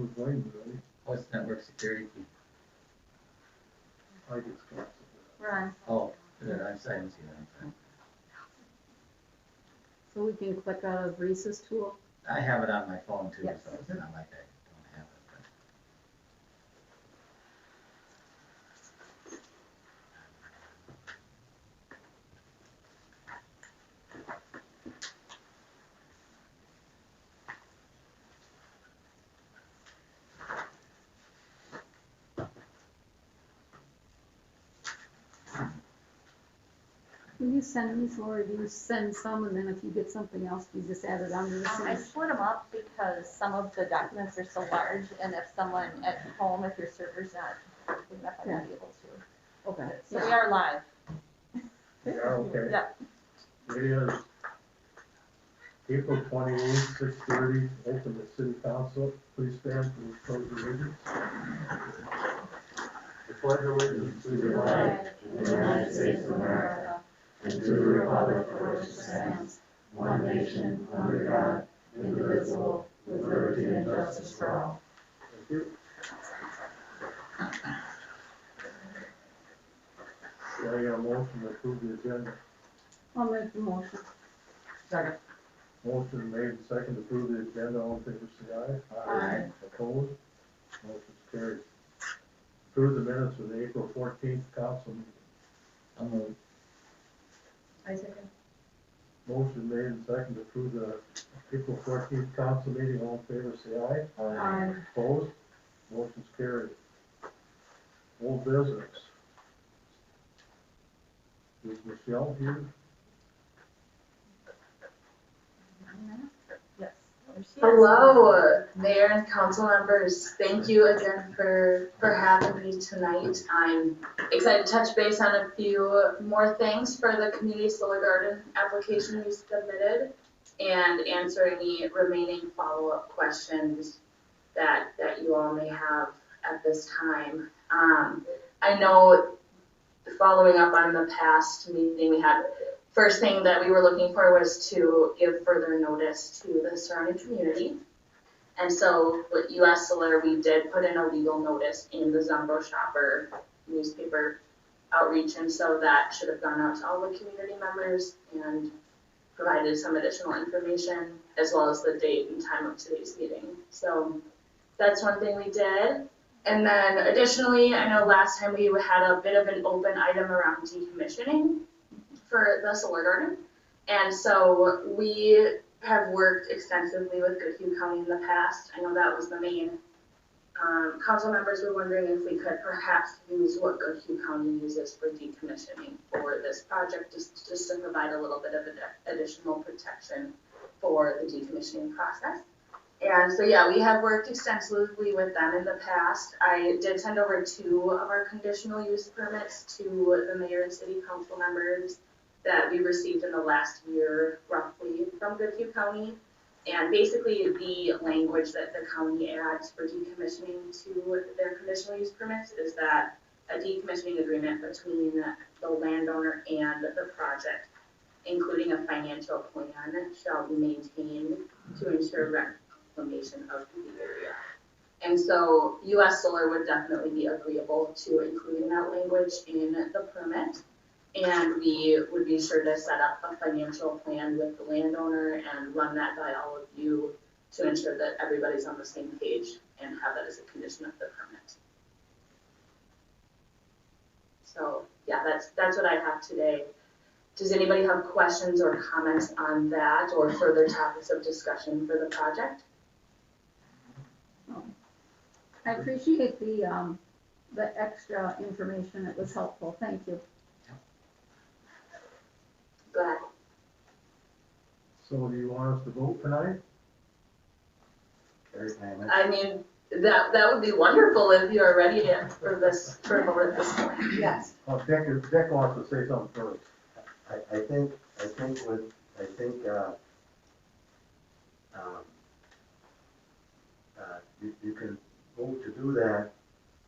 Who's Wayne, really? What's network security key? I get scared. Ron. Oh, yeah, I didn't see that. So we can click out of Reese's tool. I have it on my phone too, Yes. so it's not like I don't have it. But Will you send these, or do you send some, and then if you get something else, you just add it onto the I same? split them up because some of the documents are so large, and if someone at home, if your server's not working, if I'm not able to. Okay. So we are live. Yeah, okay. Yeah. It is April 28th, 6:30, open the city council. Please stand for the pledge of allegiance. The pledge of allegiance to the flag of the United States of America, and to the republic for which it stands, one nation, under God, indivisible, with liberty and justice for all. Thank you. Yeah, I got a motion to approve the agenda. I'll make the motion. second. Motion made and second to approve the agenda. All in favor, say aye. Aye. Opposed? Motion's carried. Approve the minutes of the April 14th council meeting. I'll move. I second. Motion made and second to approve the April 14th council meeting. All in favor, say aye. Aye. Opposed? Motion's carried. Old business. Is Michelle here? Yes. There she is. Hello, Mayor and council members. Thank you again for having me tonight. I'm excited to touch base on a few more things for the community solar garden application you submitted and answer any remaining follow-up questions that you all may have at this time. I know following up on the past meeting we had, first thing that we were looking for was to give further notice to the surrounding community. And so with US Solar, we did put in a legal notice in the Zumbro Shopper newspaper outreach. And so that should have gone out to all the community members and provided some additional information as well as the date and time of today's meeting. So that's one thing we did. And then additionally, I know last time we had a bit of an open item around decommissioning for the solar garden. And so we have worked extensively with Goodhue County in the past. I know that was the main. Council members were wondering if we could perhaps use what Goodhue County uses for decommissioning for this project, just to provide a little bit of additional protection for the decommissioning process. And so, yeah, we have worked extensively with them in the past. I did send over 2 of our conditional use permits to the mayor and city council members that we received in the last year, roughly, from Goodhue County. And basically, the language that the county adds for decommissioning to their conditional use permits is that a decommissioning agreement between the landowner and the project, including a financial plan, shall be maintained to ensure reclamation of the area. And so US Solar would definitely be agreeable to including that language in the permit. And we would be sure to set up a financial plan with the landowner and run that by all of you to ensure that everybody's on the same page and have that as a condition of the permit. So yeah, that's what I have today. Does anybody have questions or comments on that or further topics of discussion for the project? I appreciate the extra information. It was helpful. Thank you. Go ahead. So do you want us to vote tonight? I mean, that would be wonderful if you are ready for this, for a vote at this point. Yes. Oh, Dick wants to say something first. I think you can vote to do that,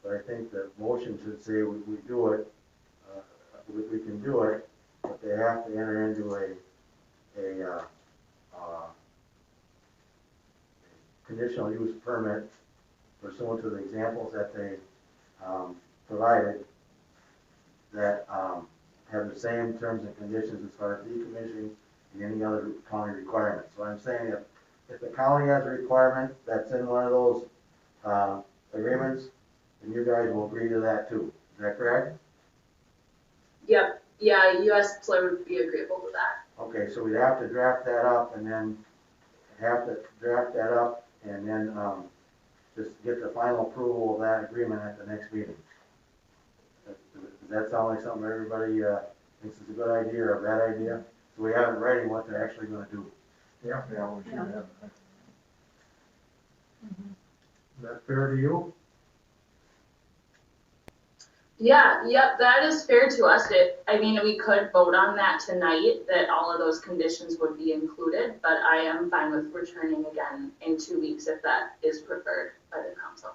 but I think the motion should say we do it, we can do it, but they have to enter into a conditional use permit pursuant to the examples that they, provided, that, have the same terms and conditions as far as decommissioning and any other county requirements. So I'm saying if the county has a requirement that's in one of those, agreements, then you guys will agree to that too. Is that correct? Yep, yeah, US Solar would be agreeable to that. Okay, so we'd have to draft that up and then just get the final approval of that agreement at the next meeting. Does that sound like something everybody, thinks is a good idea or a bad idea? So we have it ready what they're actually gonna do. Yeah. Yeah, we should Yeah. have that. Is that fair to you? Yeah, yep, that is fair to us. I mean, we could vote on that tonight, that all of those conditions would be included, but I am fine with returning again in 2 weeks if that is preferred by the council.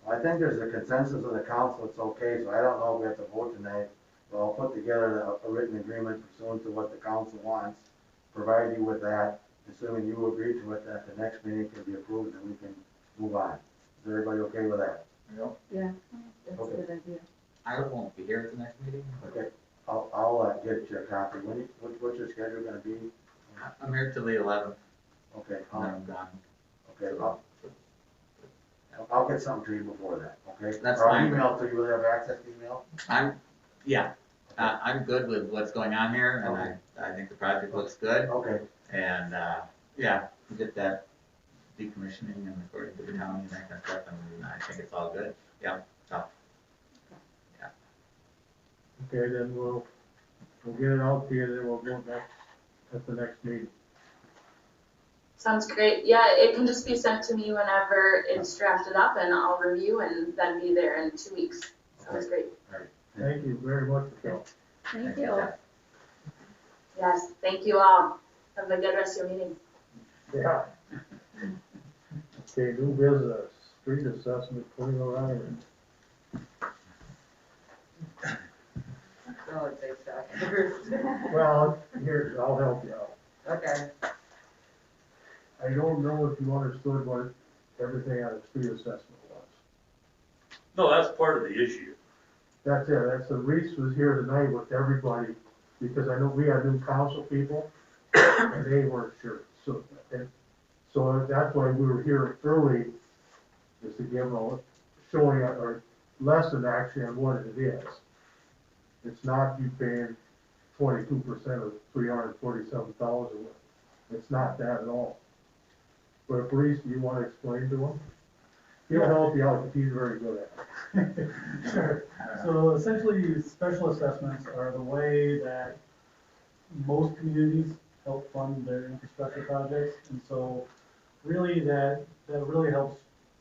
Well, I think there's a consensus of the council, it's okay, so I don't know if we have to vote tonight, but I'll put together a written agreement pursuant to what the council wants, provide you with that, assuming you agree to it, at the next meeting can be approved and we can move on. Is everybody okay with that? Yep. Yeah, that's a Okay. good idea. I won't be here at the next meeting, but Okay, I'll get you a copy. What's your schedule gonna be? I'm here till the 11th, Okay, and then I'm gone. okay, I'll get something to you before that, okay? That's Or I'll fine. email to you, will you have access to email? I'm good with what's going on here, and I think the project looks good, Okay, and, get that decommissioning and according to the county and that kind of stuff, and I think it's all good, yeah, so. Okay, then we'll get it out to you, then we'll vote at the next meeting. Sounds great. Yeah, it can just be sent to me whenever it's drafted up and I'll review and then be there in 2 weeks. Sounds great. Thank you very much, Michelle. Thank you. Yes, thank you all. Have a good rest of your meeting. Yeah. Okay, new business, street assessment, Queen O'Reilly. Oh, it takes that. Well, here, I'll help you out. Okay. I don't know if you understood what everything on the street assessment was. No, that's part of the issue. That's it, that's the Reese was here tonight with everybody, because I know we had new council people, and they weren't sure, so that's why we were here early, is to give them a showing, or lesson actually on what it is. It's not you paying 22% of $347,000, it's not that at all. But Reese, do you want to explain to him? He'll help you out, because he's very good at it. Sure. So essentially, special assessments are the way that most communities help fund their infrastructure projects. And so really that really helps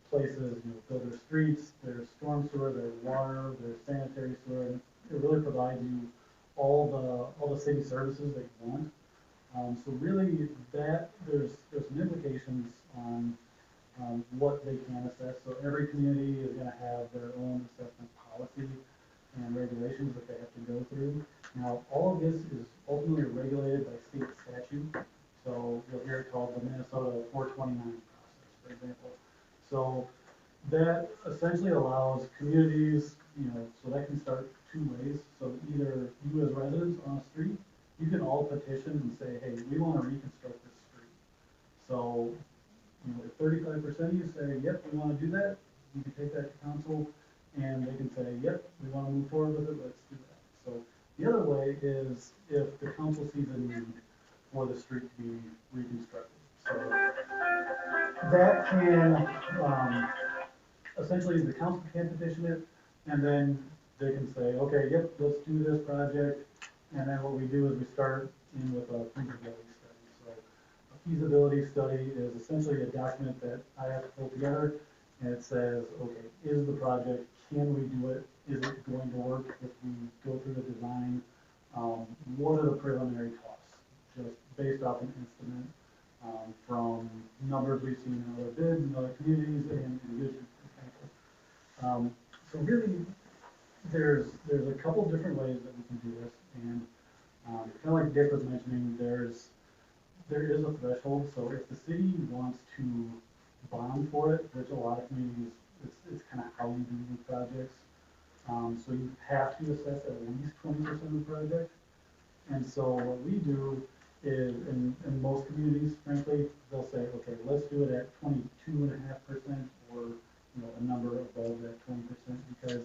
places, build their streets, their storm sewer, their water, their sanitary sewer. And it really provides you all the city services that you want. So really that there's some implications on what they can assess. So every community is going to have their own assessment policy and regulations that they have to go through. Now, all of this is ultimately regulated by state statute. So you'll hear it called the Minnesota 429 process, for example. So that essentially allows communities, so that can start two ways. So either you as residents on a street, you can all petition and say, hey, we want to reconstruct this street. So if 35% of you say, yep, we want to do that, you can take that to council and they can say, yep, we want to move forward with it, let's do that. So the other way is if the council sees a need for the street to be reconstructed. So that can, essentially the council can petition it and then they can say, okay, yep, let's do this project. And then what we do is we start in with a feasibility study. So a feasibility study is essentially a document that I have to pull together, and it says, okay, is the project, can we do it? Is it going to work if we go through the design? What are the preliminary costs? Just based off an estimate from numbers we've seen in other bids in other communities and individuals, for example. So really, there's a couple different ways that we can do this, and kind of like Dick was mentioning, there is a threshold. So if the city wants to bond for it, which a lot of communities it's kind of how you do the projects. So you have to assess at least 20% of the project. And so what we do is, in most communities, frankly, they'll say, okay, let's do it at 22.5% or, a number above that 20%, because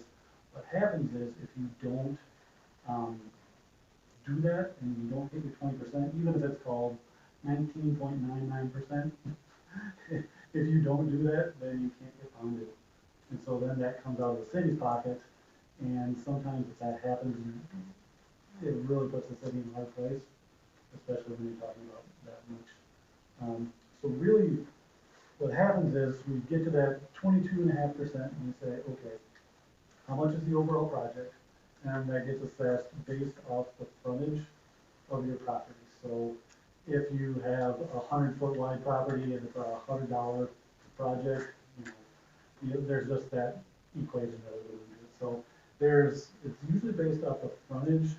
what happens is if you don't, do that and you don't hit your 20%, even if it's called 19.99%, if you don't do that, then you can't get bonded. And so then that comes out of the city's pocket, and sometimes if that happens, it really puts the city in a hard place, especially when you're talking about that much. So really, what happens is we get to that 22.5% and we say, okay, how much is the overall project? And that gets assessed based off the frontage of your property. So if you have a 100-foot wide property and it's a $100 project, there's just that equation that we do. So it's usually based off of frontage,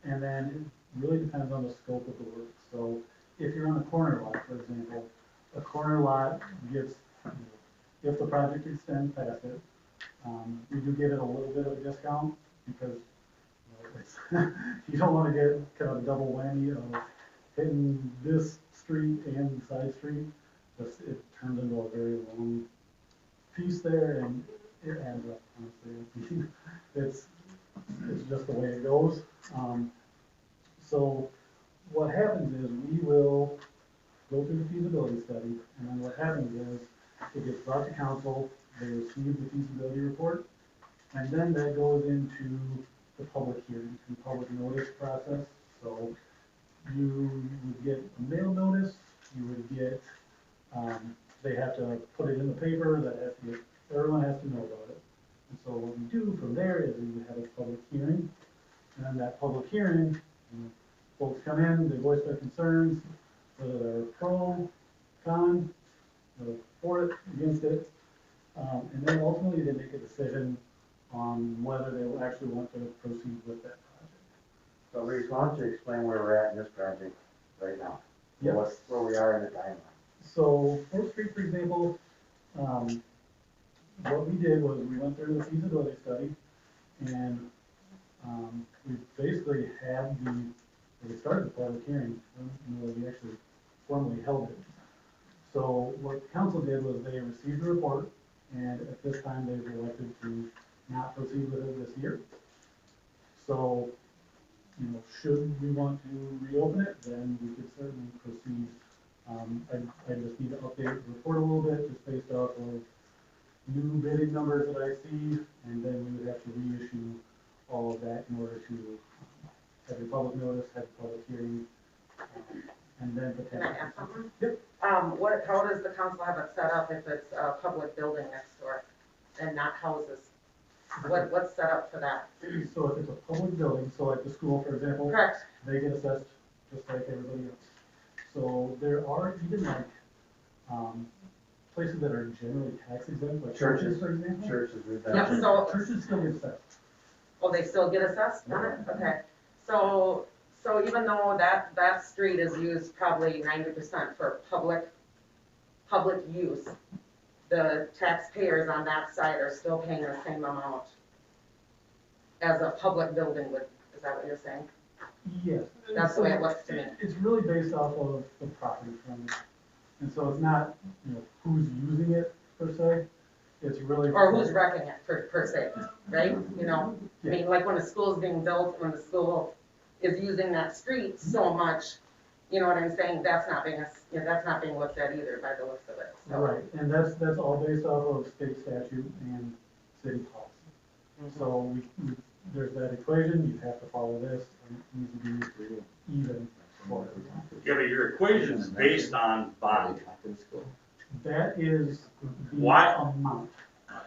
and then it really depends on the scope of the work. So if you're on a corner lot, for example, a corner lot gets, if the project extends past it, we do give it a little bit of a discount because you don't want to get kind of a double whammy of hitting this street and the side street. It turns into a very long piece there, and it adds up, honestly. It's just the way it goes. So what happens is we will go through the feasibility study, and then what happens is it gets brought to council, they receive the feasibility report, and then that goes into the public hearing, the public notice process. So you would get a mail notice, you would get, they have to put it in the paper, everyone has to know about it. And so what we do from there is we have a public hearing, and in that public hearing, folks come in, they voice their concerns, whether they're pro, con, for it, against it, and then ultimately they make a decision on whether they will actually want to proceed with that project. So Reese, why don't you explain where we're at in this project right now? Yes. Where we are in the timeline. So 4th Street, for example, what we did was we went through the feasibility study, and we basically had we started the public hearing, we actually formally held it. So what council did was they received the report, and at this time they've elected to not proceed with it this year. So, should we want to reopen it, then we could certainly proceed. I just need to update the report a little bit, just based off of new bidding numbers that I see, and then we would have to reissue all of that in order to have a public notice, have a public hearing, and then Can I potentially. ask something? Yep. How does the council have it set up if it's a public building next door and not houses? What's set up for that? So if it's a public building, so like the school, for example, Correct. they get assessed just like everybody else. So there are even places that are generally tax exempt, like churches, for example. Churches, we've done. Yep, so, Churches still get assessed. oh, they still get assessed on it? Okay. So even though that street is used probably 90% for public use, the taxpayers on that side are still paying the same amount as a public building would, is that what you're saying? Yes. That's the way it looks to me. It's really based off of the property frontage. And so it's not, who's using it per se. It's really. Or who's wrecking it per se, right? I mean, like when the school's being built, when the school is using that street so much, you know what I'm saying? That's not being looked at either by the looks of it. So. Right, and that's all based off of state statute and city policy. Mm-hmm. So there's that equation, you have to follow this, and it needs to be even for everyone. Yeah, but your equation is based on bond. That is the Why? amount.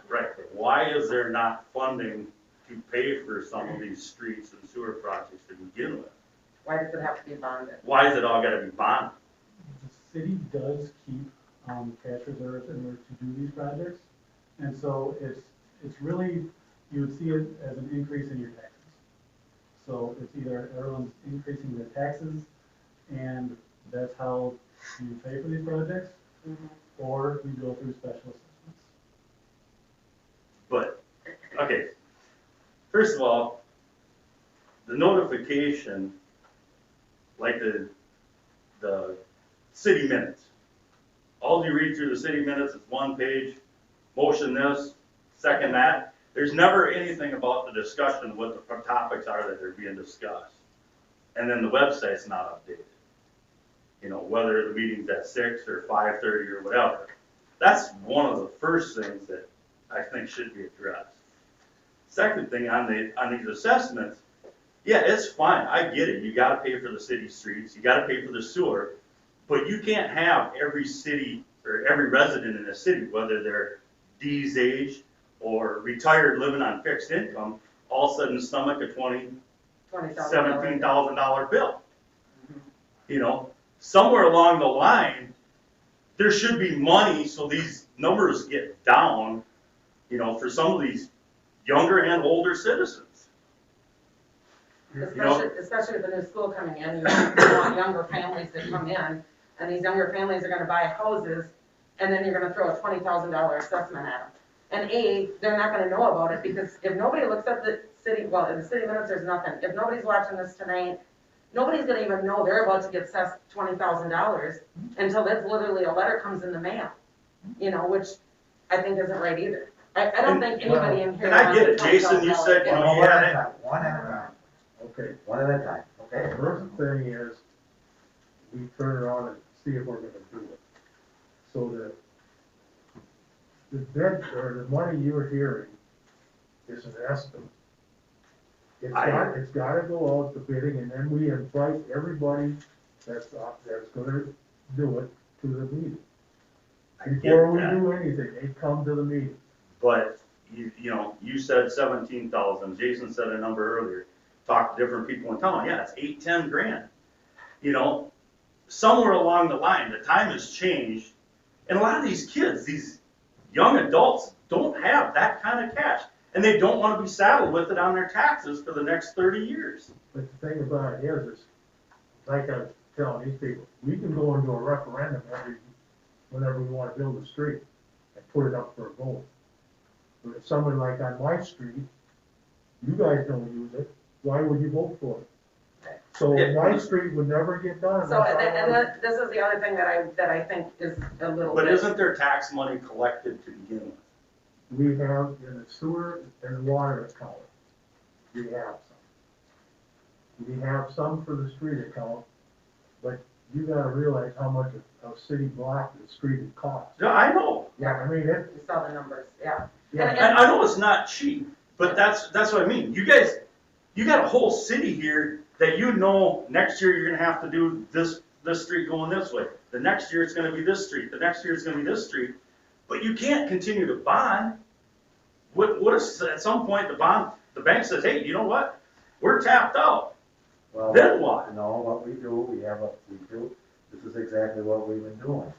Right, but why is there not funding to pay for some of these streets and sewer projects to begin with? Why does it have to be bonded? Why is it all gotta be bonded? The city does keep cash reserves in order to do these projects, and so it's really, you would see it as an increase in your taxes. So it's either everyone's increasing their taxes, and that's how you pay for these projects, Mm-hmm. or we go through special assessments. But, okay, first of all, the notification, like the city minutes. All you read through the city minutes is one page, motion this, second that. There's never anything about the discussion, what the topics are that are being discussed. And then the website's not updated. You know, whether the meeting's at 6 or 5:30 or whatever. That's one of the first things that I think should be addressed. Second thing, on these assessments, yeah, it's fine, I get it, you gotta pay for the city streets, you gotta pay for the sewer, but you can't have every city, or every resident in a city, whether they're D's age or retired living on fixed income, all of a sudden stomach a $17,000 bill. You know, somewhere along the line, there should be money so these numbers get down, you know, for some of these younger and older citizens. Especially with the new school coming in, you want younger families to come in, and these younger families are gonna buy houses, and then you're gonna throw a $20,000 assessment at them. And they're not gonna know about it, because if nobody looks at the city, well, in the city minutes, there's nothing. If nobody's watching this tonight, nobody's gonna even know they're about to get assessed $20,000 until that's literally a letter comes in the mail, you know, which I think isn't right either. I don't think anybody in here. And I get it, wants a Jason, you said, you know, One you at had a it. time, one at a time, Okay, one at a time, okay? the first thing is, we turn around and see if we're gonna do it. So the bid, or the money you're hearing is an estimate. It's gotta go out to bidding, and then we invite everybody that's gonna do it to the meeting. I get Before we that. do anything, they come to the meeting. But you know, you said 17,000, Jason said a number earlier, talked to different people in town, yeah, it's 8-10 grand. You know, somewhere along the line, the time has changed, and a lot of these kids, these young adults, don't have that kind of cash, and they don't want to be saddled with it on their taxes for the next 30 years. But the thing about it is like I was telling these people, we can go into a referendum whenever we wanna build a street and put it up for a vote. But if someone like on my street, you guys don't use it, why would you vote for it? So my street would never get done. So, this is the other thing that I think is a little But bit. isn't there tax money collected to begin with? We have in the sewer and water account, we have some. We have some for the street account, but you gotta realize how much a city block the street would cost. Yeah, I know. Yeah, I mean, You saw the numbers, yeah. yeah, I know it's not cheap, but that's what I mean. You guys, you got a whole city here that you know next year you're gonna have to do this street going this way. The next year it's gonna be this street, the next year it's gonna be this street. But you can't continue to bond. What if at some point the bank says, hey, you know what? We're tapped out. Well, Then what? no, what we do, this is exactly what we've been doing.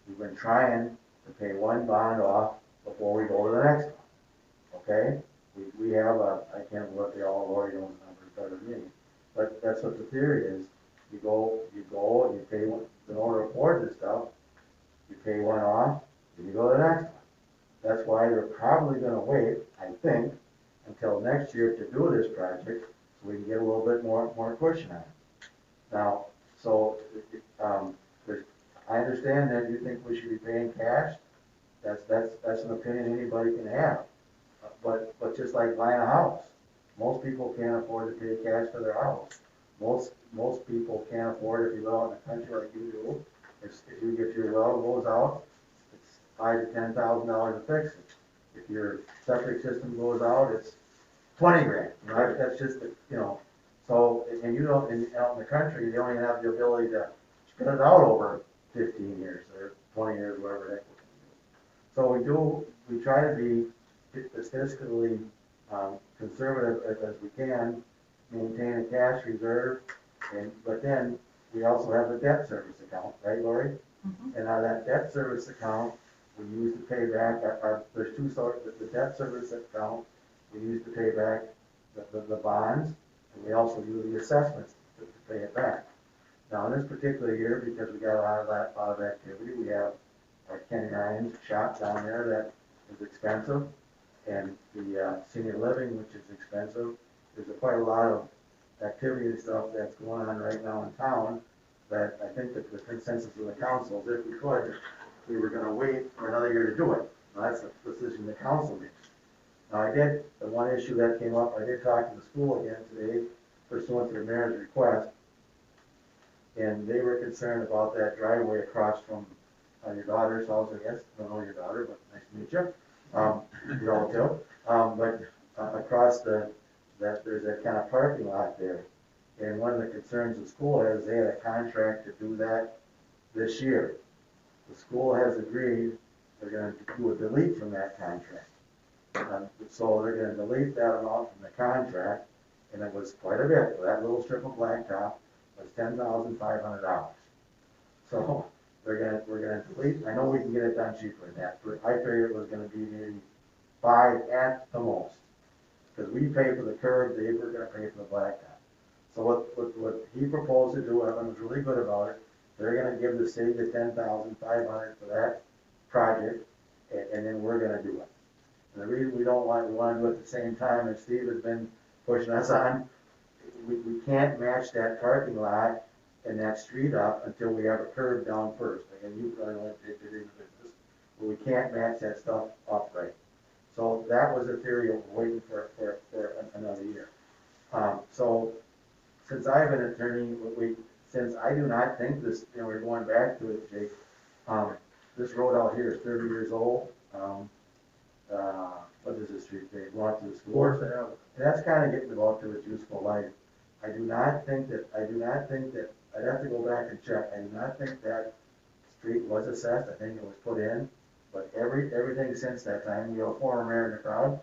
We've been trying to pay one bond off before we go to the next one, okay? We have I can't remember what they all, Lori knows the numbers better than me, but that's what the theory is. You go and you pay one, in order to afford this stuff, you pay one off, then you go to the next one. That's why they're probably gonna wait, I think, until next year to do this project, so we can get a little bit more cushion on it. Now, so, I understand that you think we should be paying cash, that's an opinion anybody can have. But just like buying a house, most people can't afford to pay cash for their house. Most people can't afford, if you live out in the country like you do, if you get your well goes out, it's $5,000 to $10,000 to fix it. If your septic system goes out, it's 20 grand, right? That's just, so, and you don't, out in the country, you don't even have the ability to spread it out over 15 years or 20 years, whatever that will do. So we try to be as fiscally conservative as we can, maintain a cash reserve, but then we also have a debt service account, right, Lori? Mm-hmm. And on that debt service account, we use to pay back there's two sorts, the debt service account, we use to pay back the bonds, and we also use the assessments to pay it back. Now, in this particular year, because we got a lot of activity, we have our Kenny Ryan's shop down there that is expensive, and the senior living, which is expensive. There's quite a lot of activity and stuff that's going on right now in town, that I think that the consensus of the council is if we could, we were gonna wait for another year to do it. Now, that's the decision the council makes. Now, the one issue that came up, I did talk to the school again today pursuant to the mayor's request, and they were concerned about that driveway across from your daughter's house, I guess. I don't know your daughter, but nice to meet you. Relative. But across that there's that kind of parking lot there. And one of the concerns the school has, they had a contract to do that this year. The school has agreed they're gonna do a delete from that contract. So they're gonna delete that amount from the contract, and it was quite a bit. For that little strip of blacktop was $10,500. So we're gonna delete. I know we can get it done cheaper than that, but I figured it was gonna be maybe 5 at the most. Because we pay for the curb, they were gonna pay for the blacktop. So what he proposed to do, Evan was really good about it. They're gonna give the city the $10,500 for that project, and then we're gonna do it. And the reason we wanna do it at the same time, and Steve has been pushing us on, we can't match that parking lot and that street up until we have a curb down first. Again, you probably know what they did in the business, but we can't match that stuff up right. So that was the theory of waiting for another year. So since I've been an attorney, since I do not think this, we're going back to it, Jake, this road out here is 30 years old. What is this street, Jake? Going to the school. Fourth Avenue. That's kind of getting about to its useful life. I do not think that, I'd have to go back and check. I do not think that street was assessed. I think it was put in. But everything since that time, you have a former mayor in the crowd,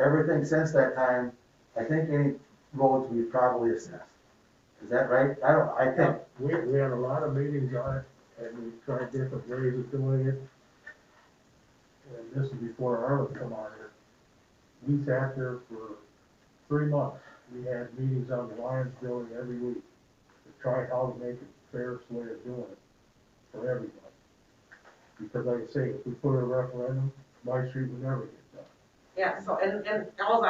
everything since that time, I think any roads we've probably assessed. Is that right? I think. We had a lot of meetings on it, and we tried different ways of doing it. And this is before Arlen come on here. We sat there for 3 months. We had meetings on the Lions building every week to try how to make it the fairest way of doing it for everybody. Because like I say, if we put a referendum, my street would never get done. Yeah, so, and all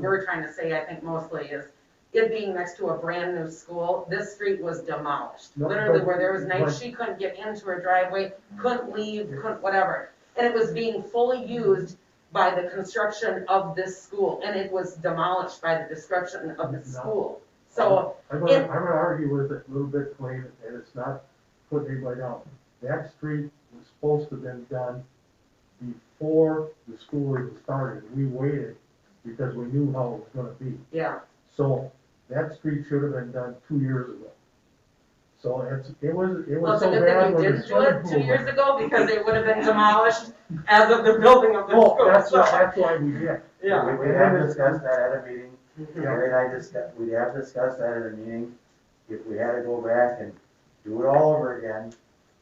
we're trying to say, I think mostly is, it being next to a brand new school, this street was demolished. No, Literally but- where there was but- nights she couldn't get into her driveway, couldn't leave, couldn't whatever. And it was being fully used by the construction of this school, and it was demolished by the destruction of the school. So, I'm gonna argue with it a little bit, Cleve, and it's not putting anybody down. That street was supposed to have been done before the school even started. We waited because we knew how it was gonna be. yeah, So that street should have been done 2 years ago. So it well, was it's a so good bad thing when you the didn't do swimming it 2 pool years went. ago, because it would have been demolished as of the building of the Oh, school. that's why we did. Yeah. We have discussed that at a meeting. Yeah. Gary and we have discussed that at a meeting. If we had to go back and do it all over again,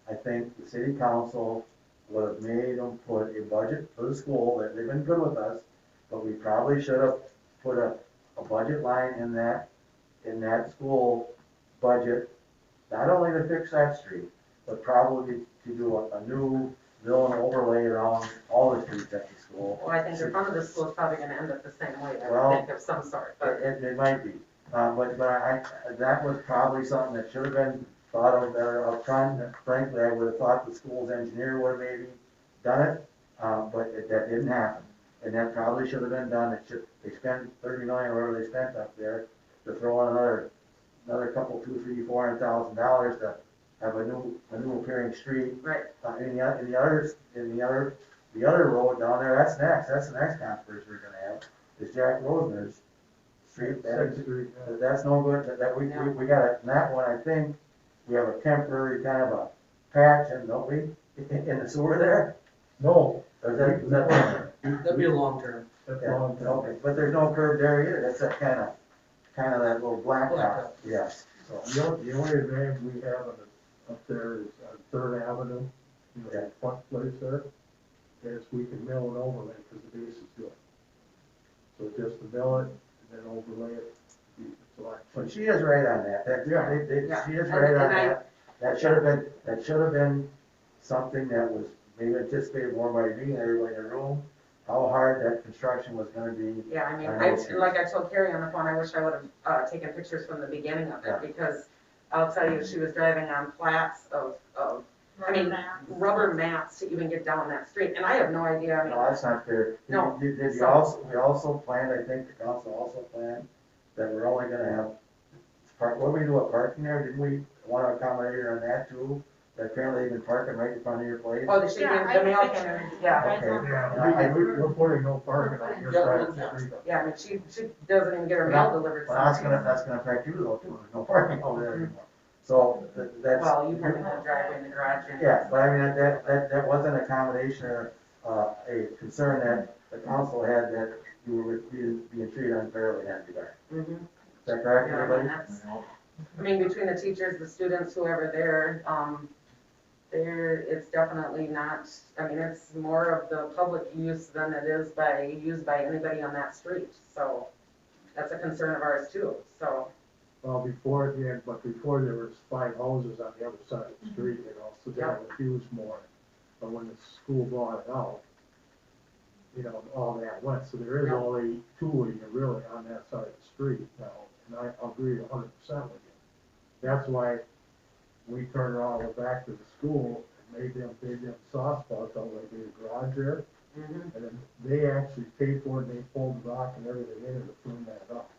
I think the city council would have made them put a budget for the school. They've been good with us, but we probably should have put a budget line in that school budget, not only to fix that street, but probably to do a new mill and overlay around all the streets at the school. Well, I think the front of the school is probably gonna end up the same way, I Well, would think, of some sort, but. It might be, but that was probably something that should have been thought of better upfront. And frankly, I would have thought the school's engineer would have maybe done it, but that didn't happen. And that probably should have been done. They spent 30 million, or whatever they spent up there, to throw in another couple, $200,000-$400,000 to have a new appearing street. Right. The other road down there, that's next. That's the next controversy we're gonna have, is Jack Rosner's street. Sixth Street, yeah. That's no good. We got it. And that one, I think, we have a temporary kind of a patch, and don't we, in the sewer there? No. Or is that? That'd be a long term. That's Yeah, wrong. okay, but there's no curb there either. That's that kind of that little blacktop. Blacktop. Yes. The only advantage we have up there is on Third Avenue, that front place there, is we can mill and overlay because the base is good. So just to mill it and then overlay it. But she is right on that. Yeah. She is right on that. That should have been something that was maybe anticipated more by me and everybody in the room. how hard that construction was gonna be. Yeah, I mean, I know. like I told Carrie on the phone, I wish I would have, taken pictures from the beginning of Yeah. it, because I'll tell you, she was driving on flats of, I mean, rubber mats to even get down that street, and I have no idea, I mean. No, that's not fair. No. Did you So- also, we also planned, I think the council also planned that we're only gonna have what do we do at parking there? Didn't we want to accommodate on that too? That apparently they've been parking right in front of your place? Oh, the she, Yeah, the I mail think came so. in, yeah, Okay. Yeah, we're putting no parking on your side of the street. yeah, I mean, she doesn't even get her mail delivered. Well, that's gonna affect you though too. There's no parking over there anymore. So that's. Well, you probably have a driveway in the garage. and- Yeah, but I mean, that was an accommodation or, a concern that the council had that you were being treated unfairly in that regard. Mhm. Is that correct, Yeah, I mean, everybody? that's, I mean, between the teachers, the students, whoever it's definitely not, I mean, it's more of the public use than it is used by anybody on that street, so that's a concern of ours too, so. Well, before there was 5 houses on the other side of the street, you know, so that was used more. But when the school bought it out, you know, all that went, so there is Yeah. only 2 of you really on that side of the street now, and I agree 100% with you. That's why we turned around and went back to the school and made them soft spots out like the garage there, Mhm. and then they actually paid for it, and they pulled the rock and everything in it to clean that up.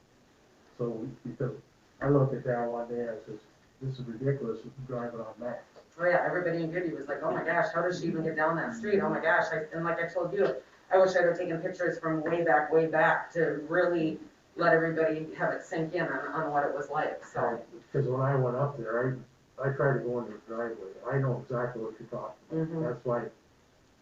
So, because I looked at that one day, and I says, this is ridiculous, driving on that. Oh yeah, everybody in Goodhue was like, oh my gosh, how does she even get down that street? Oh my gosh, and like I told you, I wish I'd have taken pictures from way back to really let everybody have it sink in on what it was like, so. Because when I went up there, I tried to go into the driveway, I know exactly what you're talking about. Mhm. That's why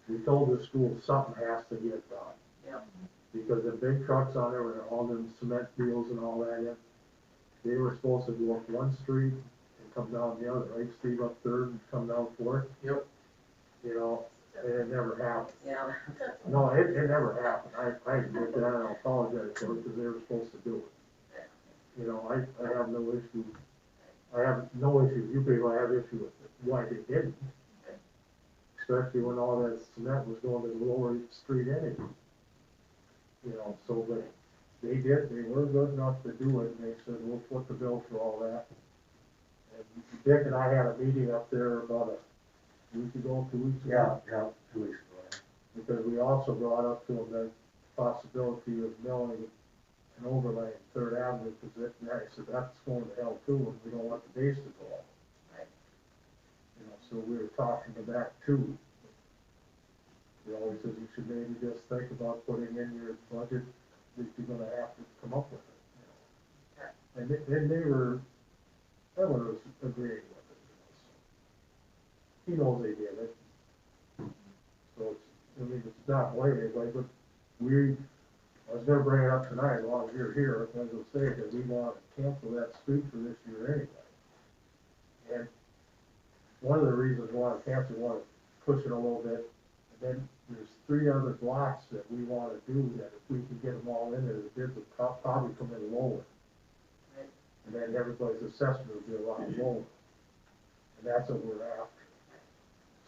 we told the school something has to get done. Yep. Because the big trucks on there, with all them cement wheels and all that in, they were supposed to go up one street and come down the other, right, Steve, up Third and come down Fourth? Yep. You know, and it never happened. Yeah. No, it never happened. I admit that, and I apologize for it, because they were supposed to do it. You know, I have no issue, you people have issue with it, why they didn't. Especially when all that cement was going to the lower street anyway. You know, so, but they were good enough to do it, and they said, we'll foot the bill for all that. And Dick and I had a meeting up there about a week ago, 2 weeks ago. Yeah, 2 weeks ago. Because we also brought up to them the possibility of milling and overlaying Third Avenue, because I said, that's going to hell too, and we don't want the base to go up. Right. You know, so we were talking to that too. He always says you should maybe just think about putting in your budget that you're gonna have to come up with it, you know. And everyone was agreeing with it, you know, so. He knows they did it. So it's not blaming anybody, but I was gonna bring it up tonight, as long as you're here, I was gonna say that we want to cancel that street for this year anyway. And one of the reasons we want to cancel, we want to push it a little bit, and then there's 3 other blocks that we want to do, that if we can get them all in there, the bids will probably come in lower. Right. And then everybody's assessment will be a lot lower. And that's what we're after.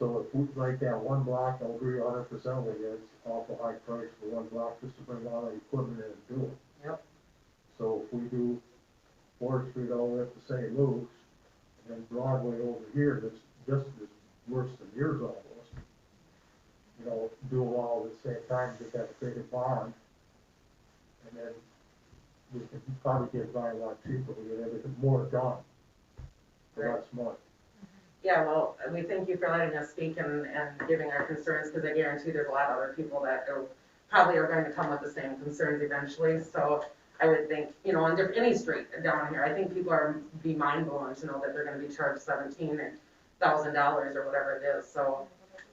So if we, like that one block, I'll agree 100% with you, it's awful high price for one block just to bring all the equipment in and do it. Yep. So if we do 4th Street all the way up to St. Luke's, and then Broadway over here, that's just as worse than yours almost. You know, do them all at the same time, get that bigger bond, and then we can probably get by a lot cheaper, we get everything more done, for Right. less money. Yeah, well, we thank you for letting us speak and giving our concerns, because I guarantee there's a lot of other people that probably are going to come with the same concerns eventually, so I would think, you know, on any street down here, I think people be mind blown to know that they're gonna be charged $17,000 or whatever it is, so.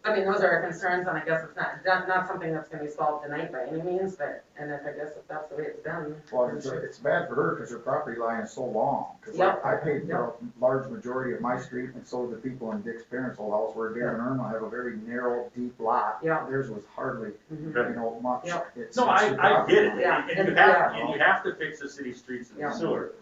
I mean, those are our concerns, and I guess it's not something that's gonna be solved tonight by any means, but, and if that's the way it's been. Well, it's bad for her because her property line is so long. Because Yep. I paid for a large majority of my street, and so did the people in Dick's parents' old house, where Dave and Irma have a very narrow, deep lot. Yeah. Theirs was hardly, Mhm. much. Yep. It's No, your I property. get it, Yeah, and and- you have to fix the city streets and Yeah. the sewer.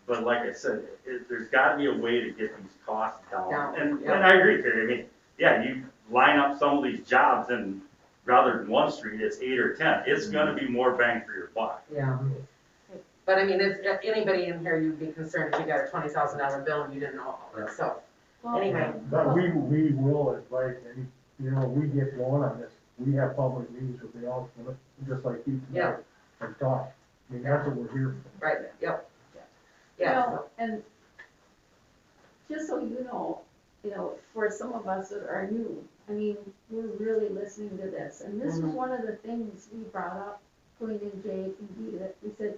But like I said, there's gotta be a way to get these costs down. Down, And yeah. I agree, Terry, I mean, yeah, you line up some of these jobs and rather than one street, it's 8 or 10, it's gonna be more bang for your buck. Yeah. But I mean, it's, anybody in here, you'd be concerned if you got a $20,000 bill and you didn't know about it, so, Well, anyway. But we will advise any, we get going on this, we have public meetings with the all, just like you Yeah. tonight, and talk. I mean, that's what we're here for. Right, yep. You Yeah, know, and just so you know, for some of us that are new, I mean, we're really listening to this, and this was Mhm. one of the things we brought up, putting in JPD, that we said,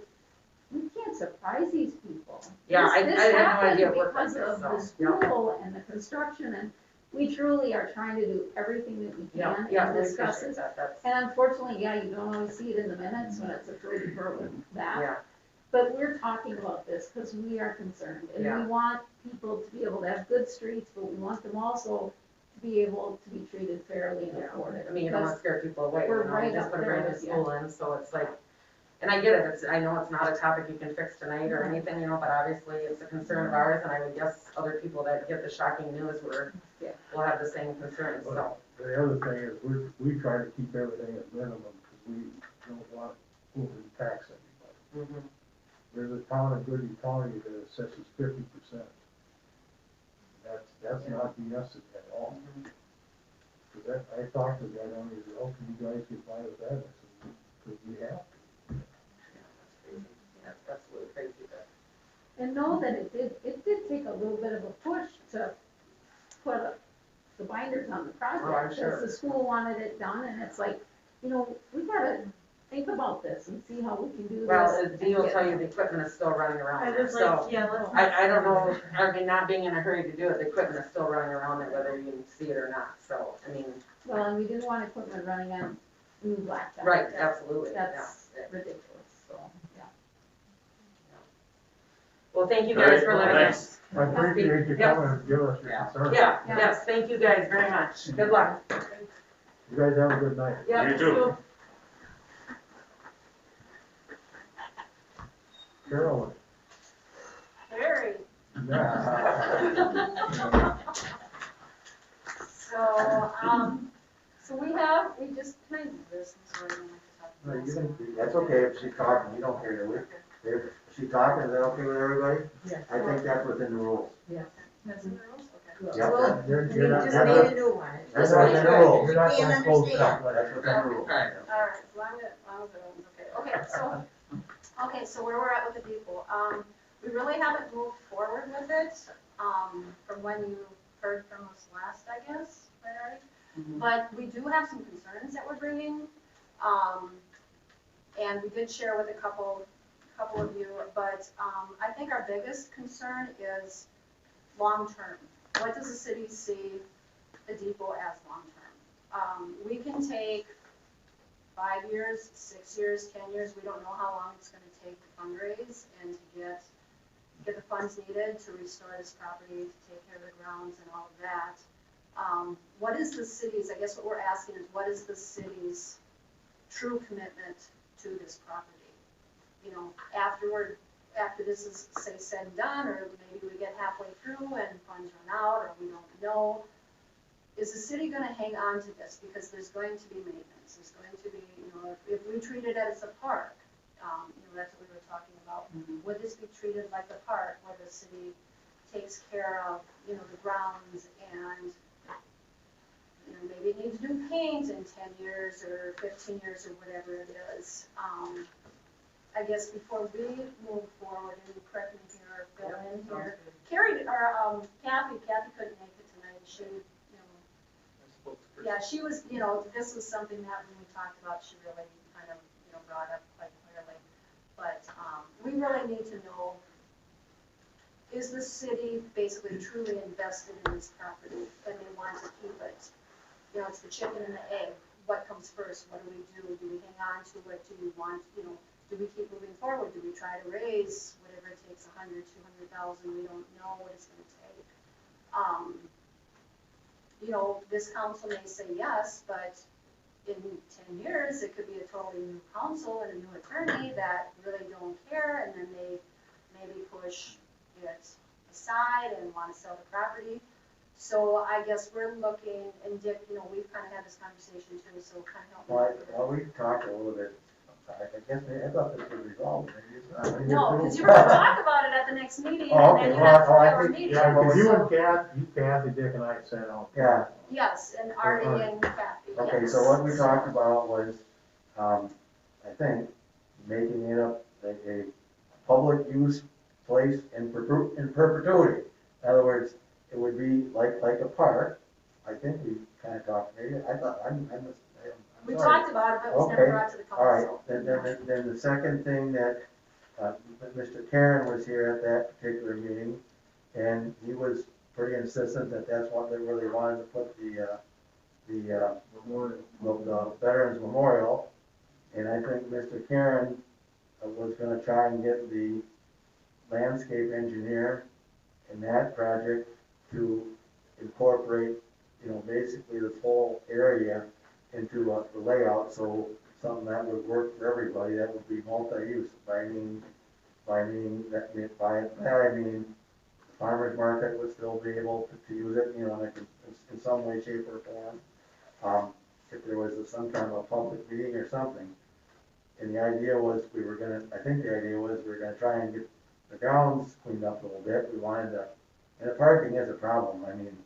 we can't surprise these people. Yeah, I This had no happened idea it worked like because this, of the so, yeah. school and the construction, and we truly are trying to do everything that we yeah, can yeah, and we discuss appreciate it. that, that's, And unfortunately, yeah, you don't always see it in the minutes when it's approved for that. yeah, But we're talking about this because we are concerned, and Yeah. we want people to be able to have good streets, but we want them also to be able to be treated fairly and yeah. afforded. I mean, you don't want to scare people away, you we're know, right you just up put a there brand new with you. school in, so it's like, and I get it, it's, I know it's not a topic you can fix tonight or anything, but obviously it's a concern of ours, and I would guess other people that get the shocking news will have the same concerns, so. The other thing is, we try to keep everything at minimum, because we don't want to overtax anybody. Mhm. There's a town in Goodhue County that assesses 50%. That's not BS at all. Cause that, I talked to the guy down there, he said, oh, can you guys get by with that? I said, because we have to. That's absolutely crazy, but. And know that it did take a little bit of a push to put the binders on the project. Oh, I'm sure. Because the school wanted it done, and it's like, we gotta think about this and see how we can do this. Well, and Dee will get- tell you the equipment is still running around I there, was so. like, yeah, let's. I don't know, I mean, not being in a hurry to do it, the equipment is still running around there, whether you see it or not, so, I mean, Well, and we didn't want equipment running on new blacktop. right, absolutely, yeah. That's ridiculous, so, yeah. Well, thank you All guys right, for well, letting us. thanks. I appreciate you Yeah. coming and giving us your Yeah. concern. Yeah, Yeah. yes, thank you guys very much, good luck. You guys have a good night. Yeah, You too. Carolyn. Very. Yeah. So we just kind of this, and so I don't have to talk No, about you this. can, that's okay if she's talking, we don't care, if she's talking, is that okay with everybody? Yeah. I think that's within the rules. That's in the rules, okay. Yeah, Well, that- You're not, just you're made not, a new one. that's within the rules. you're not Can't gonna close understand. that. That's within the rules. Right. All right, as long as it was okay. Okay, so where we're at with the depot, we really haven't moved forward with it, from when you heard from us last, I guess, right, Artie? But we do have some concerns that we're bringing, and we did share with a couple of you, but, I think our biggest concern is long-term. What does the city see the depot as long-term? We can take 5 years, 6 years, 10 years, we don't know how long it's gonna take to fundraise and to get the funds needed to restore this property, to take care of the grounds and all of that. What is the city's, I guess what we're asking is, what is the city's true commitment to this property? You know, after this is, say, said and done, or maybe we get halfway through and funds run out, or we don't know. Is the city gonna hang on to this? Because there's going to be maintenance, there's going to be, if we treat it as a park, that's what we were talking about. Would this be treated like a park where the city takes care of, the grounds and, maybe it needs to do paint in 10 years or 15 years or whatever it is. I guess before we move forward, and correct me here, fill in here. Carrie, or Kathy couldn't make it tonight, she, yeah, she was, this was something that when we talked about, she really kind of, brought up quite clearly. But, we really need to know, is the city basically truly invested in this property and they want to keep it? It's the chicken and the egg. What comes first? What do we do? Do we hang on to it? Do we want, do we keep moving forward? Do we try to raise whatever it takes, 100, 200,000? We don't know what it's going to take. This council may say yes, but in 10 years, it could be a totally new council and a new attorney that really don't care, and then they maybe push it aside and want to sell the property. So I guess we're looking, and Dick, you know, we've kind of had this conversation too, so kind of help me. Well, well, we talked a little bit, I guess, I thought this was resolved, maybe it's not. No, because you were gonna talk about it at the next meeting, Oh, and then okay, you well, had I your think- meeting. Yeah, because you so- and Kathy, Dick and I sat out. Yeah. Yes, and Artie and Kathy, yes. Okay, so what we talked about was, I think, making it a public use place in perpetuity. In other words, it would be like a park. I think we kind of talked, maybe, I thought, I'm We sorry. talked about it, but it was never Okay, brought to the All right, council. then the second thing that, Mr. Karen was here at that particular meeting, and he was pretty insistent that that's what they really wanted to put the Veterans Memorial. And I think Mr. Karen was gonna try and get the landscape engineer in that project to incorporate, you know, basically this whole area into the layout, so something that would work for everybody, that would be multi-use. By that I mean, the farmer's market would still be able to use it, you know, in some way, shape, or form. If there was some kind of a public meeting or something. And the idea was, we were gonna try and get the grounds cleaned up a little bit. We wanted to, and the parking is a problem. I mean,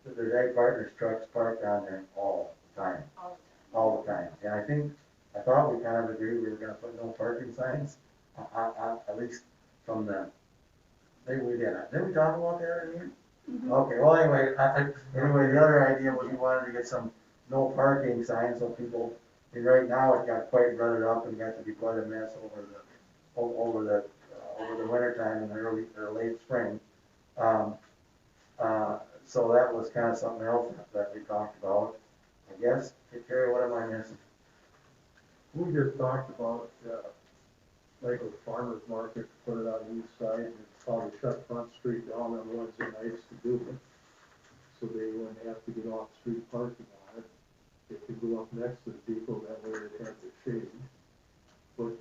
there's Ag Partners trucks parked down there all the time. All the time. And I thought we kind of agreed we were gonna put no parking signs, at least from maybe we did. Did we talk about that, I mean? Okay, well, anyway, anyway, the other idea was we wanted to get some no parking signs, so people, and right now it got quite rutted up and got to be quite a mess over the winter time and the early or late spring. So that was kind of something else that we talked about. I guess, Terry, what am I missing? We just talked about, like with farmer's market, put it on the east side, and probably shut Front Street down on Wednesday nights to do it. So they wouldn't have to get off street parking on it. They could go up next to the depot, that way they'd have the shade. But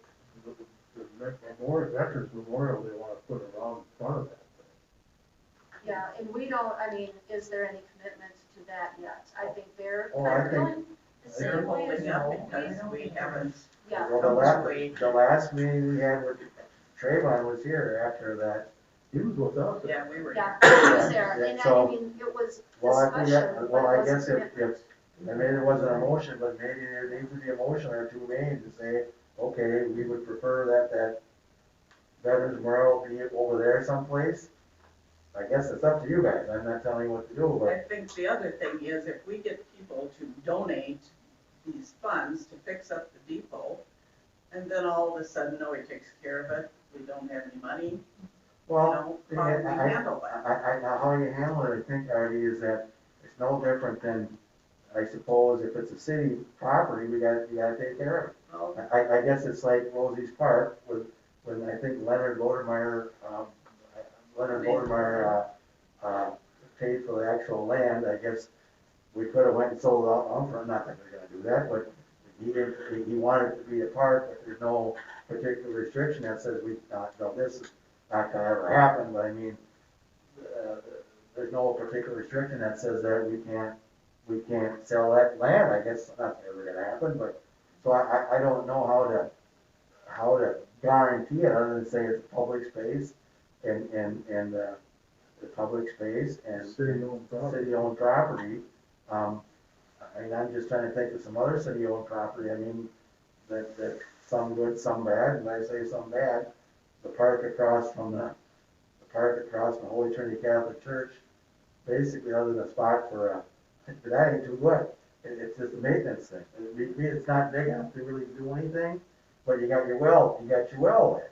the Veterans Memorial, they wanna put around in front of that thing. Yeah, and we don't, I mean, is there any commitment to that yet? I think they're Oh, kind I of think- feeling the They're same way as holding up you. because we haven't. Yeah, Well, the last meeting we had with Trayvon was here after that. He was with us. Yeah, we were. yeah, he was there, Yeah, and I so- mean, it was Well, I think discussion, that, but well, I it guess wasn't if, commitment. maybe there wasn't a motion, but maybe there needs to be a motion or two made to say, okay, we would prefer that Veterans Memorial be over there someplace. I guess it's up to you guys, I'm not telling you what to do, I but, think the other thing is if we get people to donate these funds to fix up the depot, and then all of a sudden, nobody takes care of it, we don't have any money, you well, know, how do we handle that? how you handle it, I think, Artie, is that it's no different than, I suppose, if it's a city property, you gotta take care of it. Well, I guess it's like Rosie's Park when I think Leonard Lodemeyer paid for the actual land. I guess we could have went and sold it off, not that we're gonna do that, but he wanted it to be a park, but there's no particular restriction that says this is not gonna ever happen, but I mean, there's no particular restriction that says that we can't sell that land. I guess that's never gonna happen, but, so I don't know how to guarantee it, other than say it's a public space and the public space and city-owned property. I mean, I'm just trying to think of some other city-owned property, I mean, that some good, some bad, and I say some bad. The park across from Holy Trinity Catholic Church, basically other than a spot for that ain't too good. It's just a maintenance thing. It's not big enough to really do anything, but you got your well there.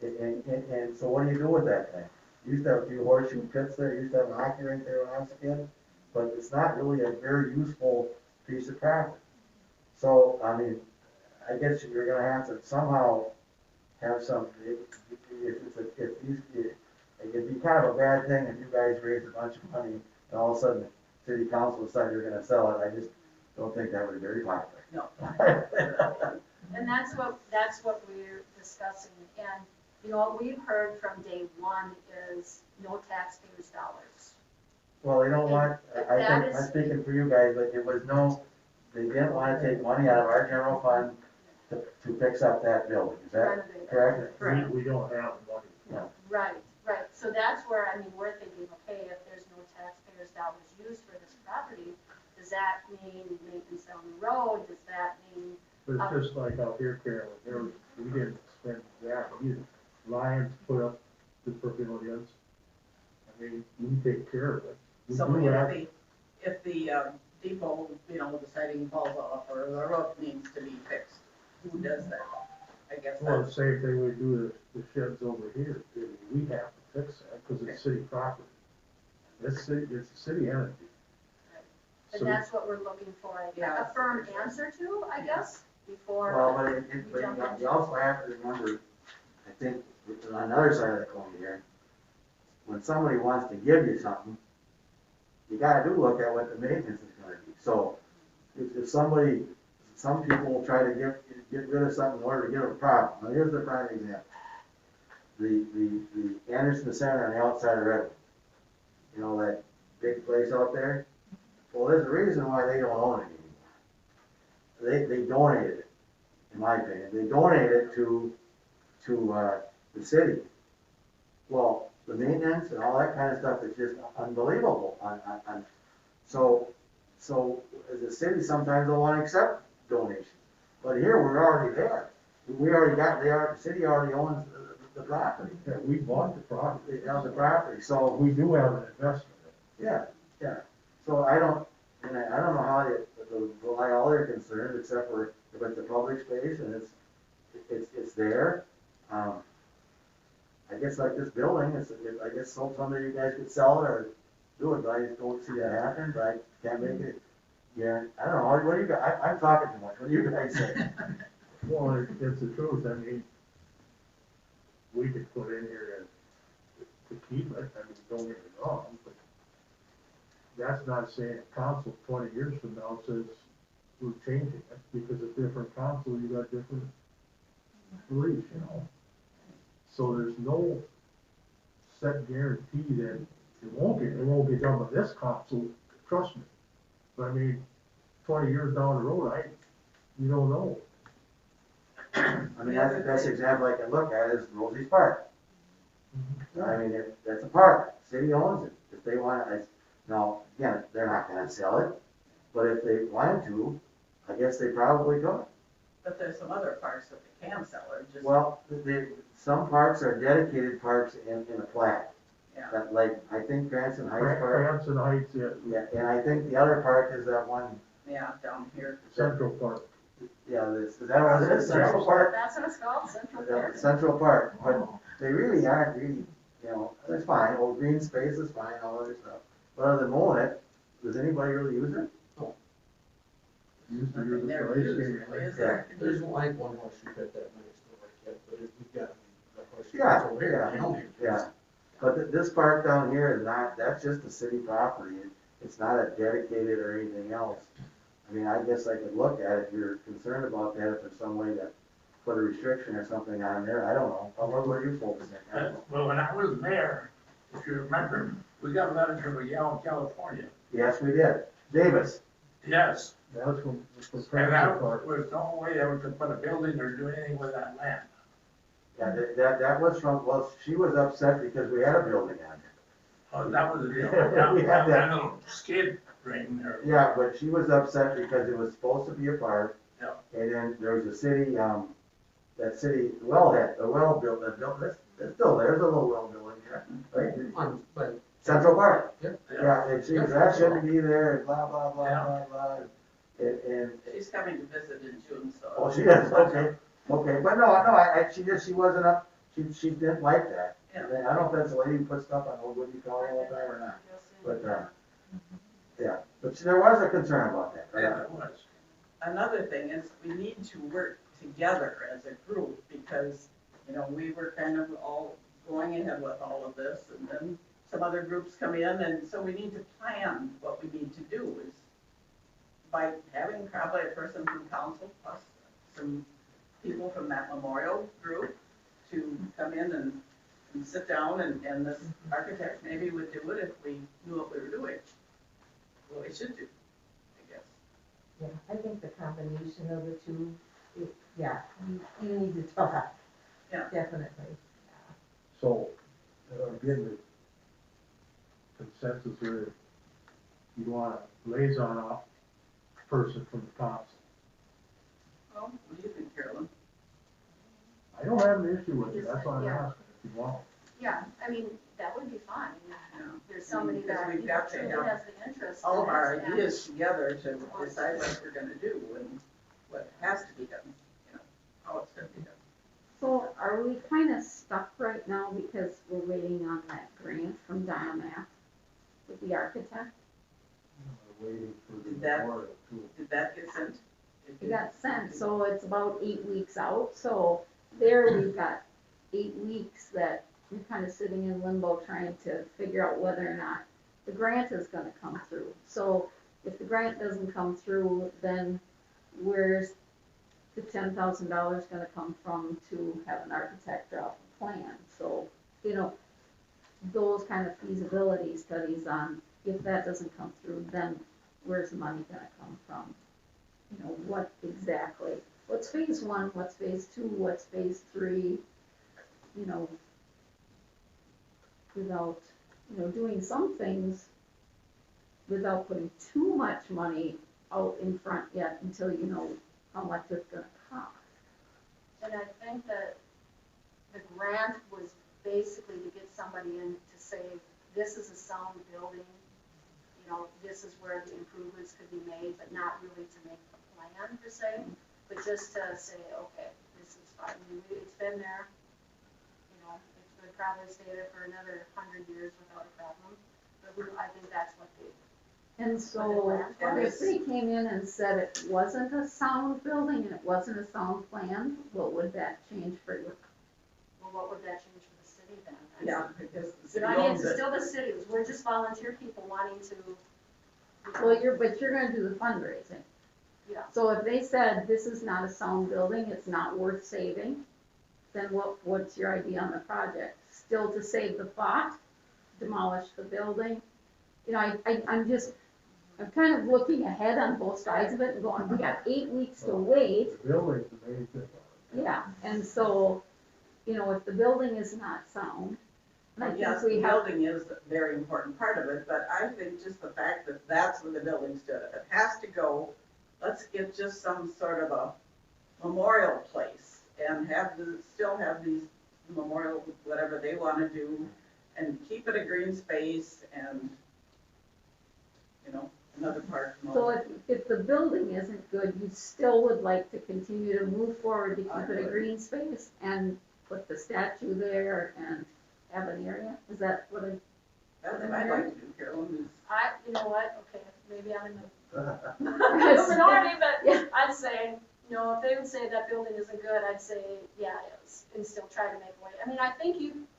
And so what do you do with that thing? You used to have a few horseshoe pits there, you used to have a hockey rink there when I was a kid, but it's not really a very useful piece of property. So, I mean, I guess you're gonna have to somehow have some, it'd be kind of a bad thing if you guys raise a bunch of money and all of a sudden city council decide you're gonna sell it. I just don't think that would be very popular. no. And that's what we're discussing, and, you know, what we've heard from day one is no taxpayers' dollars. Well, they don't want, I That think, I'm is- speaking for you guys, but it was no, they didn't wanna take money out of our general fund to fix up that building, is that Renovate. correct? Correct. We don't have the money. No. Right, right, so that's where, I mean, we're thinking, okay, if there's no taxpayers' dollars used for this property, does that mean maintenance down the road, does that mean, But it's just like out here, Carolyn, we didn't spend that either. Lions put up the pavilions. I mean, we take care of it. We So do have- if the depot, the siding falls off or the roof needs to be fixed, who does that? I guess Well, the that's, same thing we do the sheds over here, we have to fix that, because it's city property. It's a city entity. and So, that's what we're looking for, Yeah. a firm answer to, I guess, before. Well, but you also have to remember, I think, on the other side of the coin here, when somebody wants to give you something, you gotta look at what the maintenance is gonna be. So, if somebody, some people will try to get rid of something in order to get a problem. Now, here's the prime example. The Anderson Center on the outside of Redwood, that big place out there? Well, there's a reason why they don't own it anymore. They donated it, in my opinion. They donated it to the city. Well, the maintenance and all that kind of stuff is just unbelievable. So as a city, sometimes don't want to accept donations. But here, we're already there. The city already owns the property. yeah, we bought the property. It owns the property, so, We do have an investment. yeah. So I don't know how why all they're concerned, except for if it's a public space and it's there. I guess like this building, I guess someday you guys could sell it or do it, but I just don't see that happen, but I can't make it. Yeah, I don't know, what do you guys, I'm talking too much, what do you guys say? Well, it's the truth, I mean, we could put in here to keep it, I mean, don't get me wrong, but that's not saying council 20 years from now says we're changing it, because a different council, you got different beliefs, So there's no set guarantee that it won't get done with this council, trust me. But I mean, 20 years down the road, you don't know. I mean, that's the best example I can look at is Rosie's Park. I mean, that's a park, city owns it, if they want it, now, again, they're not gonna sell it, but if they wanted to, I guess they probably could. but there's some other parts that they can sell or just. Well, some parks are dedicated parks in a plat. Yeah. That, like, I think Cranston Heights Park, Cranston Heights, yeah, yeah, and I think the other park is that one, Yeah, down here. Central Park. yeah, is that what it is, Central Park? That's what it's called, Central Yeah, Park. Central Park, but they really aren't it's fine, old green space is fine, all other stuff. But other than mowing it, does anybody really use it? Used to Nothing use it there for to ice use, skating. really, is there? There isn't like one horseshoe pit that nice to work at, but we've got the horseshoe Yeah, pits over here, you know? yeah. But this park down here is not, that's just a city property, it's not a dedicated or anything else. I mean, I guess I could look at it, if you're concerned about that, if there's some way to put a restriction or something on there, I don't know. What are you folks think? Well, when I was mayor, if you remember, we got a letter from Yale, California. Yes, we did. Davis. Yes, That's from and Cranston that Park. was no way ever to put a building or do anything with that land. Yeah, that was from, well, she was upset because we had a building on there. Oh, that was, We had that. little skid ring there. Yeah, but she was upset because it was supposed to be a park. Yeah. And then there was a city, that city wellhead, the well built, it's still there, there's a little well building there, right? But, Central Park. Yeah. And she, that shouldn't be there, and blah, blah, blah, blah, blah. And, She's coming to visit in June, so. oh, she is, okay, but no, she wasn't up, she didn't like that. Yeah. I don't know if that's the lady who put stuff on Old Woody Colony all the time or not, but, yeah, but there was a concern about that, right? Yeah, it was. Another thing is we need to work together as a group because, we were kind of all going ahead with all of this and then some other groups come in and so we need to plan what we need to do is by having probably a person from council plus some people from that memorial group to come in and and sit down and this architect maybe would do it if we knew what we were doing. What we should do, I guess. Yeah, I think the combination of the two, you need to talk. Yeah. Definitely. So, again, the consensus here, you want a liaison off person from the council. Well, what do you think, Carolyn? I don't have an issue with it, that's why I'm asking if you want. Yeah, I mean, that would be fine. Yeah. There's somebody Because that we've got to truly have has the interest. all of in it, our and- ideas together to decide what we're gonna do and what has to be done, you know, how it's gonna be done. So are we kind of stuck right now because we're waiting on that grant from Donna Mack with the architect? We're waiting for the Did that- memorial too. Did that get sent? It got sent, so it's about 8 weeks out, so there we've got 8 weeks that we're kind of sitting in limbo trying to figure out whether or not the grant is gonna come through. So if the grant doesn't come through, then where's the $10,000 gonna come from to have an architect draw up a plan? So, you know, those kind of feasibility studies on, if that doesn't come through, then where's the money gonna come from? You know, what exactly, what's phase 1, what's phase 2, what's phase 3, you know, without, you know, doing some things without putting too much money out in front yet until you know how much it's gonna cost. And I think that the grant was basically to get somebody in to say, this is a sound building, you know, this is where the improvements could be made, but not really to make a plan per se, but just to say, okay, this is fine, I mean, it's been there, you know, it would probably stay there for another 100 years without a problem, but I think that's what they. And so if they came in and said it wasn't a sound building and it wasn't a sound plan, what would that change for you? Well, what would that change for the city then? Yeah, because the You city know, I mean, owns it's it. still the cities, we're just volunteer people wanting to, you know, Well, you're gonna do the fundraising. yeah. So if they said this is not a sound building, it's not worth saving, then what's your idea on the project? Still to save the plot, demolish the building? You know, I'm kind of looking ahead on both sides of it and going, we got 8 weeks to wait. The building's the main thing. Yeah, and so, you know, if the building is not sound, and I Yes, think the we have, building is a very important part of it, but I think just the fact that that's where the building stood, if it has to go, let's get just some sort of a memorial place and still have these memorial, whatever they wanna do, and keep it a green space and, you know, another park. and all so that. if the building isn't good, you still would like to continue to move forward to I keep it a would. green space and put the statue there and have an area? Is that what I? That's what I'd like to do, Carolyn, You know what, okay, maybe I'm in the Yes. minority, but Yeah. I'd say, you know, if they would say that building isn't good, I'd say, yeah, it is, and still try to make a way. I mean, I think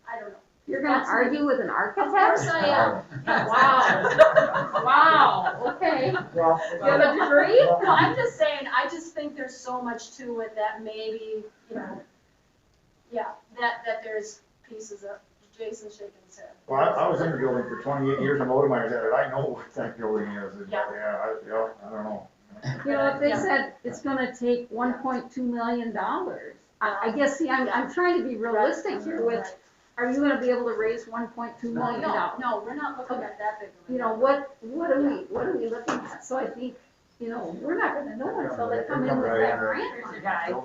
I don't know. You're gonna That's- argue with an Of architect? course I am. Wow. Wow, okay. Well, You have a degree? No, I'm just saying, I just think there's so much to it that maybe, you know, yeah, that there's pieces of, Jason's shaking his head. Well, I was in the building for 28 years, and Lodemeyer said it, I know what that building is, and, Yeah. I don't know. You know, if they Yeah. said it's gonna take $1.2 million, I guess, see, I'm trying to be realistic here with, are you gonna be able to raise $1.2 million? No, we're not looking at that big of a You know, number. what are we looking at? So I think, you know, we're not gonna know until they come in with that grant guy, Here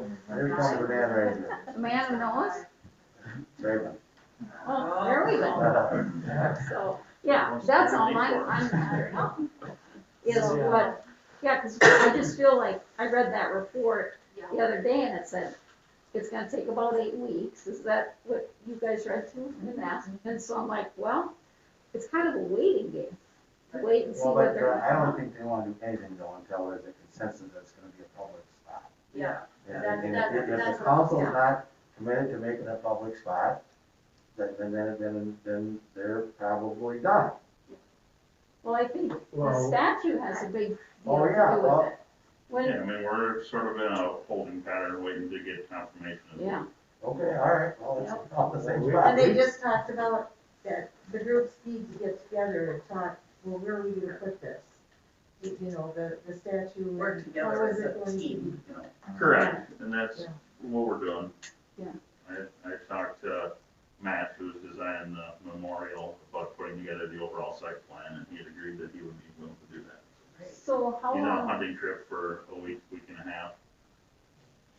comes the man right here. the man who knows. Raymond. Oh, there we go. So, yeah, that's all I'm is what, yeah, cause I just feel like, I read that report Yeah. the other day and it said, it's gonna take about 8 weeks, is that what you guys read too in that? And so I'm like, well, it's kind of a waiting game, wait and see Well, what but they're gonna I come don't up. think they wanna do anything though until there's a consensus that's gonna be a public spot. Yeah. And That- if that's the what- council's yeah. not committed to making a public spot, then they're probably done. Well, I think the Well- statute has a big deal Oh, to yeah, do with well- it. When, Yeah, I mean, we're sort of in a holding pattern, waiting to get confirmation. yeah, Okay, all right, well, it's Yep. all the same And spot. they just talked about that the groups need to get together and talk, well, where are we gonna put this? You know, the statue. Work and together how is as it a going to team, be? you know. Correct, and that's Yeah. what we're doing. Yeah. I talked to Matt, who's designing the memorial, about putting together the overall site plan, and he had agreed that he would be willing to do that. So how He's on a long, hunting trip for a week, week and a half.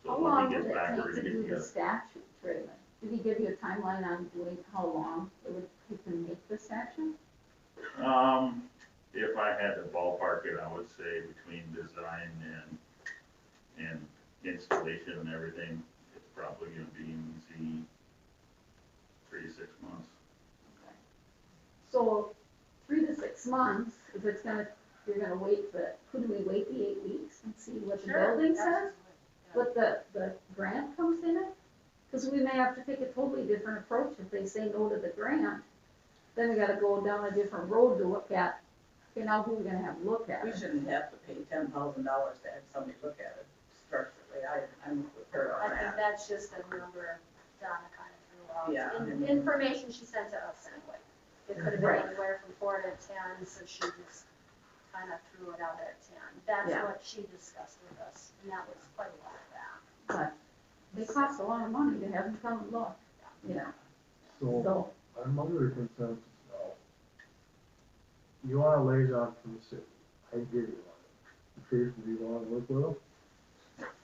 So how when long he would gets it back, we're take gonna to get do the together. statue, Traylon? Did he give you a timeline on doing, how long it would take to make the statue? If I had to ballpark it, I would say between design and installation and everything, it's probably gonna be easy 3 to 6 months. So 3 to 6 months, if it's gonna, you're gonna wait could we wait the 8 weeks and see what the Sure, building says? absolutely. What the grant comes in at? Because we may have to take a totally different approach. If they say no to the grant, then we gotta go down a different road to look at, okay, now who are we gonna have look at We it? shouldn't have to pay $10,000 to have somebody look at it structurally. I'm with her I on think that. that's just a number Donna kind of threw out. Yeah, I mean- Information she sent to us anyway. It could have been Right. anywhere from 4 to 10, so she just kind of threw it out at 10. That's Yeah. what she discussed with us, and that was quite a while back. But they cost a lot of money to have them come and look, you know, So, so, I'm under the consensus now. You want a liaison from the city, I give you one. Chief, do you wanna work with them?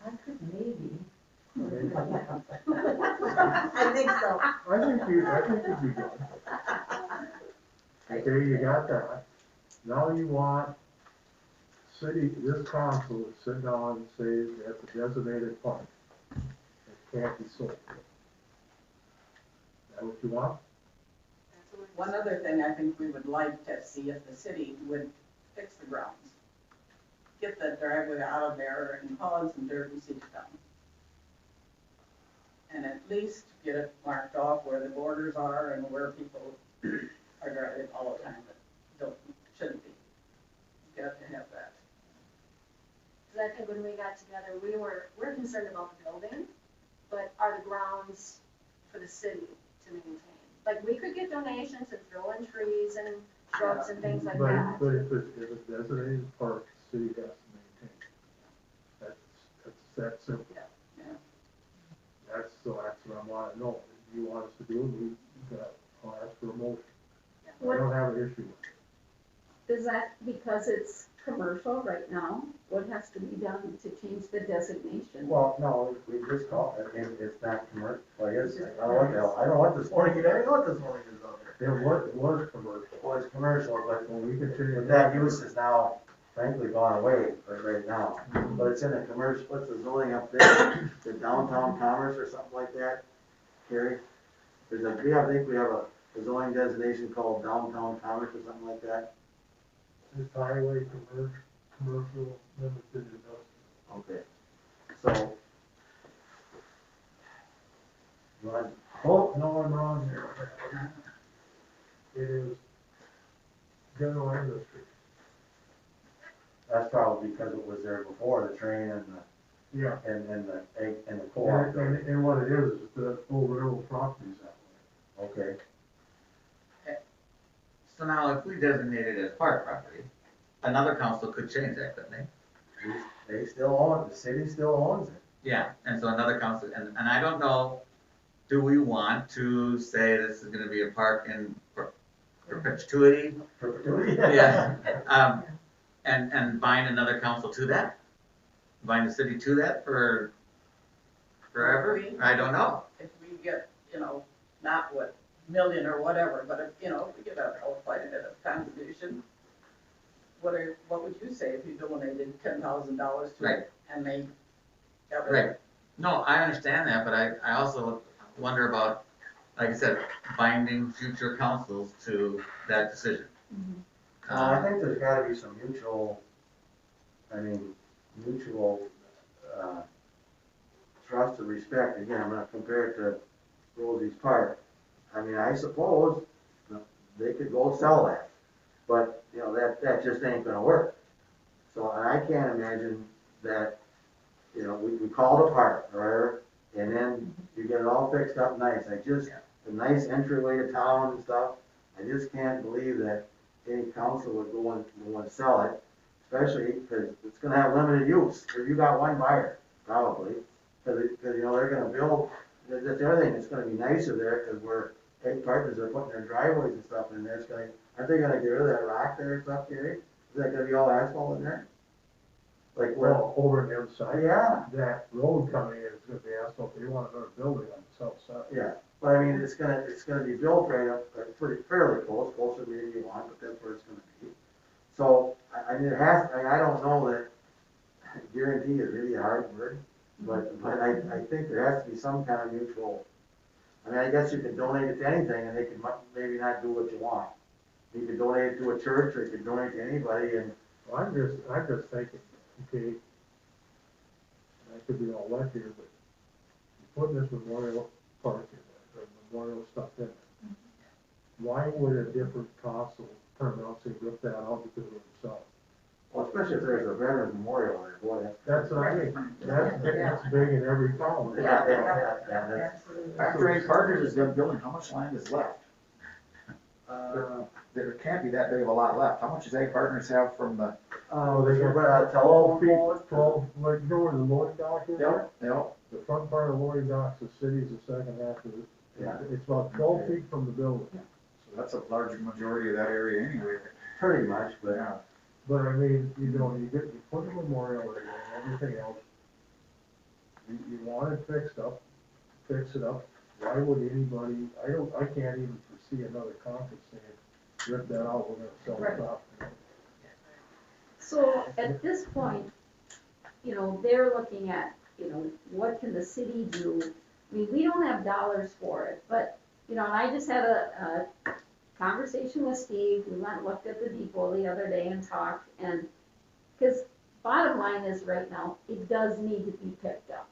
I could maybe. Okay. I think so. I think you'd be good. Okay, you got that. Now you want this council to sit down and say that's a designated park. It can't be sold. Is that what you want? That's what we One other thing I think we would like to see if the city would fix the grounds. Get the driveway out of there and haul in some dirt and seep it down. And at least get it marked off where the borders are and where people are driving all the time that shouldn't be. Got to have that. Because I think when we got together, we're concerned about the building, but are the grounds for the city to maintain? Like, we could get donations and throw in trees and shrubs and things like that. But if it's designated park, the city has to maintain. That's that simple. Yeah. That's what I wanna know. If you want us to do it, I'll ask for a motion. I don't have an issue with it. is that because it's commercial right now? What has to be done to change the designation? Well, no, we just call it, it's not commercial, well, I guess, I don't know what this morning, you never know what this morning is out there. It was commercial. Well, it's commercial, but Well, we can change but it. that use is now frankly gone away right now. But it's in a commercial, what's the zoning up there, the downtown commerce or something like that, Carrie? There's a, I think we have a zoning designation called downtown commerce or something like that. It's highway commercial limited industrial. Okay, so. You want, Oh, no, I'm wrong here. It is general industry. that's probably because it was there before, the train and Yeah. the egg and the And, co-op. and what it is the full railroad properties that way. Okay, So now if we designate it as park property, another council could change that, couldn't they? they still own it, the city still owns it. Yeah, and so another council, and I don't know, do we want to say this is gonna be a park in perpetuity? Perpetuity. Yeah, and bind another council to that? Bind the city to that for forever? I don't know. If we get, not what million or whatever, but if we get quite a bit of contribution, what would you say if you donated $10,000 to Right. it and they got rid of Right. it? No, I understand that, but I also wonder about, like I said, binding future councils to that decision. I think there's gotta be some mutual trust and respect. Again, I'm gonna compare it to Rosie's Park. I mean, I suppose they could go sell that, but, that just ain't gonna work. So, and I can't imagine that, we call it a park, or and then you get it all fixed up nice. The nice entryway to town and stuff, I just can't believe that any council would go and sell it, especially because it's gonna have limited use. If you got one buyer, probably, because you know, they're gonna build, that's everything, it's gonna be nicer there, because egg partners are putting their driveways and stuff in there, aren't they gonna get rid of that rock there and stuff, Gary? Is that gonna be all asphalt in there? Like, Well, over on the other side. Yeah. That road coming in is gonna be asphalt, they want another building on the south side. yeah, but I mean, it's gonna be built right up, fairly close, closer to where you want, but that's where it's gonna be. So, I mean, I don't know that guarantee is really a hard word, but I think there has to be some kind of mutual, I mean, I guess you could donate it to anything, and they could maybe not do what you want. You could donate it to a church, or you could donate it to anybody, and Well, I'm just thinking, okay, I could be all left here, but you're putting this memorial park in there, or memorial stuff in there. Why would a different council turn around and say, rip that out because of themselves? well, especially if there's a veterans memorial there, boy, That's what I mean, that's big in every town. that's, After Egg Partners is done building, how much land is left? There can't be that big of a lot left. How much does Egg Partners have from the? They got 12 feet, 12, like, you know where the loading dock is? Yep. The front part of the loading dock's the city's, the second half of it. Yeah. It's about 12 feet from the building. So that's a large majority of that area anyway. pretty much, but. Yeah. But I mean, you know, you put a memorial in there and everything else. You want it fixed up, fix it up. Why would anybody, I can't even foresee another conference saying, rip that out, we're gonna sell Right. it off. So at this point, you know, they're looking at, you know, what can the city do? I mean, we don't have dollars for it, but, you know, and I just had a conversation with Steve. We went and looked at the depot the other day and talked, and, because bottom line is right now, it does need to be picked up.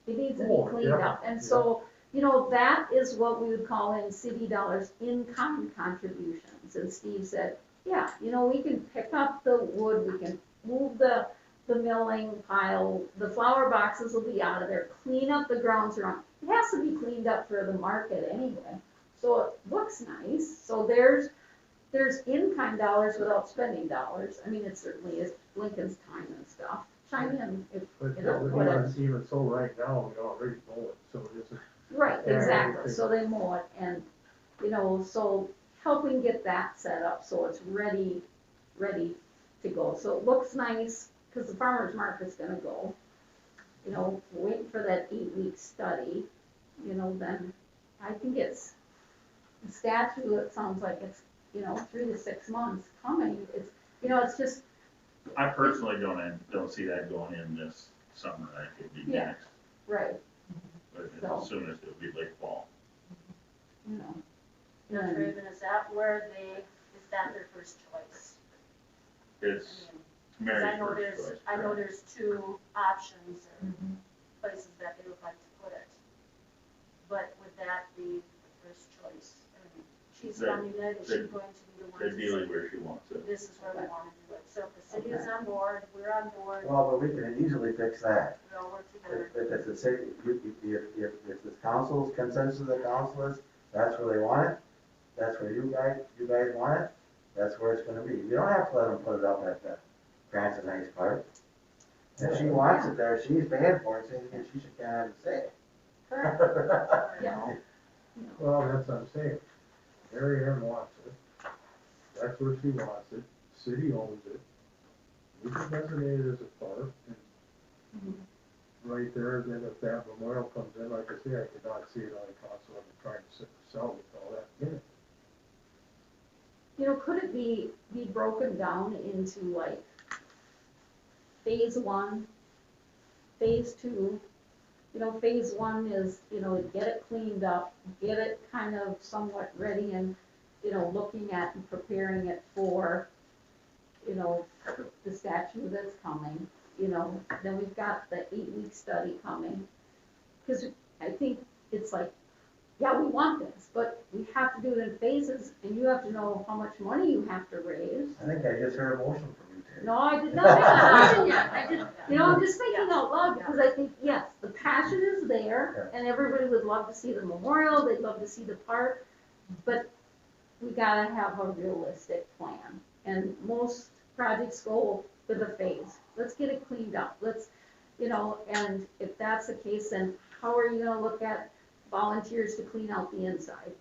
It needs to be cleaned up, and so, you know, that is what we would call in city dollars in-kind contributions. And Steve said, yeah, you know, we can pick up the wood, we can move the milling pile, the flower boxes will be out of there, clean up the grounds around. It has to be cleaned up for the market anyway, so it looks nice. So there's in-kind dollars without spending dollars. I mean, it certainly is Lincoln's time and stuff. Chime in if, But you know, whatever. even so, right now, we already know it, so it's. Right, Yeah, exactly, everything. so they mow it, and, you know, so helping get that set up, so it's ready to go. So it looks nice, because the farmer's market's gonna go. You know, waiting for that 8-week study, you know, then I think it's, the statute, it sounds like it's, you know, 3 to 6 months coming. It's, you know, it's just, I personally don't see that going in this summer. I think it'd be Yeah. next, right, but So- as soon as it would be late fall. you know. Now, And- Raven, is that their first choice? It's Because Mary's I know first there's, choice. I know there's 2 options or places that they would like to put it. But would that be the first choice? I mean, she's from United, is she they're- going to be the one They're to dealing say, where she wants it. this is where we want to do it? So if the city is on board, we're on board, Well, but we can easily fix that. we all work together. If it's a city, if the council's consensus of the council is, that's where they want it, that's where you guys want it, that's where it's gonna be. You don't have to let them put it up at the Cranston Heights Park. If she wants it there, she's paying for it, so she should kind of have a say. Correct. Yeah. Well, that's what I'm saying. Mary Ann wants it. That's where she wants it. City owns it. We can designate it as a park. And right there, then if that memorial comes in, like I say, I could not see it on the council and trying to sell with all that in it. You know, could it be broken down into like phase 1, phase 2? You know, phase 1 is, you know, get it cleaned up, get it kind of somewhat ready and, you know, looking at and preparing it for, you know, the statue that's coming, you know. Then we've got the 8-week study coming. Because I think it's like, yeah, we want this, but we have to do it in phases, and you have to know how much money you have to raise. I think I just heard a motion from you No, I did not make a motion yet. I just, I'm just thinking out loud because I think, yes, the passion is there and everybody would love to see the memorial, they'd love to see the park. But we gotta have a realistic plan. And most projects go with a phase. Let's get it cleaned up. Let's, and if that's the case, then how are you gonna look at volunteers to clean out the inside?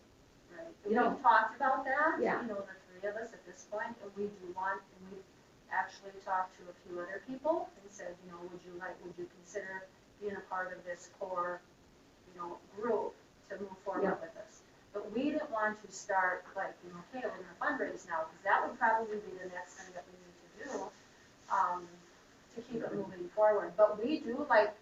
Right. You know- We've talked about that, Yeah. the three of us at this point, and we do want, and we've actually talked to a few other people and said, would you consider being a part of this core, group to move forward Yeah. with this? But we didn't want to start like, okay, we're gonna fundraise now, because that would probably be the next thing that we need to do, to keep it moving forward. But we do like,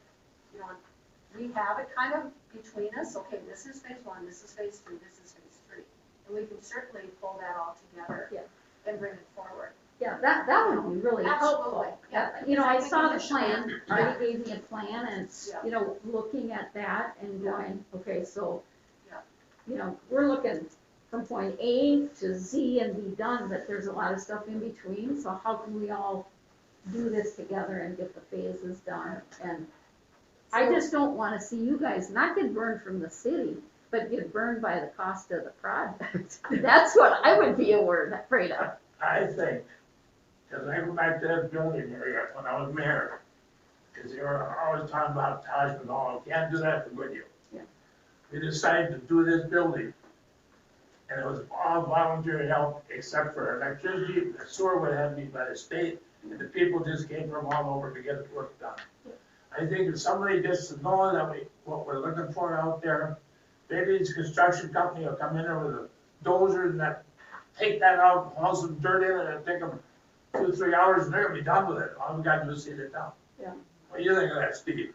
we have it kind of between us, okay, this is phase one, this is phase two, this is phase three. And we can certainly pull that all together Yeah. and bring it forward. Yeah, that would be really helpful. Absolutely, yeah. I saw the plan, Artie gave me a plan and, Yeah. looking at that and going, okay, so, Yeah. we're looking from point A to Z and be done, but there's a lot of stuff in between, so how can we all do this together and get the phases done? And I just don't wanna see you guys not get burned from the city, but get burned by the cost of the project. That's what I would be afraid of. I think, because I go back to that building area when I was mayor, because they were always talking about Taj Mahal, can't do that for Goodhue. Yeah. We decided to do this building, and it was all volunteer help except for electricity, the sewer would have to be by the state, and the people just came from all over to get the work done. I think if somebody just knowing that what we're looking for out there, maybe this construction company will come in there with a dozer and that, take that out, haul some dirt in it, and take them 2-3 hours, and they're gonna be done with it. All we gotta do is sit it down. Yeah. What do you think of that, Steve?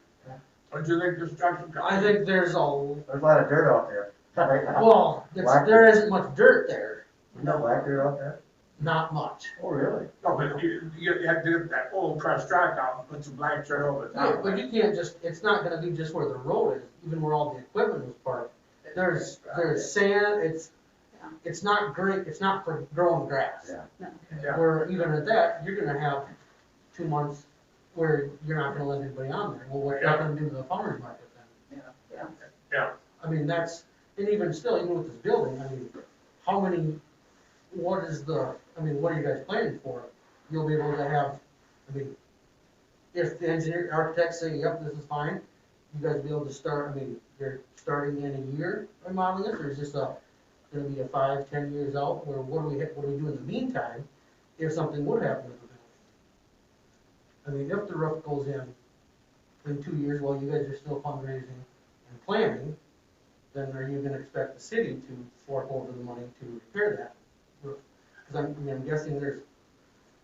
Don't you think construction company? I think There's a lot of dirt out there. well, Black there isn't much dirt there, You got black dirt out there? not much. Oh, really? No, but you have to get that old crushed rock out and put some black dirt over the Yeah, top. but you can't just, it's not gonna be just where the road is, even where all the equipment was parked. There's sand, it's not great, it's not for growing grass. Yeah. Yeah. Where even at that, you're gonna have 2 months where you're not gonna let anybody on there. Well, what you're not gonna do to the farmer's market then? Yeah. I mean, that's, and even still, even with this building, I mean, how many, what are you guys planning for? You'll be able to have, I mean, if the engineer, architects say, yep, this is fine, you guys be able to start, I mean, you're starting in a year remodeling this, or is this gonna be a 5-10 years out, or what do we do in the meantime if something would happen with the building? I mean, if the roof goes in 2 years while you guys are still fundraising and planning, then are you gonna expect the city to fork over the money to repair that roof? Because I'm guessing there's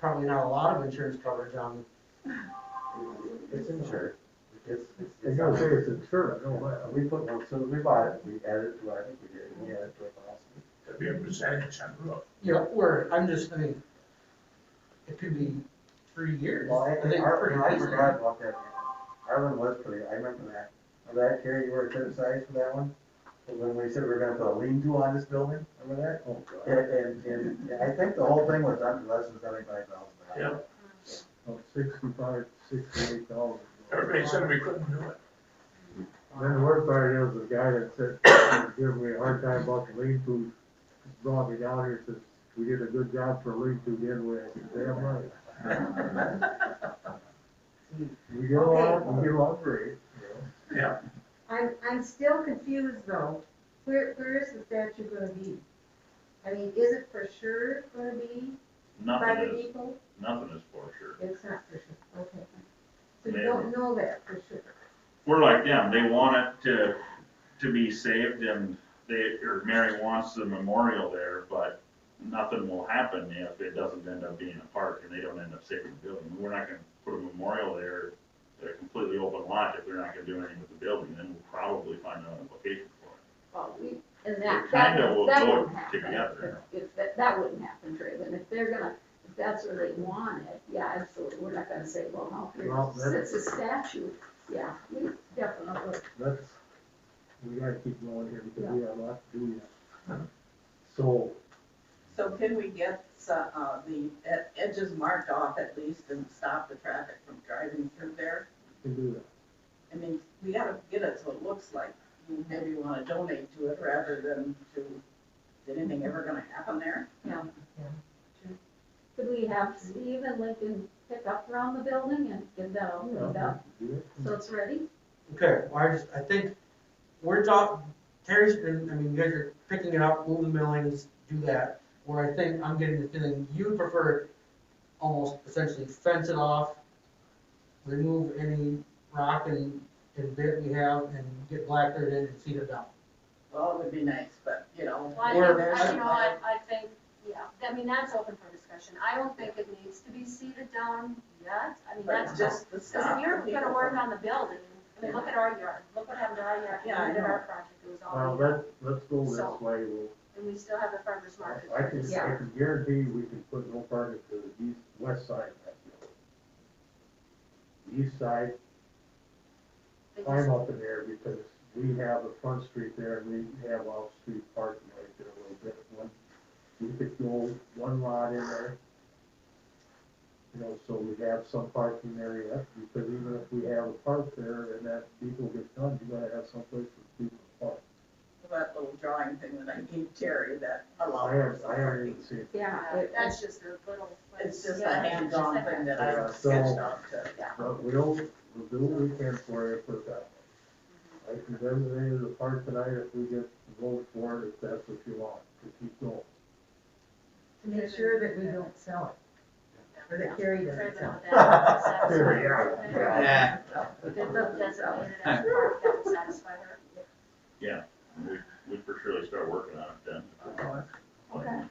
probably not a lot of insurance coverage on. It's insured. I gotta say, it's insured, I know that. We put, as soon as we bought it, we added it to, I think we did, we added it to a policy. Could be a percentage on the roof. Yeah, where, I mean, it could be 3 years. Well, I think pretty I easily. forgot about that. Arlen was pretty, I remember that. Remember that, Carrie, you were criticized for that one? When we said we were gonna put a lean-to on this building, remember that? Oh, God. And I think the whole thing was done for less than $75,000. Yeah. Oh, 68,000. Everybody said we couldn't do it. Then the worst part is the guy that said, giving me a hard time about the lean-to, brought me down here, says, we did a good job for a lean-to, didn't we? I said, damn right. We get along great, Yeah. I'm still confused though. Where is the statue gonna be? I mean, is it for sure gonna be by Nothing the is, people? nothing is for sure. It's not for sure, okay. So you don't know that for sure. We're like them, they want it to be saved and Mary wants the memorial there, but nothing will happen if it doesn't end up being a park and they don't end up saving the building. We're not gonna put a memorial there, a completely open lot, if they're not gonna do anything with the building, then we'll probably find another location for it. Well, and It that kinda will that go wouldn't happen. together. If that wouldn't happen, Traven, if that's where they want it, yeah, absolutely, we're not gonna say, well, no, Well, here, it's a statue, yeah, we definitely. we gotta keep going here because we have a lot to do yet. So, So can we get, the edges marked off at least and stop the traffic from driving through there? Can do that. I mean, we gotta get it so it looks like you maybe wanna donate to it rather than to, is anything ever gonna happen there? Yeah. Could we have Steve and Lincoln pick up around the building and get that all cleaned up, so it's ready? Okay, well, I think we're talking, Terry's been, I mean, you guys are picking it up, moving the millings, do that. Where I think I'm getting the feeling you prefer almost essentially fence it off, remove any rock and bit we have and get black dirt in and seed it down. Well, it would be nice, but, you know. Well, Or- I think, yeah, I mean, that's open for discussion. I don't think it needs to be seeded down yet. I mean, But that's just the because stuff. if you're gonna work on the building, I mean, look at our yard, look what happened to our yard, Yeah, I we did know. our project, it was Well, all, let's go this So- way, we'll, and we still have the farmer's market. I can guarantee we can put no parking to the east, west side of that building. The east side, They I'm just- up in there because we have a front street there and we have off-street parking right there a little bit. We could go one lot in there. You know, so we have some parking area, because even if we have a park there and that people get done, you gotta have some place for people to park. That little drawing thing that I gave Terry that I allows. haven't even seen it. Yeah, That's just a little. It's just a Yeah, hands-on just a thing that Yeah, I so- sketched out to. But we'll do what we can for you, put it that way. I can designate the park tonight if we get vote for it, if that's what you want, to keep going. To make sure that we don't sell it, or that Carrie doesn't sell it. There, yeah. Yeah. Did the designated as park, that would satisfy her. Yeah, we'd for surely start working on it then. Okay.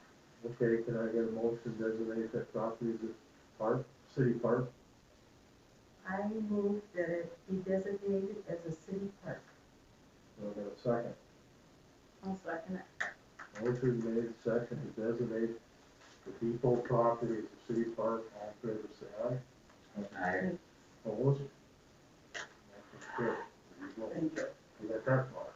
Okay, can I get a motion to designate that property as a park, city park? I move that it be designated as a city park. I'll get a second. I'll second it. Motion made, second, to designate the depot property as a city park. All in favor, say aye. Aye. Opposed? Motion carried. There you go. Thank you. You got that far.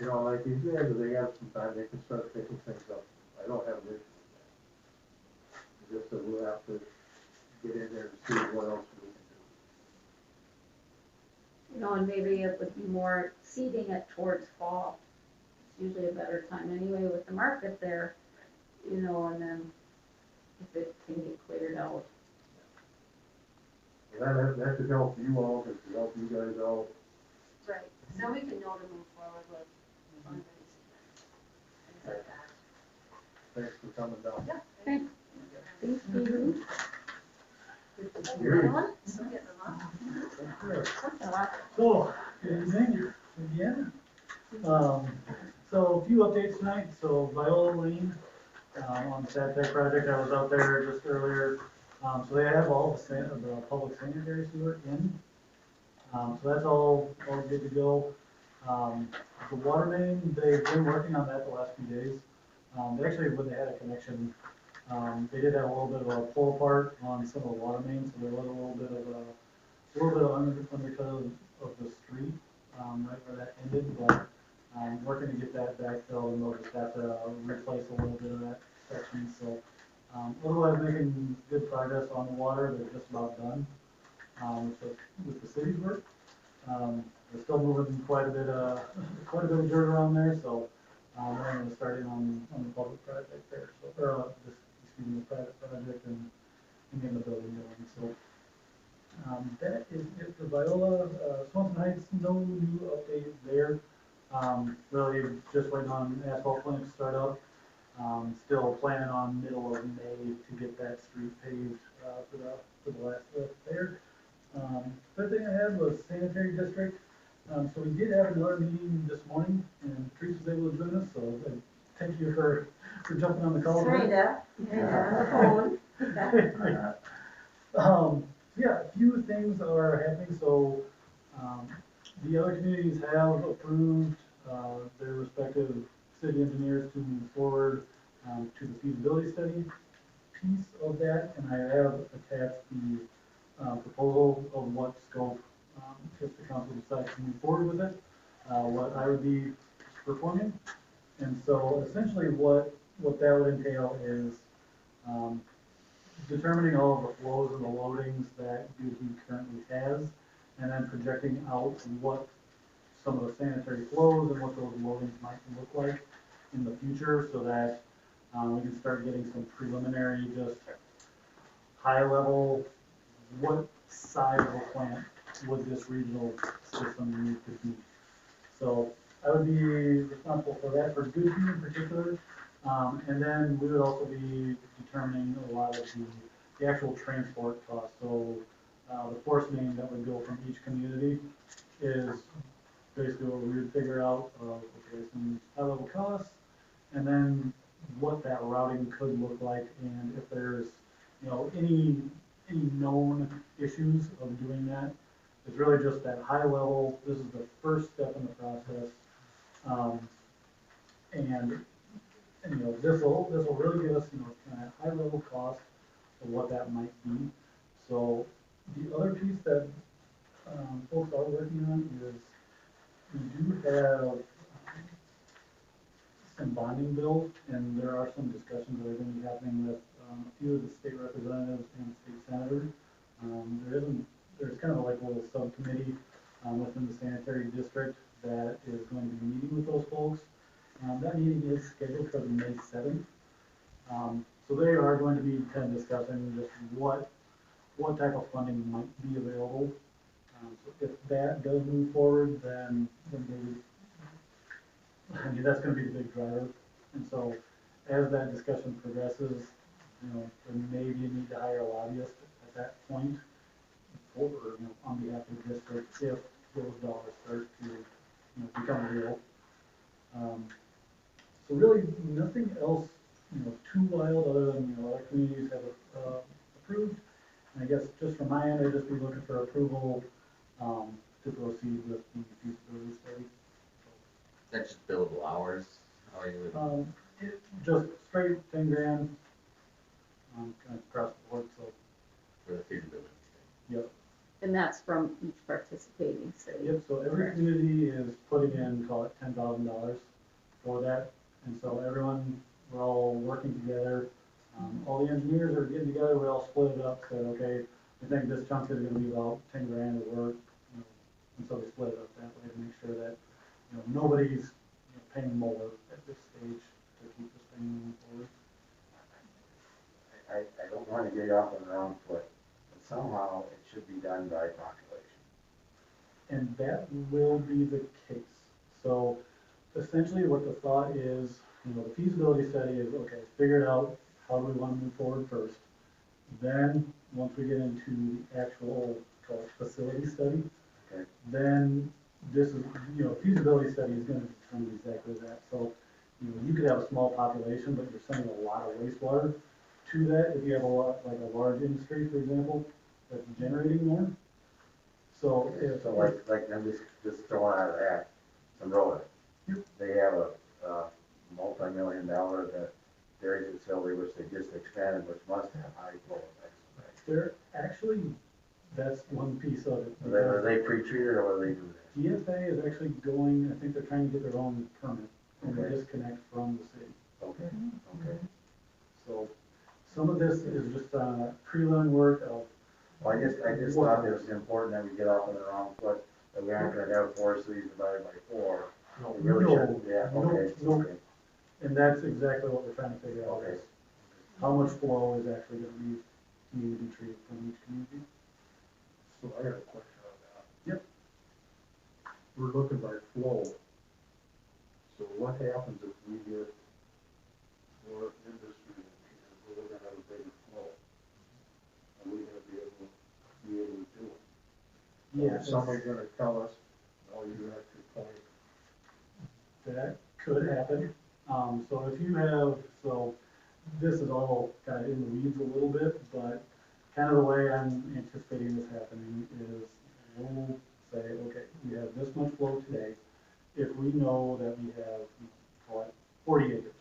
You know, like these guys, if they have some time, they can start picking things up. I don't have an issue with that. Just that we'll have to get in there and see what else we can do. You know, and maybe it would be more seeding it towards fall. It's usually a better time anyway with the market there, you know, and then if it can get cleared out. That could help you all, it could help you guys out. Right, so we can know to move forward with fundraising, things like that. Thanks for coming down. Yeah. Thanks, Steve. Anyone? Still getting them up? So, good evening again. So a few updates tonight. So Viola Lane, on the Satech project, I was out there just earlier. So they have all the public sanitary sewer in. So that's all good to go. The water main, they've been working on that the last few days. They actually, when they had a connection, they did have a little bit of a pull apart on some of the water mains, so there was a little bit of undercut of the street, right where that ended, but, working to get that backfilled, and they'll just have to replace a little bit of that section, so. Otherwise, making good progress on the water, they're just about done, with the city's work. They're still moving quite a bit of dirt around there, so, we're gonna start in on the public project there, so, or, the private project and getting the building going, so. That is it for Viola. Swanson Heights, no new update there. Really just waiting on asphalt clinic to start up. Still planning on middle of May to get that street paved, for the last lift there. Third thing I had was sanitary district. So we did have another meeting this morning, and Teresa was able to join us, so thank you for jumping on the call. Kinda, on the phone. Yeah, a few things are happening, so, the other communities have approved, their respective city engineers to move forward, to the feasibility study piece of that, and I have attached the, proposal of what scope, if the council decides to move forward with it, what I would be performing. And so essentially what that would entail is, determining all of the flows and the loadings that Goodhue currently has, and then projecting out what some of the sanitary flows and what those loadings might look like in the future, so that, we can start getting some preliminary, just high level, what size of a plant would this regional system need to be? So I would be responsible for that for Goodhue in particular. And then we would also be determining a lot of the actual transport costs. So, the force main that would go from each community is basically what we would figure out, okay, some high level costs, and then what that routing could look like, and if there's, any known issues of doing that. It's really just that high level, this is the first step in the process. And this'll really give us, kind of high level cost of what that might be. So the other piece that, folks are working on is, we do have some bonding bills, and there are some discussions that are gonna be happening with, a few of the state representatives and state senators. There's kind of like a little subcommittee, within the sanitary district that is going to be meeting with those folks. That meeting is scheduled for the May 7th. So they are going to be kind of discussing just what type of funding might be available. So if that does move forward, then that's gonna be the big driver. And so as that discussion progresses, there may be a need to hire a lobbyist at that point, or, on behalf of the district, if those dollars start to, become real. So really, nothing else, too wild, other than, other communities have, approved. And I guess just from my end, I'd just be looking for approval, to proceed with the feasibility study. That's just billable hours, how are you? Just straight 10 grand, kind of across the board, so, For the feasibility. yep. And that's from each participating city. Yep, so every community is putting in, call it $10,000 for that, and so we're all working together. All the engineers are getting together, we all split it up, said, okay, I think this chunk is gonna be about 10 grand of work, and so we split it up that way to make sure that, nobody's paying more at this stage to keep this thing moving forward. I don't wanna get you off on the wrong foot, but somehow it should be done by population. And that will be the case. So essentially what the thought is, the feasibility study is, okay, figure out how do we want to move forward first. Then, once we get into the actual, call it facility study, Okay. then this is, feasibility study is gonna determine exactly that. So, you could have a small population, but you're sending a lot of wastewater to that. If you have like a large industry, for example, that's generating more. So if. So like, I'm just throwing out of that, Monroe, they have a multi-million-dollar dairy facility which they just expanded, which must have high flow effects. They're actually, that's one piece of it. Are they pre-treated or what do they do there? GFA is actually going, I think they're trying to get their own permit and Okay. disconnect from the city. Okay, okay. So some of this is just prelim work of. Well, I just thought it was important that we get off on the wrong foot, that we aren't gonna have 4 cities divided by 4. We really should, yeah, okay, No. okay. And that's exactly what we're trying to figure out is how much flow is actually gonna need to be treated from each community. So I got a question on that. Yep. We're looking by flow. So what happens if we get more industry and we're gonna have a bigger flow? Are we gonna be able to do it? Yeah. Is somebody gonna tell us, no, you have to point? That could happen. So if you have, this is all kind of in the weeds a little bit, but kind of the way I'm anticipating this happening is we'll say, okay, we have this much flow today. If we know that we have, call it 40 acres,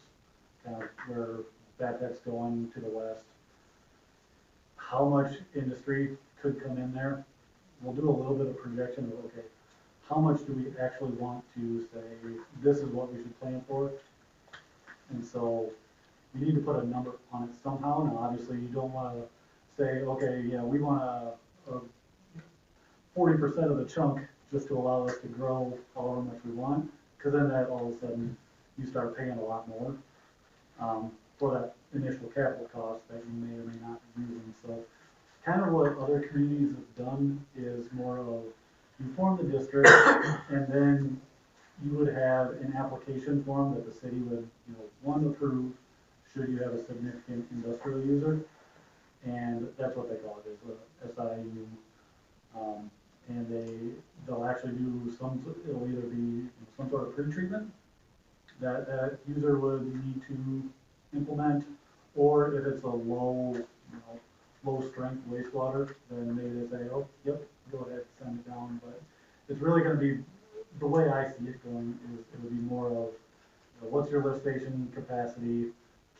kind of where that's going to the west, how much industry could come in there? We'll do a little bit of projection of, okay, how much do we actually want to say, this is what we should plan for? And so you need to put a number on it somehow. Now, obviously, you don't wanna say, okay, yeah, we want a 40% of the chunk just to allow us to grow however much we want, because then that all of a sudden, you start paying a lot more, for that initial capital cost that you may or may not be using. So kind of what other communities have done is more of, you form the district, and then you would have an application form that the city would, one, approve, should you have a significant industrial user, and that's what they call it, is a SIU. And they'll actually do it'll either be some sort of pretreatment that user would need to implement, or if it's a low strength wastewater, then maybe they say, oh, yep, go ahead, send it down. But it's really gonna be, the way I see it going is, it would be more of, what's your lift station capacity?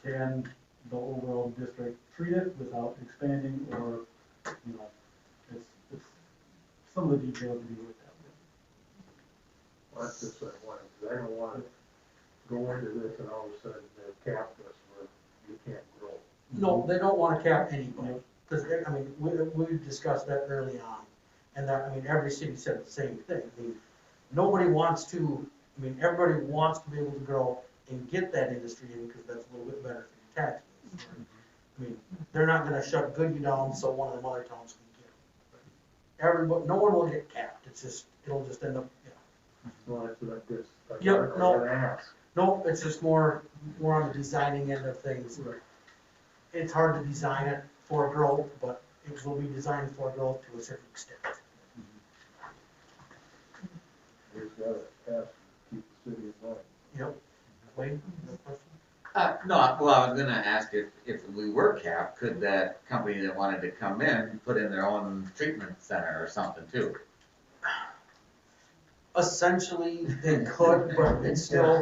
Can the overall district treat it without expanding, or, it's some of the details to be worked out. Well, that's just what I wanted, because I don't want to go into this and all of a sudden they're capped us where you can't grow. No, they don't wanna cap anybody, because, I mean, we discussed that early on, and that, I mean, every city said the same thing. I mean, nobody wants to, I mean, everybody wants to be able to grow and get that industry in, because that's a little bit better for your tax base. I mean, they're not gonna shut Goodhue down so one of them other towns can get it. Everybody, no one will get capped, it'll just end up, Well, that's what I just. Yep, no. I'm gonna ask. No, it's just more on the designing end of things. It's hard to design it for growth, but it will be designed for growth to a certain extent. We just gotta pass, keep the city in line. Yep. Wade, no question? No, well, I was gonna ask if we were capped, could that company that wanted to come in put in their own treatment center or something too? Essentially, they could, but it still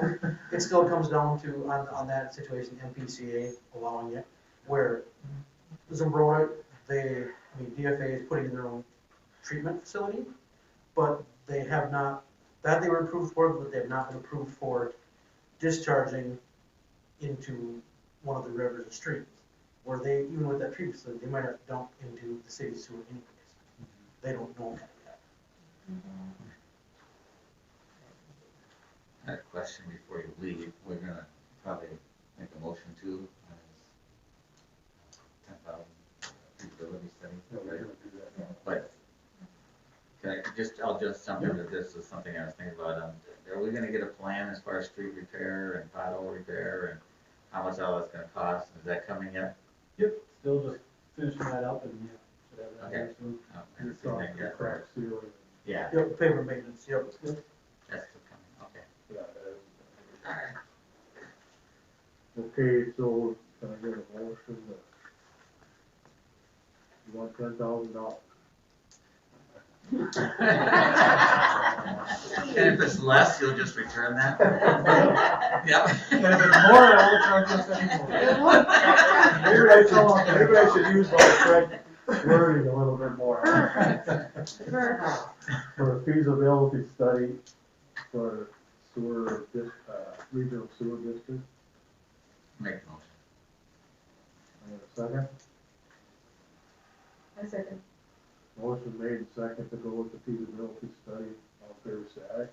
comes down to, on that situation, MPCA allowing it, where Zumbrota, DFA is putting in their own treatment facility, but they have not, that they were approved for, but they have not been approved for discharging into one of the rivers or streams, where they, even with that treatment facility, they might have to dump into the city's sewer anyways. They don't know that yet. I had a question before you leave. We're gonna probably make a motion to, 10,000 feasibility study, right? But can I'll just jump into this as something I was thinking about. Are we gonna get a plan as far as street repair and pothole repair and how much all that's gonna cost? Is that coming yet? Yep, still just finishing that up, and should have that very soon. Oh, I You're haven't seen that talking yet. crack sealing. Yeah, Yep, paper maintenance, yep. that's still coming, okay. Yeah, All right. okay, so can I get a motion that you want $10,000? And if it's less, you'll just return that? Yep. And if it's more, I will charge us anymore. Maybe I should use my correct wording a little bit more. For a feasibility study for regional sewer district. Make a motion. And a second? I second. Motion made and second to go with the feasibility study. All in favor, say aye.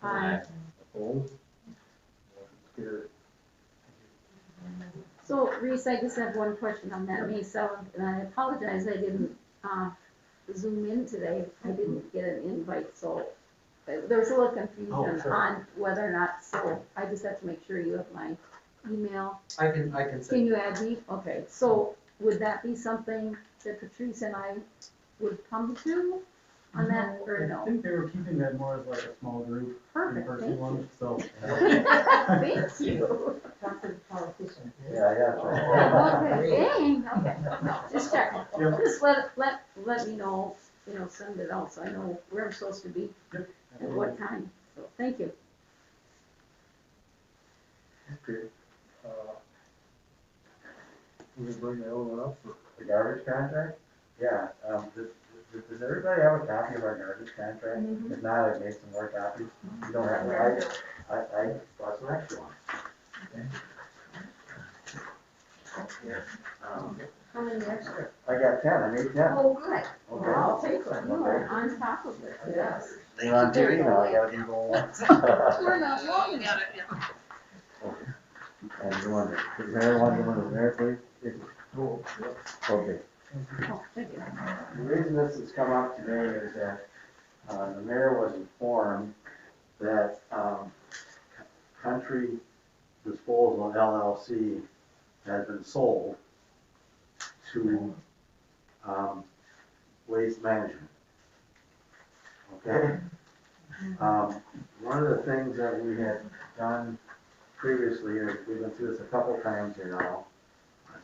Aye. Opposed? Motion's carried. So Reese, I just have one question on that May 7th, and I apologize, I didn't, Zoom in today. I didn't get an invite, so there's a little confusion sure. on whether or not, so I just have to make sure you have my email. I can Can say, you add me? Okay, so would that be something that Patrice and I would come to on that, or I no? think they were keeping that more as like a small group, Perfect, in-person thank one, you. so. Thank you. Talk to the politician. Yeah, I got you. Okay, dang, okay, no, just checking. Yep. Just let me know, send it out, so I know where I'm supposed to be Yep. at what time, so, thank you. Okay. We'll bring the other one up for. The garbage contract? Yeah, does everybody have a copy of our garbage contract? If not, I made some more copies. You don't have, I bought some extra ones. Okay. how many extra? I got 10, I made 10. Oh, good. Okay. Well, I'll take one. You are on top of it. Yes. They on TV now, I gotta be going once. We're not looking at it yet. And you want, the mayor, want to go to the mayor, please? Okay. Oh, thank you. The reason this has come up today is that, the mayor was informed that, Country Disposal LLC has been sold to, Waste Management. Okay? One of the things that we had done previously, we've been through this a couple times here now,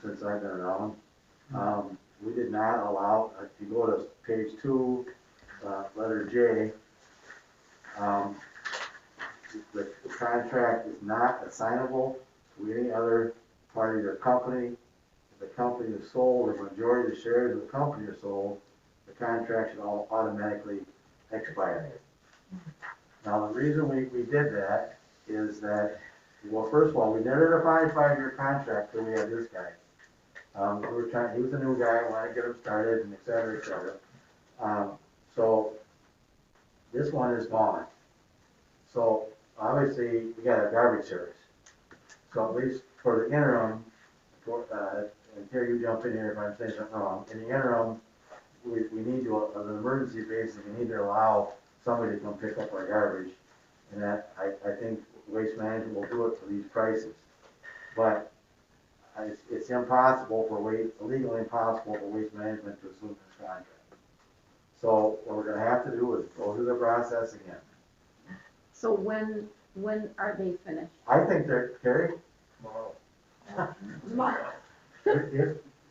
since I've been around. We did not allow, if you go to page 2, letter J, the contract is not assignable to any other party or company. If the company is sold, or majority of the shares of the company are sold, the contract should all automatically expire. Now, the reason we did that is that, well, first of all, we never did a 5-year contract till we had this guy. We were trying, he was a new guy, wanted to get him started, and et cetera, et cetera. So, this one is gone. So, obviously, we got a garbage service. So at least for the interim, and Terry, you jump in here if I'm saying something wrong, in the interim, we need to, on an emergency basis, we need to allow somebody to come pick up our garbage. And that, I think Waste Management will do it for these prices. But it's impossible legally impossible for Waste Management to assume this contract. So what we're gonna have to do is go through the process again. So when are they finished? I think they're, Terry? Tomorrow. It's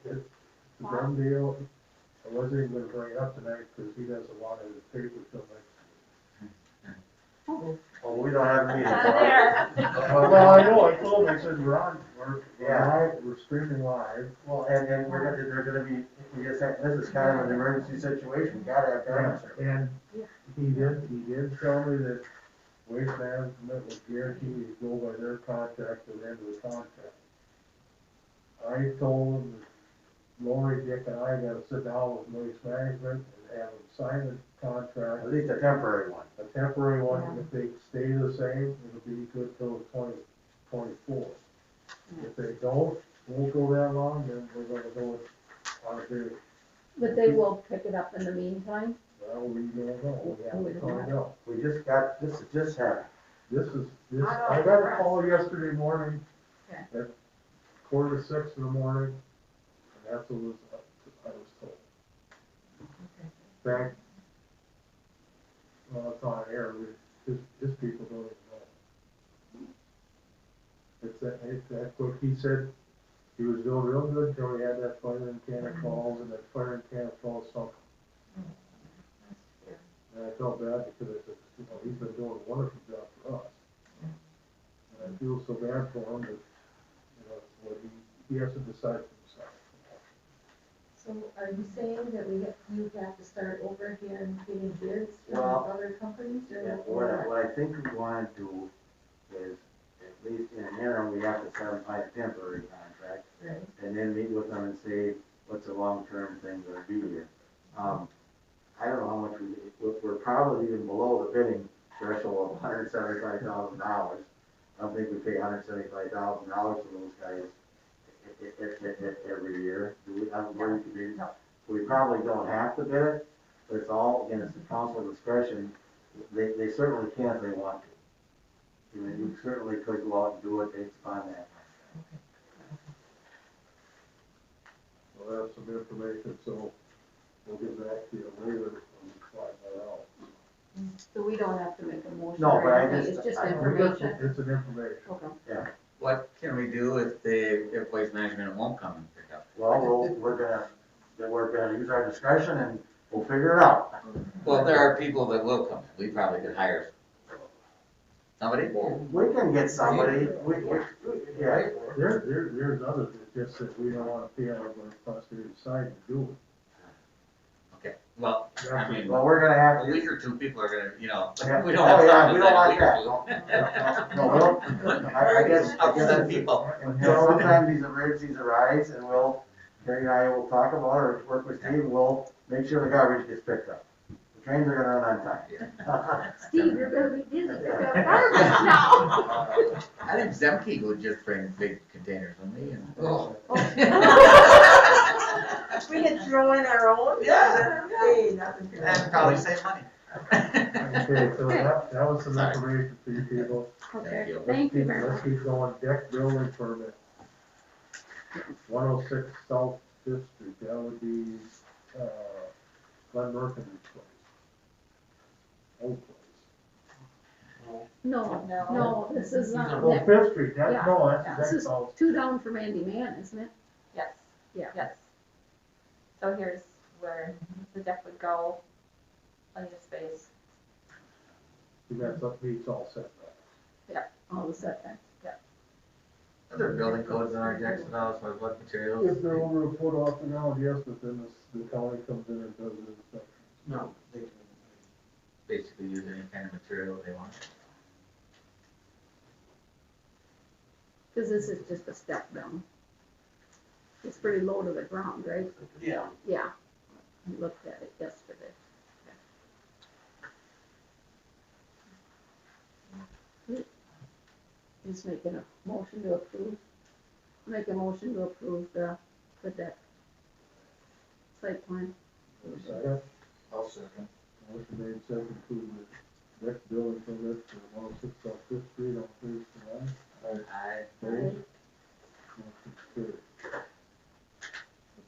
a done deal. I wasn't even gonna bring it up tonight, because he doesn't want it in the paper till next. Well, we don't have a meeting. Well, I know, I told him, I said, we're live, we're streaming live. Well, and they're gonna be, this is kind of an emergency situation, we gotta have garbage service. And he did tell me that Waste Management was guaranteed to go by their contract to the end of the contract. I told him that Lori, Dick, and I gotta sit down with Waste Management and have them sign the contract. At least a temporary one. A temporary one, and if they stay the same, it'll be good till 2024. If they won't go that long, then we're gonna go on a bid. But they will pick it up in the meantime? Well, we don't know, we have to find out. We just got, this just happened. I got a call yesterday morning Okay. at 5:45 in the morning, and that's what I was told. Thank, well, it's on air, just people don't even know. It's that quick. He said he was doing real good until he had that fire in Cannon Falls, and that fire in Cannon Falls sunk. And I felt bad because I said, he's been doing a wonderful job for us. And I feel so bad for him that, what he has to decide for himself. So are you saying that you have to start over again getting bids from Well, other companies Yeah, or? what I think we wanna do is, at least in an interim, we have to sign a temporary contract. Right. And then meet with them and say, what's the long-term thing gonna be here? I don't know how much we're probably even below the bidding threshold of $175,000. I don't think we pay $175,000 to those guys every year. We probably don't have to bid it, but it's all, again, it's the council discretion. They certainly can if they want to. You certainly could go out and do it based upon that. We'll have some information, so we'll get back to you later when we find that out. So we don't have to make a motion No, or but I anything, just- it's just I- information? It's an information. Okay. Yeah. What can we do if Waste Management won't come and pick up? Well, we're gonna use our discretion and we'll figure it out. Well, there are people that will come, we probably could hire somebody. We can get somebody, yeah. There's others, it's just that we don't wanna pay out of our frustrated side to do it. Okay, well, I mean, Well, we're gonna have a to. week or two, people are gonna, Yeah. we don't have time We to don't a like week that. or two. No, I guess. Upset people. Sometimes these emergencies arise and we'll Terry and I will talk about it, or work with Steve, we'll make sure the garbage gets picked up. The trains are gonna run on time. Steve, you're gonna be busy picking up garbage now. I think Zemke would just bring big containers with me and. Oh. We can throw in our own? Yeah. Hey, nothing. And probably save money. Okay, so that was some information for you people. Okay, you. thank you very Let's much. keep going, deck building permit. 106 South Fifth Street, that would be, Glen Merkin's place. Old place. No, this is not. Oh, Fifth Street, Yeah, that's, no, yeah, that's this deck is house. 2 down from Andy Mann, isn't it? Yes, Yeah. yes. So here's where the deck would go, plenty of space. That's up, meets all setbacks. All the setbacks. Are there building codes in our decks at all, as far as what materials? If they're over a foot off the ground, yes, but then the county comes in and does the inspection. No, they can. Basically use any kind of material they want. Cause this is just a step down. It's pretty low to the ground, right? Yeah. Yeah, I looked at it yesterday. Just making a motion to approve, make a motion to approve the deck. Site plan. Second, I'll second. motion made second to the deck building permit for 106 South Fifth Street on Thursday night. I, Opposed? Motion carried.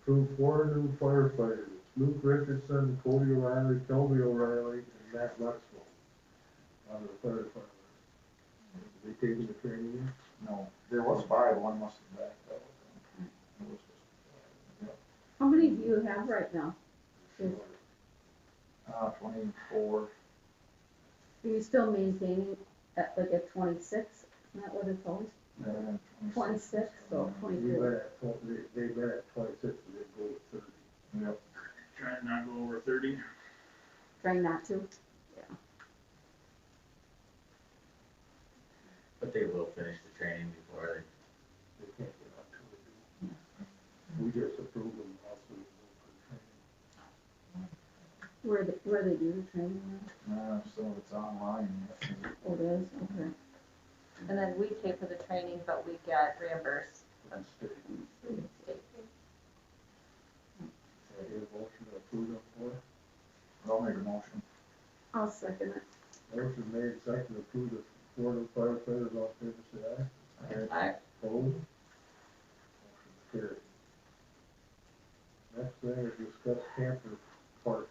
Approve 4 new firefighters, Luke Richardson, Cody O'Reilly, Toby O'Reilly, and Matt Luxville, out of the fire department. They taking the training in? No, there was 5, one must have backed out. It was just, How many do you have right now? Is- 24. Are you still maintaining at like at 26? Isn't that what it's always? 26, so We've 24. been at, they've been at 26, and they go to 30. Yep. Try and not go over 30. Trying not to. but they will finish the training before They can't get up to it. We just approve them also for training. Where they do the training now? Some of it's online. Oh, it is, okay. And then we pay for the training, but we get reimbursed from State. state. So I get a motion to approve them for. I'll make a motion. I'll second it. Motion made, second to approve the 4 new firefighters, all in favor, say aye. I, Opposed? Motion carried. Next thing is discuss camper parking.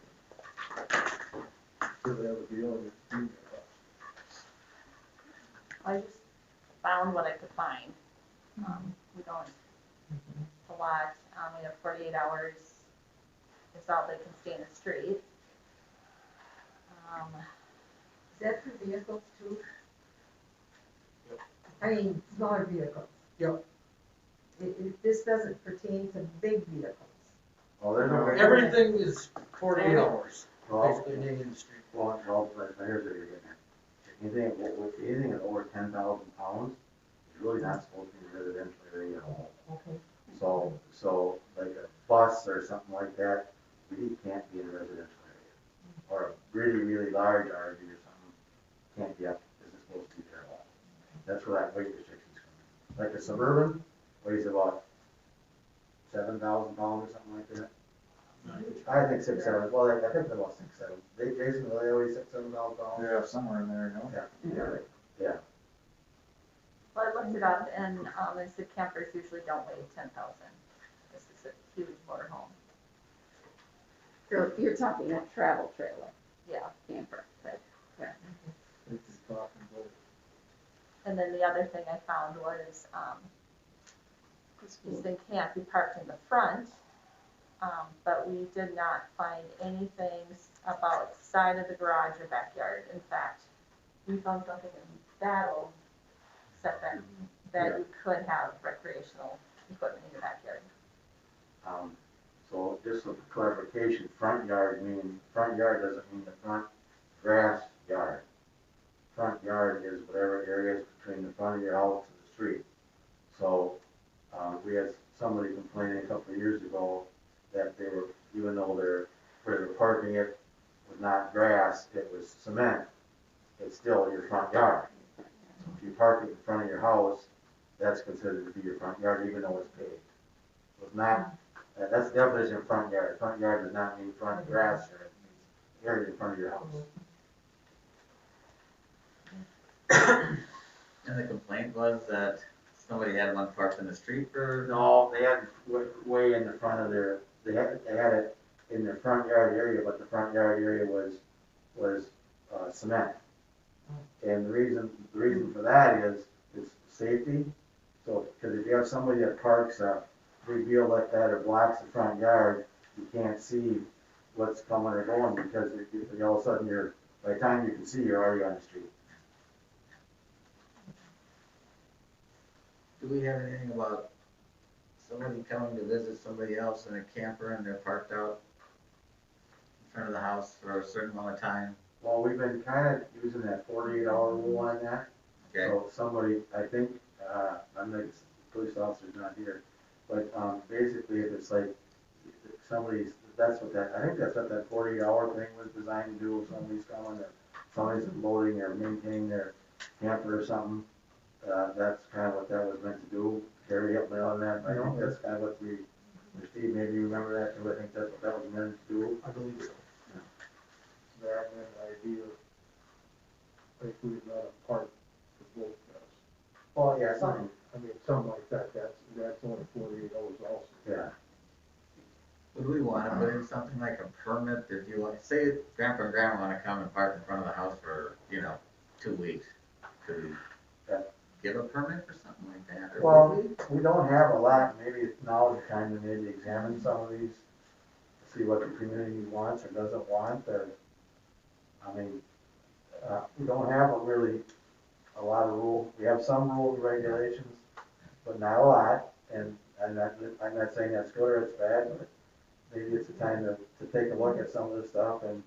Sure they have a deal with you. I just found what I could find. We don't, a lot, we have 48 hours, it's all they can stay in the street. Is that for vehicles too? I mean, smaller vehicles? Yep. This doesn't pertain to big vehicles. Well, there's no. Everything is 48 hours, Well, basically, in the street. well, but here's what you're getting at. Anything over 10,000 pounds is really not supposed to be a residential area at all. Okay. So like a bus or something like that, really can't be in a residential area. Or a really, really large RV or something, can't be up, isn't supposed to be there at all. That's where that weight restriction's coming. Like a Suburban weighs about 7,000 pounds or something like that. I think 6, 7, well, I think they're about 6, 7. Jason, will they weigh 6, 7,000 pounds? Yeah, somewhere in there, no? Yeah. Well, I looked it up and, they said campers usually don't weigh 10,000. This is a huge motorhome. You're talking a travel trailer, Yeah. camper, right? Okay. They can talk and go. And then the other thing I found was, this thing can't be parked in the front, but we did not find anything about side of the garage or backyard. In fact, we found something in that old setback that you could have recreational equipment in your backyard. So just for clarification, front yard doesn't mean the front grass yard. Front yard is whatever area is between the front of your house to the street. So, we had somebody complaining a couple of years ago that they were, even though where they were parking it was not grass, it was cement, it's still your front yard. So if you park it in front of your house, that's considered to be your front yard, even though it's paved. So it's not, that's the definition of front yard. Front yard does not mean front grass, or it means area in front of your house. And the complaint was that somebody had one parked in the street for, No, they had way in the front of they had it in their front yard area, but the front yard area was cement. And the reason for that is safety. So, because if you have somebody that parks a big wheel like that or blocks the front yard, you can't see what's coming or going, because all of a sudden by the time you can see, you're already on the street. do we have anything about somebody coming to visit somebody else in a camper and they're parked out in front of the house for a certain amount of time? Well, we've been kind of using that 48-hour rule on that. Okay. So somebody, I think, I'm the police officer's not here, but basically if it's like somebody's, I think that's what that 48-hour thing was designed to do. If somebody's coming or somebody's loading or maintaining their camper or something, that's kind of what that was meant to do, carry up mail and that. I think that's kind of what Steve, maybe you remember that too. I think that's what that was meant to do. I believe so. That and the idea, like we let them park the boat does. Well, yeah, something. Something like that, that's only 48 hours also. Yeah. Would we wanna put in something like a permit, if you want, say grandpa and grandma wanna come and park in front of the house for, 2 weeks, could we give a permit for something like that, or Well, would we? we don't have a lot. Maybe now is the time to maybe examine some of these, see what the community wants or doesn't want, or, we don't have really a lot of rules. We have some rules and regulations, but not a lot, and I'm not saying that's good or it's bad, but maybe it's a time to take a look at some of this stuff, and,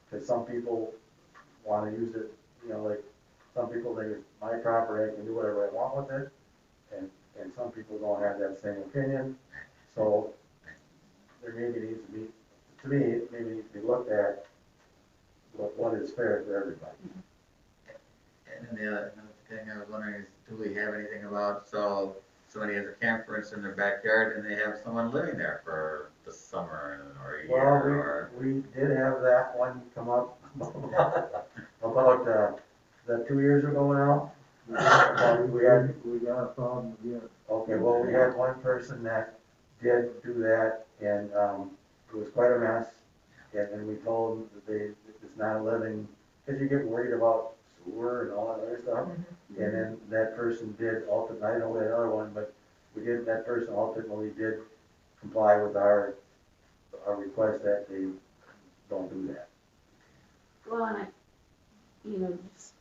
because some people wanna use it, like, some people think it's my property, I can do whatever I want with it, and some people don't have that same opinion, so there maybe needs to be, to me, it maybe needs to be looked at, what is fair for everybody. And then the other thing I was wondering is, do we have anything about, so somebody has a camp, for instance, in their backyard, and they have someone living there for the summer or a year, or? Well, we did have that one come up about, 2 years ago now. We got a problem again. Okay, well, we had one person that did do that, and, it was quite a mess, and we told them that it's not a living, because you get worried about sewer and all that other stuff, and then that person did ultimately, I know that other one, but that person ultimately did comply with our request that they don't do that. Well, and just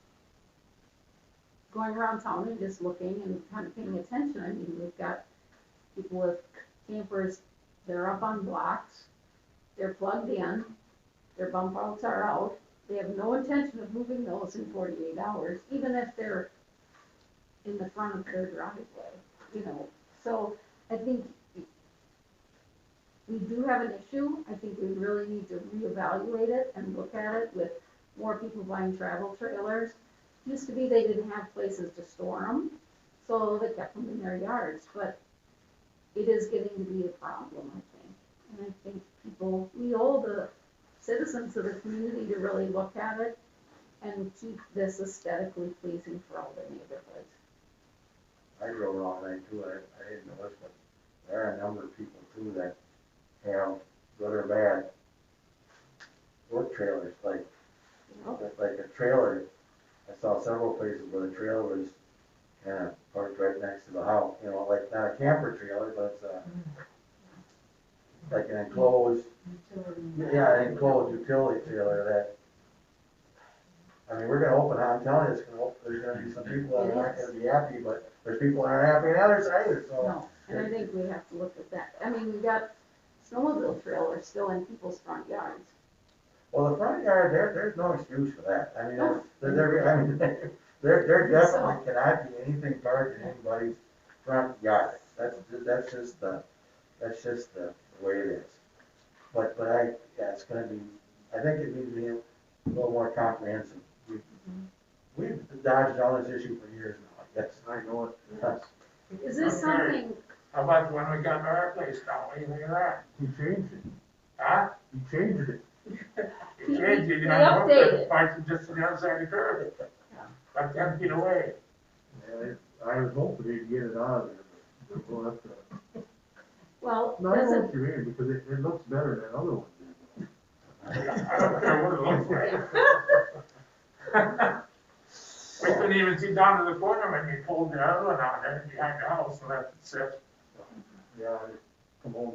going around town and just looking and kind of paying attention, we've got people with campers, they're up on blocks, they're plugged in, their bump outs are out, they have no intention of moving those in 48 hours, even if they're in the front of their driveway, so I think we do have an issue. I think we really need to reevaluate it and look at it with more people buying travel trailers. Used to be they didn't have places to store them, so they kept them in their yards, but it is getting to be a problem, I think. And I think we owe the citizens of the community to really look at it and keep this aesthetically pleasing for all the neighborhoods. I drove all night too, I didn't know this, but there are a number of people too that have, good or bad, work trailers, like a trailer. I saw several places where the trailer was kind of parked right next to the house, like not a camper trailer, but it's like an enclosed, an enclosed utility trailer that, we're gonna open, I'm telling you, there's gonna be some people that aren't gonna be happy, but there's people that aren't happy on the other side either, so. No, and I think we have to look at that. We've got snowmobile trailers still in people's front yards. Well, the front yard, there's no excuse for that. No. There definitely cannot be anything parked in anybody's front yard. That's just the way it is. But yeah, it's gonna be, I think it needs to be a little more comprehensive. We've dodged all this issue for years now, I guess. I know it, yes. Is this something, How about when we got our place down, what do you think of that? He changed it, Huh? he changed it. You changed it, you He know, updated. parts are just on the other side of the curb. Like 10 feet away. And I was hoping he'd get it out of there, but we'll have to. well, No, I know doesn't, what you mean, because it looks better than other ones do. I don't care what it looks like. We couldn't even see down to the corner when you pulled the other one out there behind the house and left it sit. Yeah, I come home,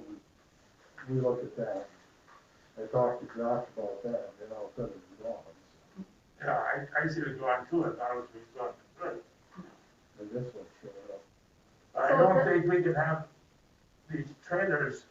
we looked at that. I talked to Josh about that, and then all of a sudden it's gone. Yeah, I see it going too, I thought it was going good. And this one showed up. I So don't the- think we can have these trailers,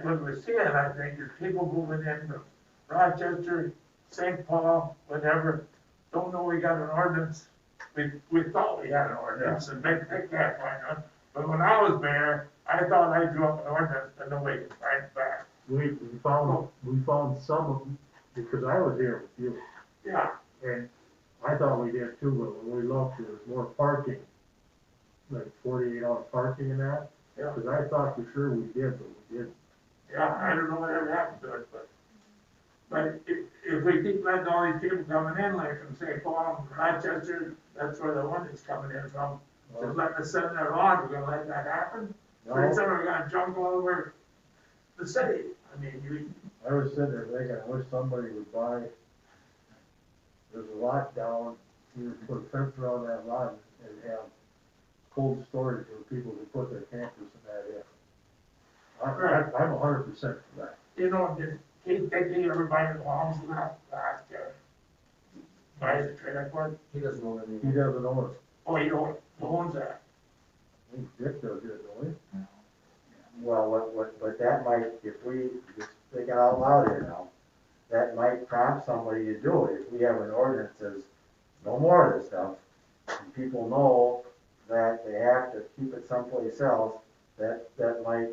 when we're seeing, I think, there's people moving in from Rochester, St. Paul, whatever, don't know we got an ordinance. We thought we had an ordinance, and they can't find one, but when I was mayor, I thought I drew up an ordinance, and nobody could find it back. We found some of them, because I was here with you, Yeah, and I thought we did too, but when we looked, there was more parking, like 48-hour parking and that. Yeah. Because I thought for sure we did, but we didn't. yeah, I don't know whatever happened to it, but if we keep letting all these people coming in, like from St. Paul, and Rochester, that's where the ordinance coming in from. Just letting us sit in their lawn, we're gonna let that happen? Pretty soon we're gonna jump all over the city. I mean, I was sitting there thinking, I wish somebody would buy, there's a lot down, you put a fence around that lot and have cold storage where people can put their campers and that in. I'm 100% for that. you know, did everybody belongs to that last year? Buy the trailer court? He doesn't know He anything. doesn't own it. Oh, you don't, who owns that? I think Dick does it, don't he? Well, what that might, if we, just thinking out loud here now, that might prompt somebody to do it. If we have an ordinance that says, no more of this stuff, and people know that they have to keep it someplace else, that might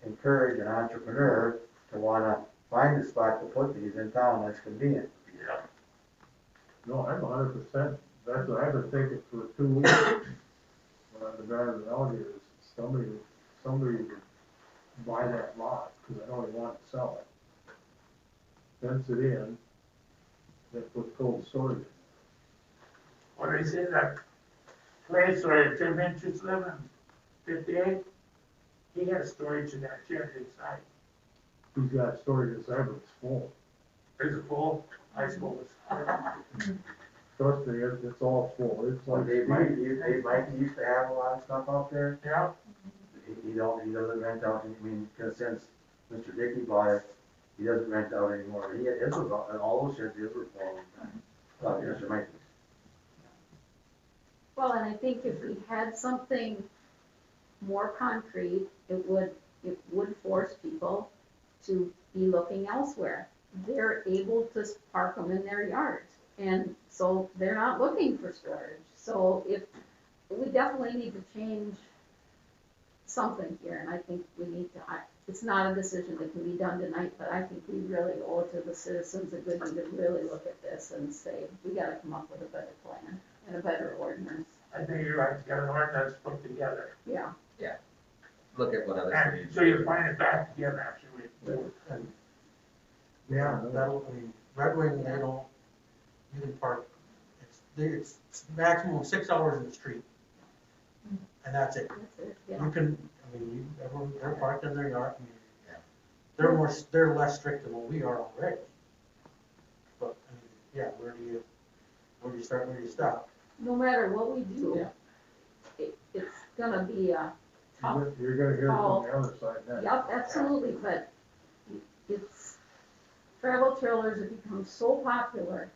encourage an entrepreneur to wanna find a spot to put these in town that's convenient. Yeah. No, I'm 100%. That's what I've been thinking for 2 weeks. When I've been driving out here, is somebody would buy that lot, because I know he wanted to sell it. Fence it in, then put cold storage in. What they say, that place where Jim Hinch's living, 58, he has storage in that shed inside. He's got storage inside, but it's full. Is it full? I suppose. Trust me, it's all full. It's like Dave Mikey used to have a lot of stuff out there. Yeah, He doesn't rent out, I mean, cause since Mr. Dickey bought it, he doesn't rent out anymore. His was, all those sheds, his were full all the time. Well, Mr. Mikey. well, and I think if we had something more concrete, it would force people to be looking elsewhere. They're able to park them in their yards, and so they're not looking for storage. So we definitely need to change something here, and I think we need to, it's not a decision that can be done tonight, but I think we really owe it to the citizens of Goodhue to really look at this and say, we gotta come up with a better plan and a better ordinance. I think you're right, get an ordinance put together. Yeah. Look at what other And cities. so you find it back again after we. And Yeah. that'll, I mean, Red Wing, they don't, you can park, it's maximum 6 hours in the street. And that's it. That's it, yeah. You can, I mean, everyone, they're parked in their yard, I mean, Yeah. they're less strict than what we are already. But, I mean, yeah, where do you start, where do you stop? No matter what we do, it's gonna be a tough. You're gonna hear it from the other side next. Yep, absolutely, but it's, travel trailers have become so popular,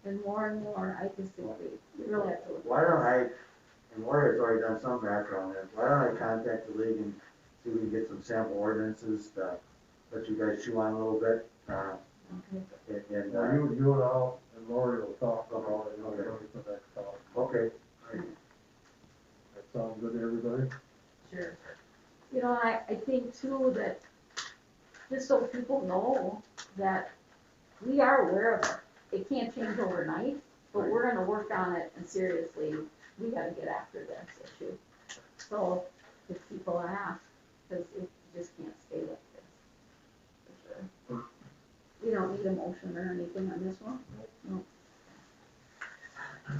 and more, I just think we really have to look. Why don't I, and Lori's already done some background on this, why don't I contact the league and see if we can get some sample ordinances to let you guys chew on a little bit, Okay. and, Now, you and Al and Lori will talk about it, and I'll Okay. for next time. okay. That sounds good to everybody? Sure. You know, I think too that, just so people know that we are aware of it. It can't change overnight, but we're gonna work on it, and seriously, we gotta get after this issue. So, if people ask, because it just can't stay like this. For sure. We don't need a motion or anything on this one? No.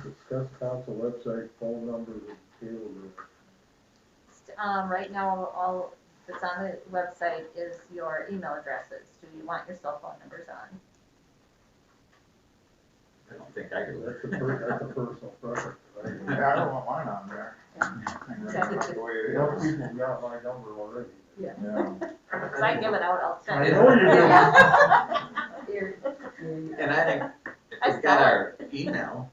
Discuss council website, phone numbers, and cable. Right now, all that's on the website is your email addresses. Do you want your cell phone numbers on? I don't think I do. That's a personal preference, right? Yeah, I don't want mine on there. The way it Well, is. people got my number already. Yeah. Yeah. Because I give it out all the time. I know you Here. And I think if we've got our email,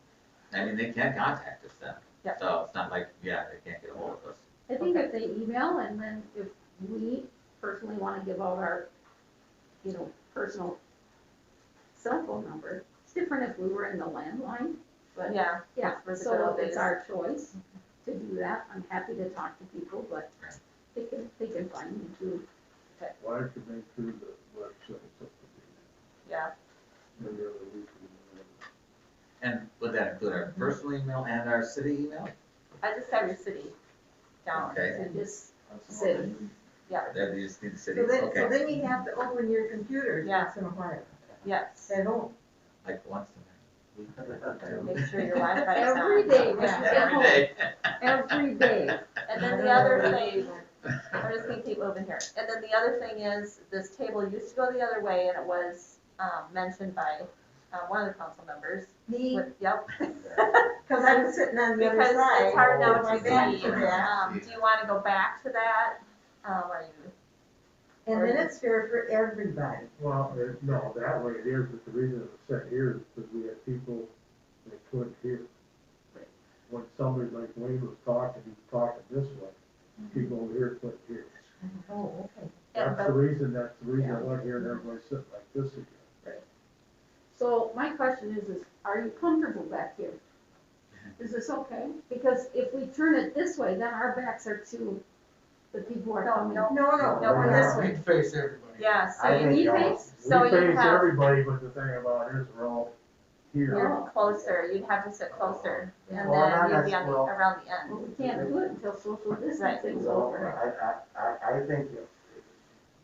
I mean, they can contact us then. Yep. So it's not like, yeah, they can't get a hold of us. I think if they email, and then if we personally wanna give out our, you know, personal cell phone number, it's different if we were in the landline, but Yeah. yeah, for the good so old it's days. our choice to do that. I'm happy to talk to people, but they can find me too. Why don't you make sure the website something? Yeah. Maybe other week. And would that include our personal email and our city email? I just have your city down. Okay. And just city. Yeah. That you just need the city, So then, okay. so then you have to open your computer Yeah. once in a while, Yes. at home. Like once a week. Make sure your Wi-Fi is on. Every day, we should get Every home. day. Every day. And then the other thing, I'm just gonna keep moving here. And then the other thing is, this table used to go the other way, and it was, mentioned by, one of the council members. Me, Yep. because I was sitting on the other Because side. it's hard now I to back see. to that. Do you wanna go back to that? Are you? And then it's fair for everybody. Well, no, that way it is, but the reason it's set here is because we have people that couldn't hear. When somebody like Wayne was talking, he was talking this way, people over here couldn't hear. Oh, okay. And That's the reason I went here and everybody sitting like this again. So my question is, are you comfortable back here? Is this okay? Because if we turn it this way, then our backs are to the people who are coming. No, No, this way. We'd face everybody. Yeah, so I you think need y'all- face, so We you face have, everybody, but the thing about it is we're all here. you're closer, you'd have to sit closer, and Well, not then you'd be on the, well- around the Well, end. we can't do it until social distancing's So, over. I think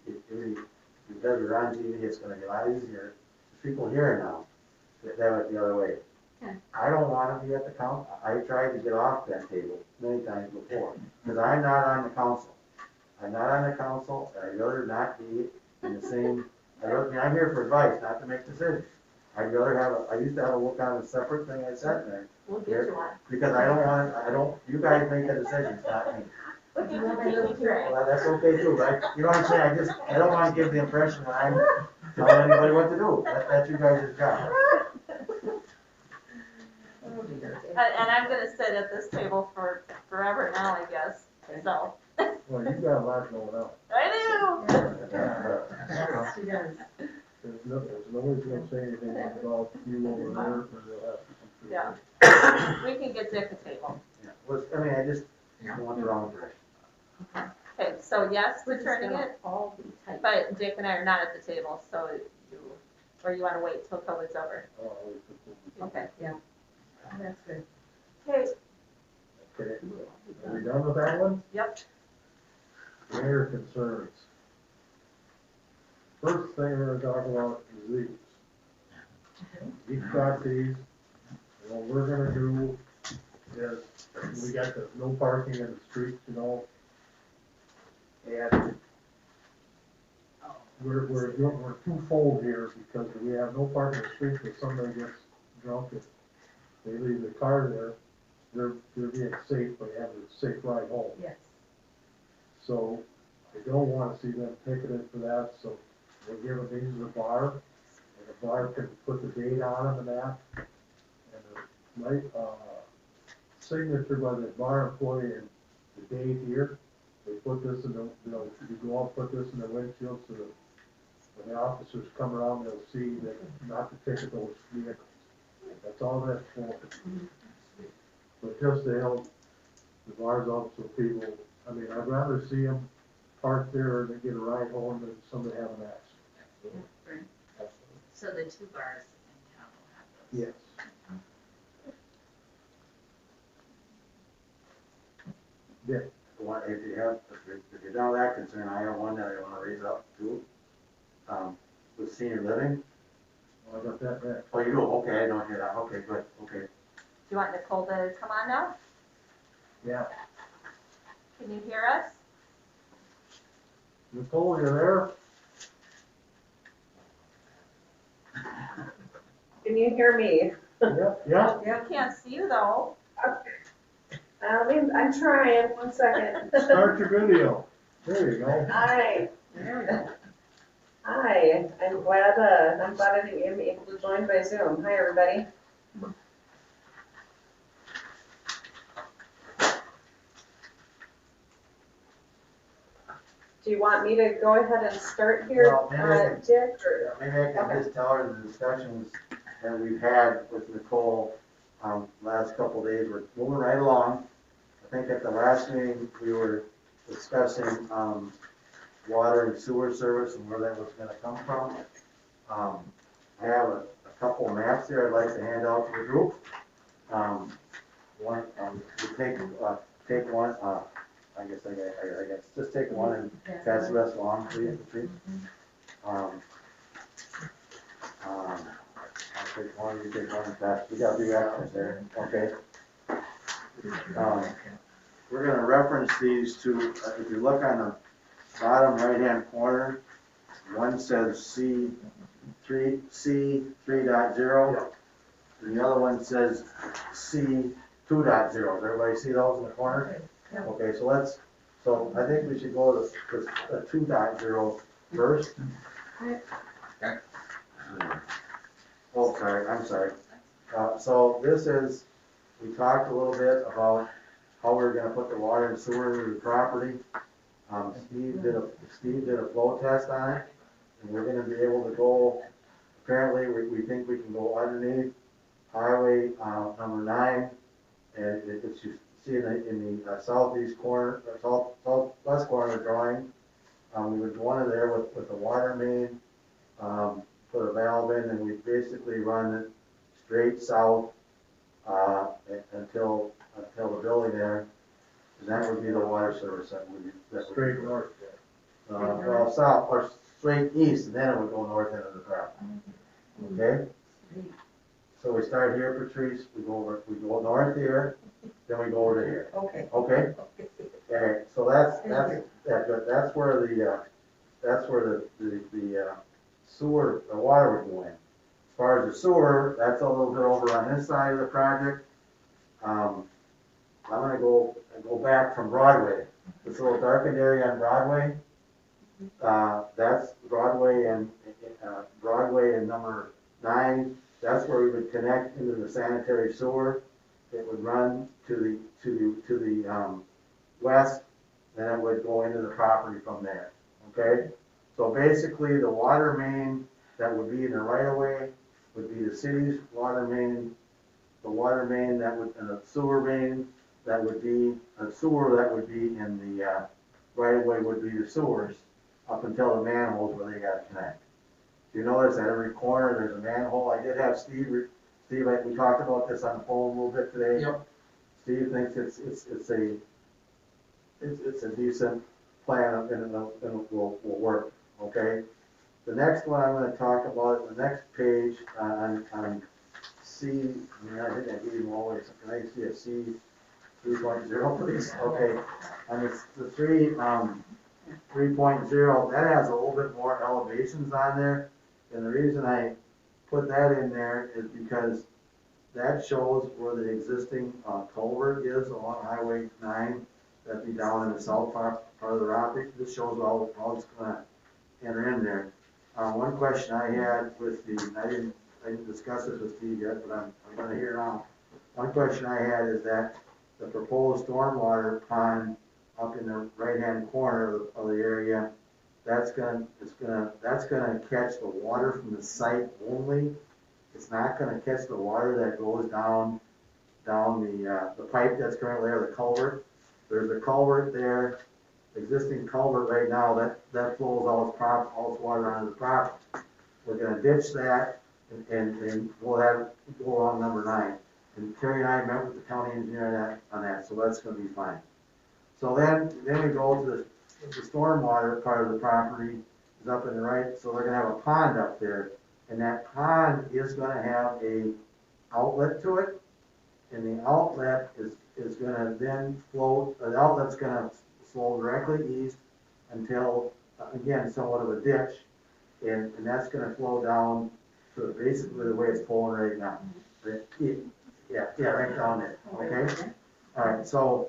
because we're on TV, it's gonna be a lot easier, people hear it now, to have it the other way. Okay. I don't wanna be at the council, I tried to get off that table many times before, because I'm not on the council. I'm not on the council, and I'd rather not be in the same, I'm here for advice, not to make decisions. I'd rather I used to have a look on a separate thing I sat there, We'll get you one. because you guys make the decisions, not me. We'll get you a teeny tray. Well, that's okay too, right? You know what I'm saying? I don't wanna give the impression that I'm telling anybody what to do. That's you guys' job. And I'm gonna sit at this table for forever now, I guess, so. Well, you've got a lot going on. I do. She does. There's nobody's gonna say anything about you over there, or they'll have to come through. Yeah. We can get Dick a table. I just want the wrong direction. Okay, so yes, returning it, All be tight. but Dick and I are not at the table, so or you wanna wait till COVID's over? Oh, we could- Okay. Yeah. That's good. Okay, Okay, are we done with that one? yep. Mayor concerns. First thing we're gonna talk about is these. You've got these, what we're gonna do is, we got the no parking in the streets, you know. And we're twofold here, because we have no parking in the streets, if somebody gets drunk and they leave the car there, they're being safe, but they have a safe ride home. Yes. So I don't wanna see them ticketed for that, so we're giving these to the bar, and the bar can put the date on them and that. And the signature by the bar employee and the date here, they put this in the, you go out, put this in the windshield, so that when the officers come around, they'll see that not to ticket those vehicles. That's all that's for. But just to help the bars out so people, I mean, I'd rather see them park there or they get a ride home and somebody have an accident. So the two bars in town will have those. Yes. Yeah, If you're down that concern, I have one that I wanna raise up too. With senior living. I got that back. Oh, you do, okay, I don't hear that, okay, good, okay. Do you want Nicole to come on now? Yeah. Can you hear us? Nicole, you there? Can you hear me? Yeah. We can't see you though. I'm trying, one second. Start your video. There you go. Hi. There we go. Hi, I'm glad I'm able to join by Zoom. Hi, everybody. Do you want me to go ahead and start here, Well, maybe I can- Dick, or? Maybe I can just tell her the discussions that we've had with Nicole, last couple of days, we're moving right along. I think at the last meeting, we were discussing, water and sewer service and where that was gonna come from. I have a couple of maps here I'd like to hand out to the group. One, we take one, I guess just take one and pass the rest along, please. I'll take one, you take one, and pass, we gotta do reference there, okay? We're gonna reference these to, if you look on the bottom right-hand corner, one says C3.0, and the other one says C2.0. Does everybody see those in the corner? Okay, so I think we should go to 2.0 first. Okay. Oh, sorry, I'm sorry. So this is, we talked a little bit about how we're gonna put the water and sewer into the property. Steve did a flow test on it, and we're gonna be able to go, apparently, we think we can go underneath highway, number 9, and it's, you see in the southeast corner, or southwest corner of the drawing, we would go under there with the water main, put a valve in, and we basically run it straight south, until the building there, and that would be the water service that would be. Straight north. Well, south, or straight east, and then it would go north into the property. Okay? So we start here, Patrice, we go north here, then we go over to here. Okay. Okay? Okay, so that's where the sewer, the water would go in. As far as the sewer, that's a little bit over on this side of the project. I'm gonna go back from Broadway. This little darkened area on Broadway, that's Broadway and number 9. That's where we would connect into the sanitary sewer. It would run to the west, then it would go into the property from there. Okay? So basically, the water main that would be in the right of way would be the city's water main, the water main that would, and the sewer main that would be, a sewer that would be in the right of way would be the sewers up until the manholes where they got to connect. You notice at every corner there's a manhole. I did have Steve, we talked about this on the phone a little bit today. Yep. Steve thinks it's a decent plan and it will work, okay? The next one I'm gonna talk about, the next page on C, I think I gave you always, can I see a C 3.0 please? Okay, and it's the 3.0, that has a little bit more elevations on there. And the reason I put that in there is because that shows where the existing culvert is along Highway 9. That'd be down in the south part of the property. This shows all it's gonna enter in there. One question I had with I didn't discuss this with Steve yet, but I'm gonna hear now. One question I had is that the proposed stormwater pond up in the right-hand corner of the area, that's gonna catch the water from the site only. It's not gonna catch the water that goes down the pipe that's currently there, the culvert. There's a culvert there existing culvert right now, that flows all its water onto the property. We're gonna ditch that and we'll go on number 9. And Terry and I met with the county engineer on that, so that's gonna be fine. So then we go to the stormwater part of the property is up in the right, so they're gonna have a pond up there. And that pond is gonna have a outlet to it, and the outlet is gonna then flow, the outlet's gonna flow directly east until, again, somewhat of a ditch, and that's gonna flow down to basically the way it's flowing right now. Yeah, right down there, okay? All right, so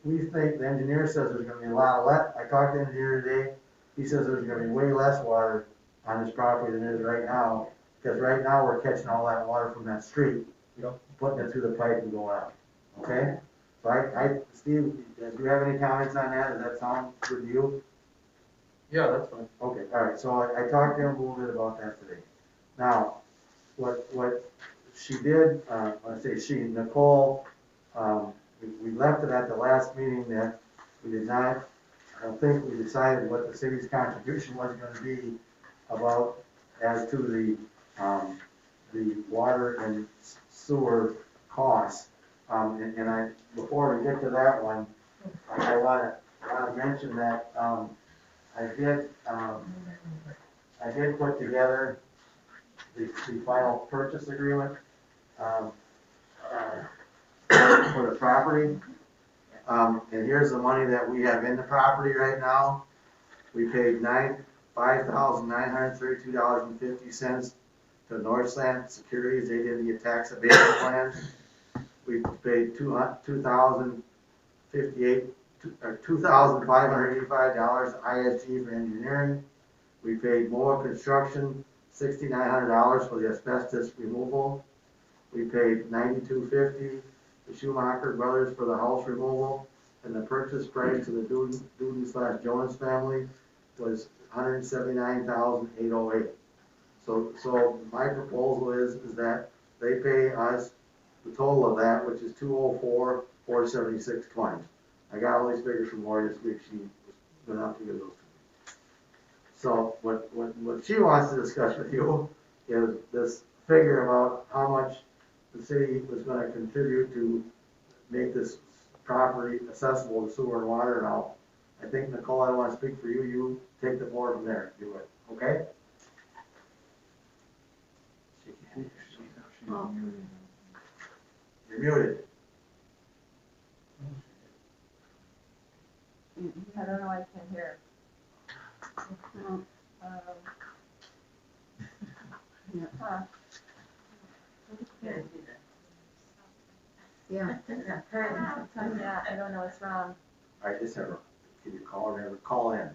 we think, the engineer says there's gonna be a lot of I talked to the engineer today, he says there's gonna be way less water on this property than there is right now, because right now we're catching all that water from that street, putting it through the pipe and going out, okay? So Steve, do you have any comments on that? Does that sound good to you? Yeah, that's fine. Okay, all right, so I talked to him a little bit about that today. Now, what she did, I say she, Nicole, we left it at the last meeting that we did not, I don't think we decided what the city's contribution was gonna be about as to the water and sewer costs. And before we get to that one, I wanna mention that, I did put together the final purchase agreement, for the property. And here's the money that we have in the property right now. We paid $5,932.50 to Northland Securities. They did the tax abatement plan. We paid $2,585 ISG for engineering. We paid MOA Construction $6,900 for the asbestos removal. We paid $92.50 to Schumacher Brothers for the house removal, and the purchase price to the Duden/Jonas family was $179,808. So my proposal is that they pay us the total of that, which is $204,476.20. I got all these figures from Lori this week. She went out to give those to me. So what she wants to discuss with you is this figure about how much the city was going to contribute to make this property accessible to sewer and water and all. I think, Nicole, I don't want to speak for you. You take the floor from there. Do it. Okay? You're muted. I don't know, I can't hear. Yeah. Yeah, I don't know what's wrong. All right, just have her. Can you call her? Have her call in.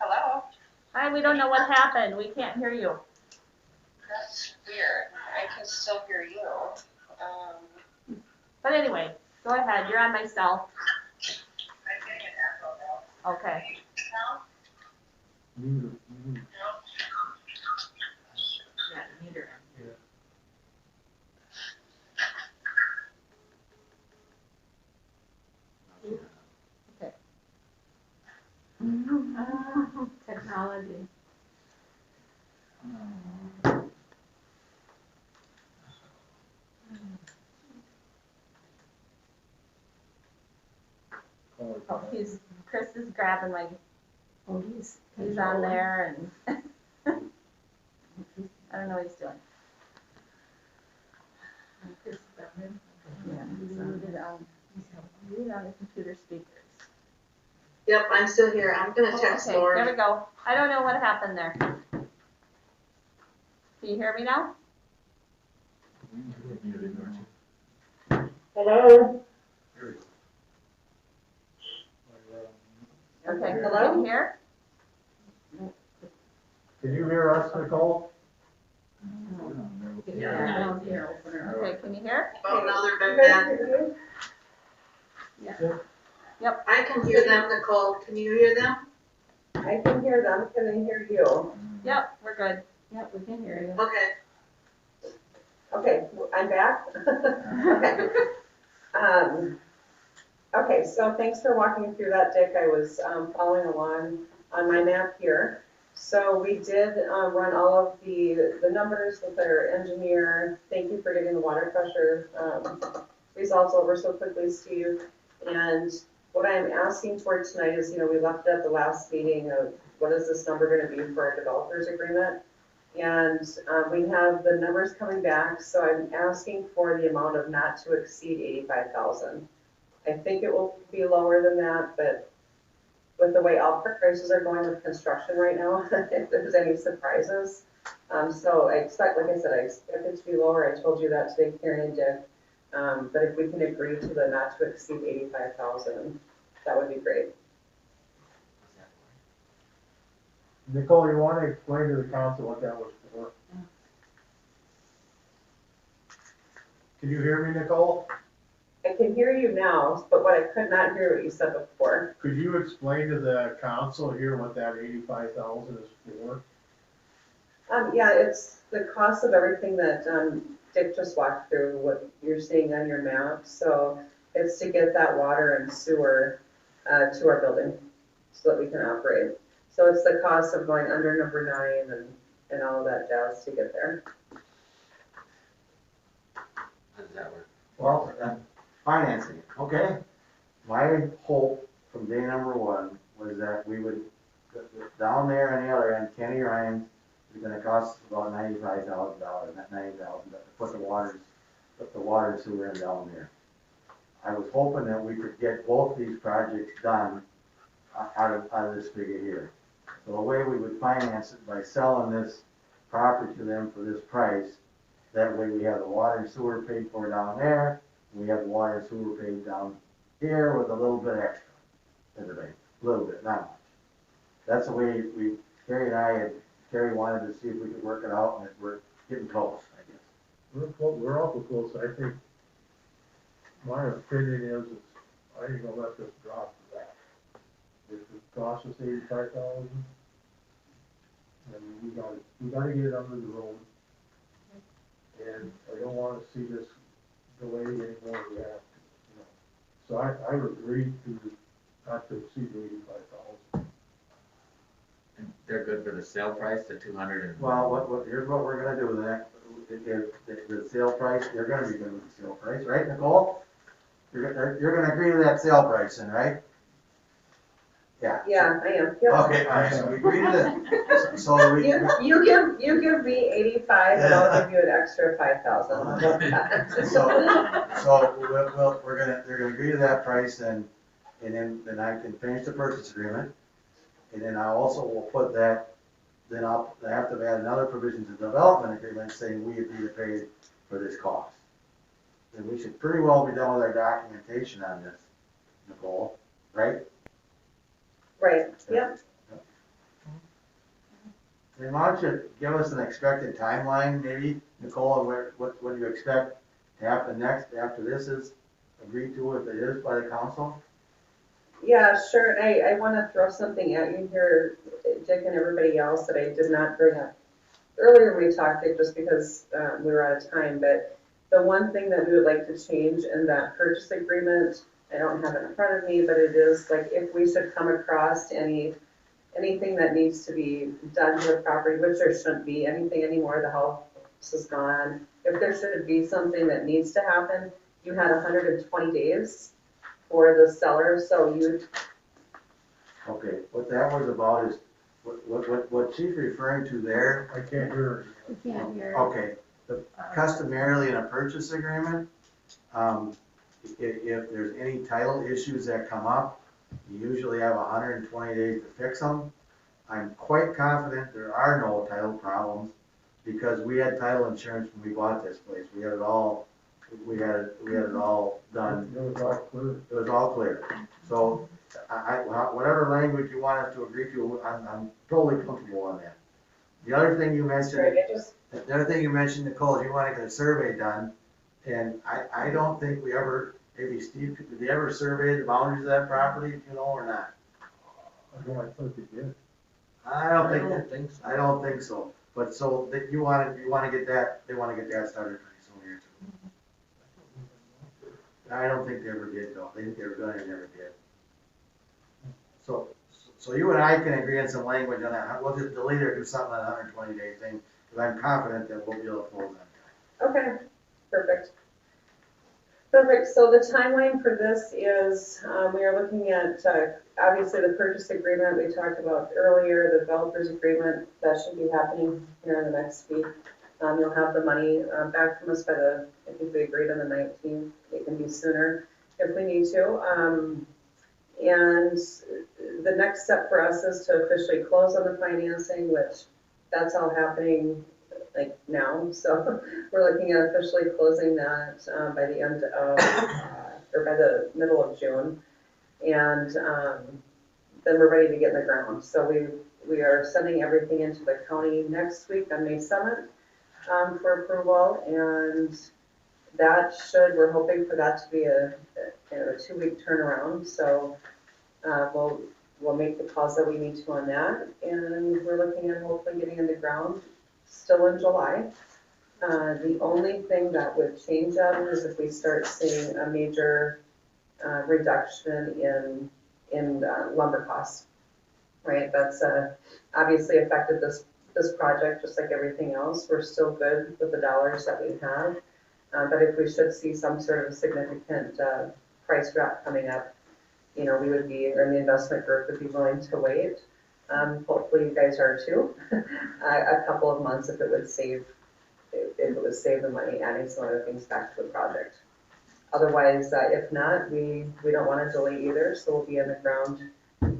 Hello? Hi, we don't know what happened. We can't hear you. That's weird. I can still hear you. But anyway, go ahead. You're on my cell. I'm getting an echo though. Okay. Now? Mute. Yeah, meter. Technology. Oh, Chris is grabbing my, Oh, he's on there and I don't know what he's doing. Yeah, he's muted on the computer speakers. Yep, I'm still here. I'm gonna text Okay, Lori. there we go. I don't know what happened there. Can you hear me now? Hello? Okay, Hello? can you hear? Can you hear us, Nicole? Yeah, I don't hear, open her can you hear? Oh, no, they're You guys back. hear me? Yeah. I can hear them, Nicole. Can you hear them? I can hear them, can they hear you? Yep, we're good. Yep, we can hear you. Okay. Okay, I'm back. Okay. Okay, so thanks for walking through that, Dick. I was following along on my map here. So we did run all of the numbers with our engineer. Thank you for getting the water pressure results over so quickly, Steve. And what I'm asking for tonight is, we left it at the last meeting of what is this number going to be for our developers agreement? And we have the numbers coming back, so I'm asking for the amount of not to exceed 85,000. I think it will be lower than that, but with the way all prices are going with construction right now, if there's any surprises. So I expect, like I said, I expect it to be lower. I told you that today, Karen and Dick. But if we can agree to the not to exceed 85,000, that would be great. Nicole, you wanna explain to the council what that was for? Can you hear me, Nicole? I can hear you now, but what I could not hear what you said before. Could you explain to the council here what that 85,000 is for? Yeah, it's the cost of everything that Dick just walked through, what you're seeing on your map. So it's to get that water and sewer to our building so that we can operate. So it's the cost of going under number 9 and all of that jazz to get there. How does that work? Well, financing, okay? My hope from day number 1 was that we would, down there on the other end, Kenny Ryan, is gonna cost about $95,000, not $90,000, but to put the water sewer in down there. I was hoping that we could get both these projects done out of this figure here. So the way we would finance it by selling this property to them for this price, that way we have the water and sewer paid for down there, we have the water and sewer paid down here with a little bit extra in the bank, a little bit, not much. That's the way Terry wanted to see if we could work it out, and we're getting close, I guess. We're awful close. I think, my opinion is, I ain't gonna let this drop to that. If it costs us 85,000, then we gotta get it under the road. And I don't wanna see this delayed anymore, we have to, So I would agree to not to exceed 85,000. And they're good for the sale price, the 200 and. Well, here's what we're gonna do with that. The sale price, they're gonna be good with the sale price, right, Nicole? You're gonna agree to that sale price then, right? Yeah. Yeah, I am. Yep. Okay, all right, so we agree to that. So we. You give me 85, and I'll give you an extra 5,000. So they're gonna agree to that price, and then I can finish the purchase agreement. And then I also will put that, then I have to add another provision to the development agreement saying we agree to pay for this cost. And we should pretty well be done with our documentation on this, Nicole, right? Right, yep. Then why don't you give us an expected timeline, maybe, Nicole, what do you expect to happen next after this is agreed to, if it is by the council? Yeah, sure. I want to throw something at you here, Dick and everybody else, that I did not bring up earlier when we talked, Dick, just because we were out of time. But the one thing that we would like to change in that purchase agreement, I don't have it in front of me, but it is like if we should come across anything that needs to be done to the property, which there shouldn't be anything anymore, the house is gone. If there should be something that needs to happen, you had 120 days for the seller, so you. Okay, what that was about is, what she's referring to there. I can't hear her. We can't hear. Okay, customarily in a purchase agreement, if there's any title issues that come up, you usually have 120 days to fix them. I'm quite confident there are no title problems, because we had title insurance when we bought this place. We had it all done. It was all clear. It was all clear. So whatever language you want us to agree to, I'm totally comfortable on that. The other thing you mentioned, Nicole, is you want to get a survey done. And I don't think we ever, maybe Steve, did they ever survey the boundaries of that property, you know, or not? I know, I thought they did. I don't think, think so. I don't think so, but so that you wanna get that, they wanna get that started pretty soon here too. I don't think they ever did though, they think they were gonna, they never did. So you and I can agree on some language on that, we'll just delete or do something on a 120-day thing, because I'm confident that we'll be able to close on time. Okay, perfect. Perfect, so the timeline for this is, we are looking at, obviously the purchase agreement we talked about earlier, the developers agreement, that should be happening here in the next week. You'll have the money, back from us by I think we agreed on the 19th, it can be sooner if we need to. And the next step for us is to officially close on the financing, which that's all happening like now. So we're looking at officially closing that by the end of, or by the middle of June. And then we're ready to get in the ground. So we are sending everything into the county next week on May 7th for approval. And that we're hoping for that to be a 2-week turnaround. So we'll make the calls that we need to on that. And we're looking at hopefully getting in the ground still in July. The only thing that would change that is if we start seeing a major reduction in lumber costs, right? That's obviously affected this project just like everything else. We're still good with the dollars that we have, but if we should see some sort of significant price drop coming up, you know, we would be, or the investment group would be willing to wait. Hopefully you guys are too. A couple of months if it would save the money, adding some other things back to the project. Otherwise, if not, we don't want to delay either, so we'll be in the ground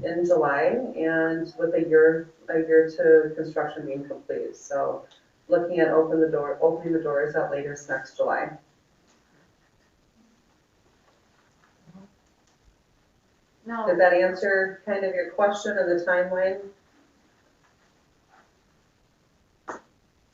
in July and with a year to construction being complete. So looking at opening the doors at latest next July. No. Did that answer kind of your question and the timeline?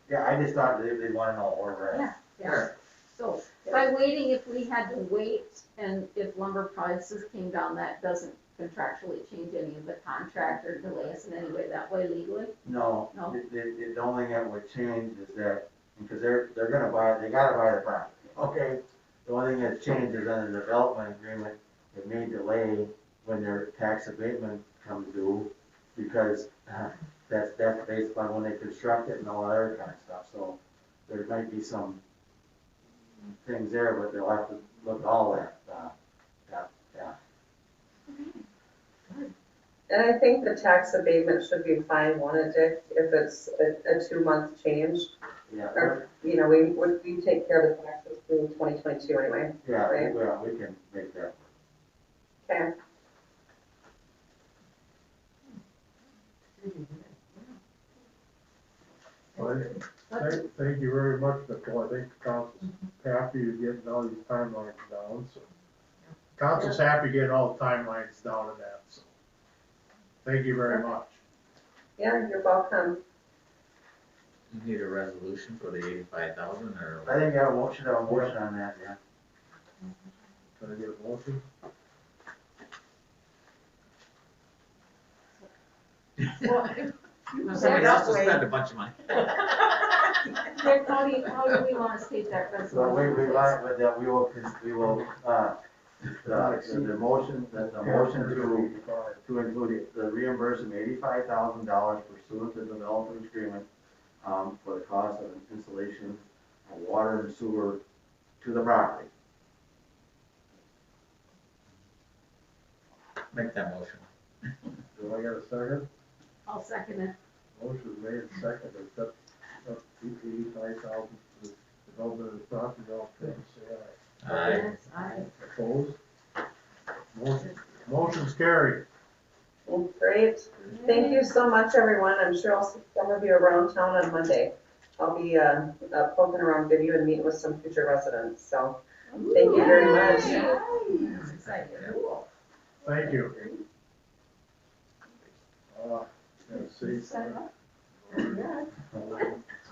Yeah, I just thought they'd want to know where we're at. Yeah. So by waiting, if we had to wait and if lumber prices came down, that doesn't contractually change any of the contract or delay us in any way that way legally? No, No? the only thing that would change is that, because they're gonna buy, they gotta buy the property, okay? The only thing that's changed is under the development agreement, it may delay when their tax abatement comes due, because that's based upon when they construct it and all that other kind of stuff, so there might be some things there, but they'll have to look at all that, yeah. And I think the tax abatement should be fine, won't it, Dick, if it's a 2-month change? Yeah. Or, you know, we take care of the taxes through 2022 anyway. Yeah, right? we can make that work. Okay. Well, thank you very much, Nicole. I think the council's happy to getting all these timelines down, so. Council's happy getting all the timelines down and that, so. Thank you very much. Yeah, you're welcome. You need a resolution for the 85,000 or? I think I should have a motion on that, yeah. Can I get a motion? Somebody else to spend a bunch of money. Rick, how do we want to state that resolution? So we want, but that we will, the motion to include the reimbursement $85,000 pursuant to the development agreement, for the cost of installation of water and sewer to the property. Make that motion. Do I get a second? I'll second it. Motion made and seconded, accept up to 85,000 for the development of the property, all in favor, say aye. Aye. Yes, aye. Opposed? Motion's carried. Well, great. Thank you so much, everyone. I'm sure I'll see some of you around town on Monday. I'll be poking around Goodhue and meeting with some future residents, so thank you very much. Thank you. Let's see.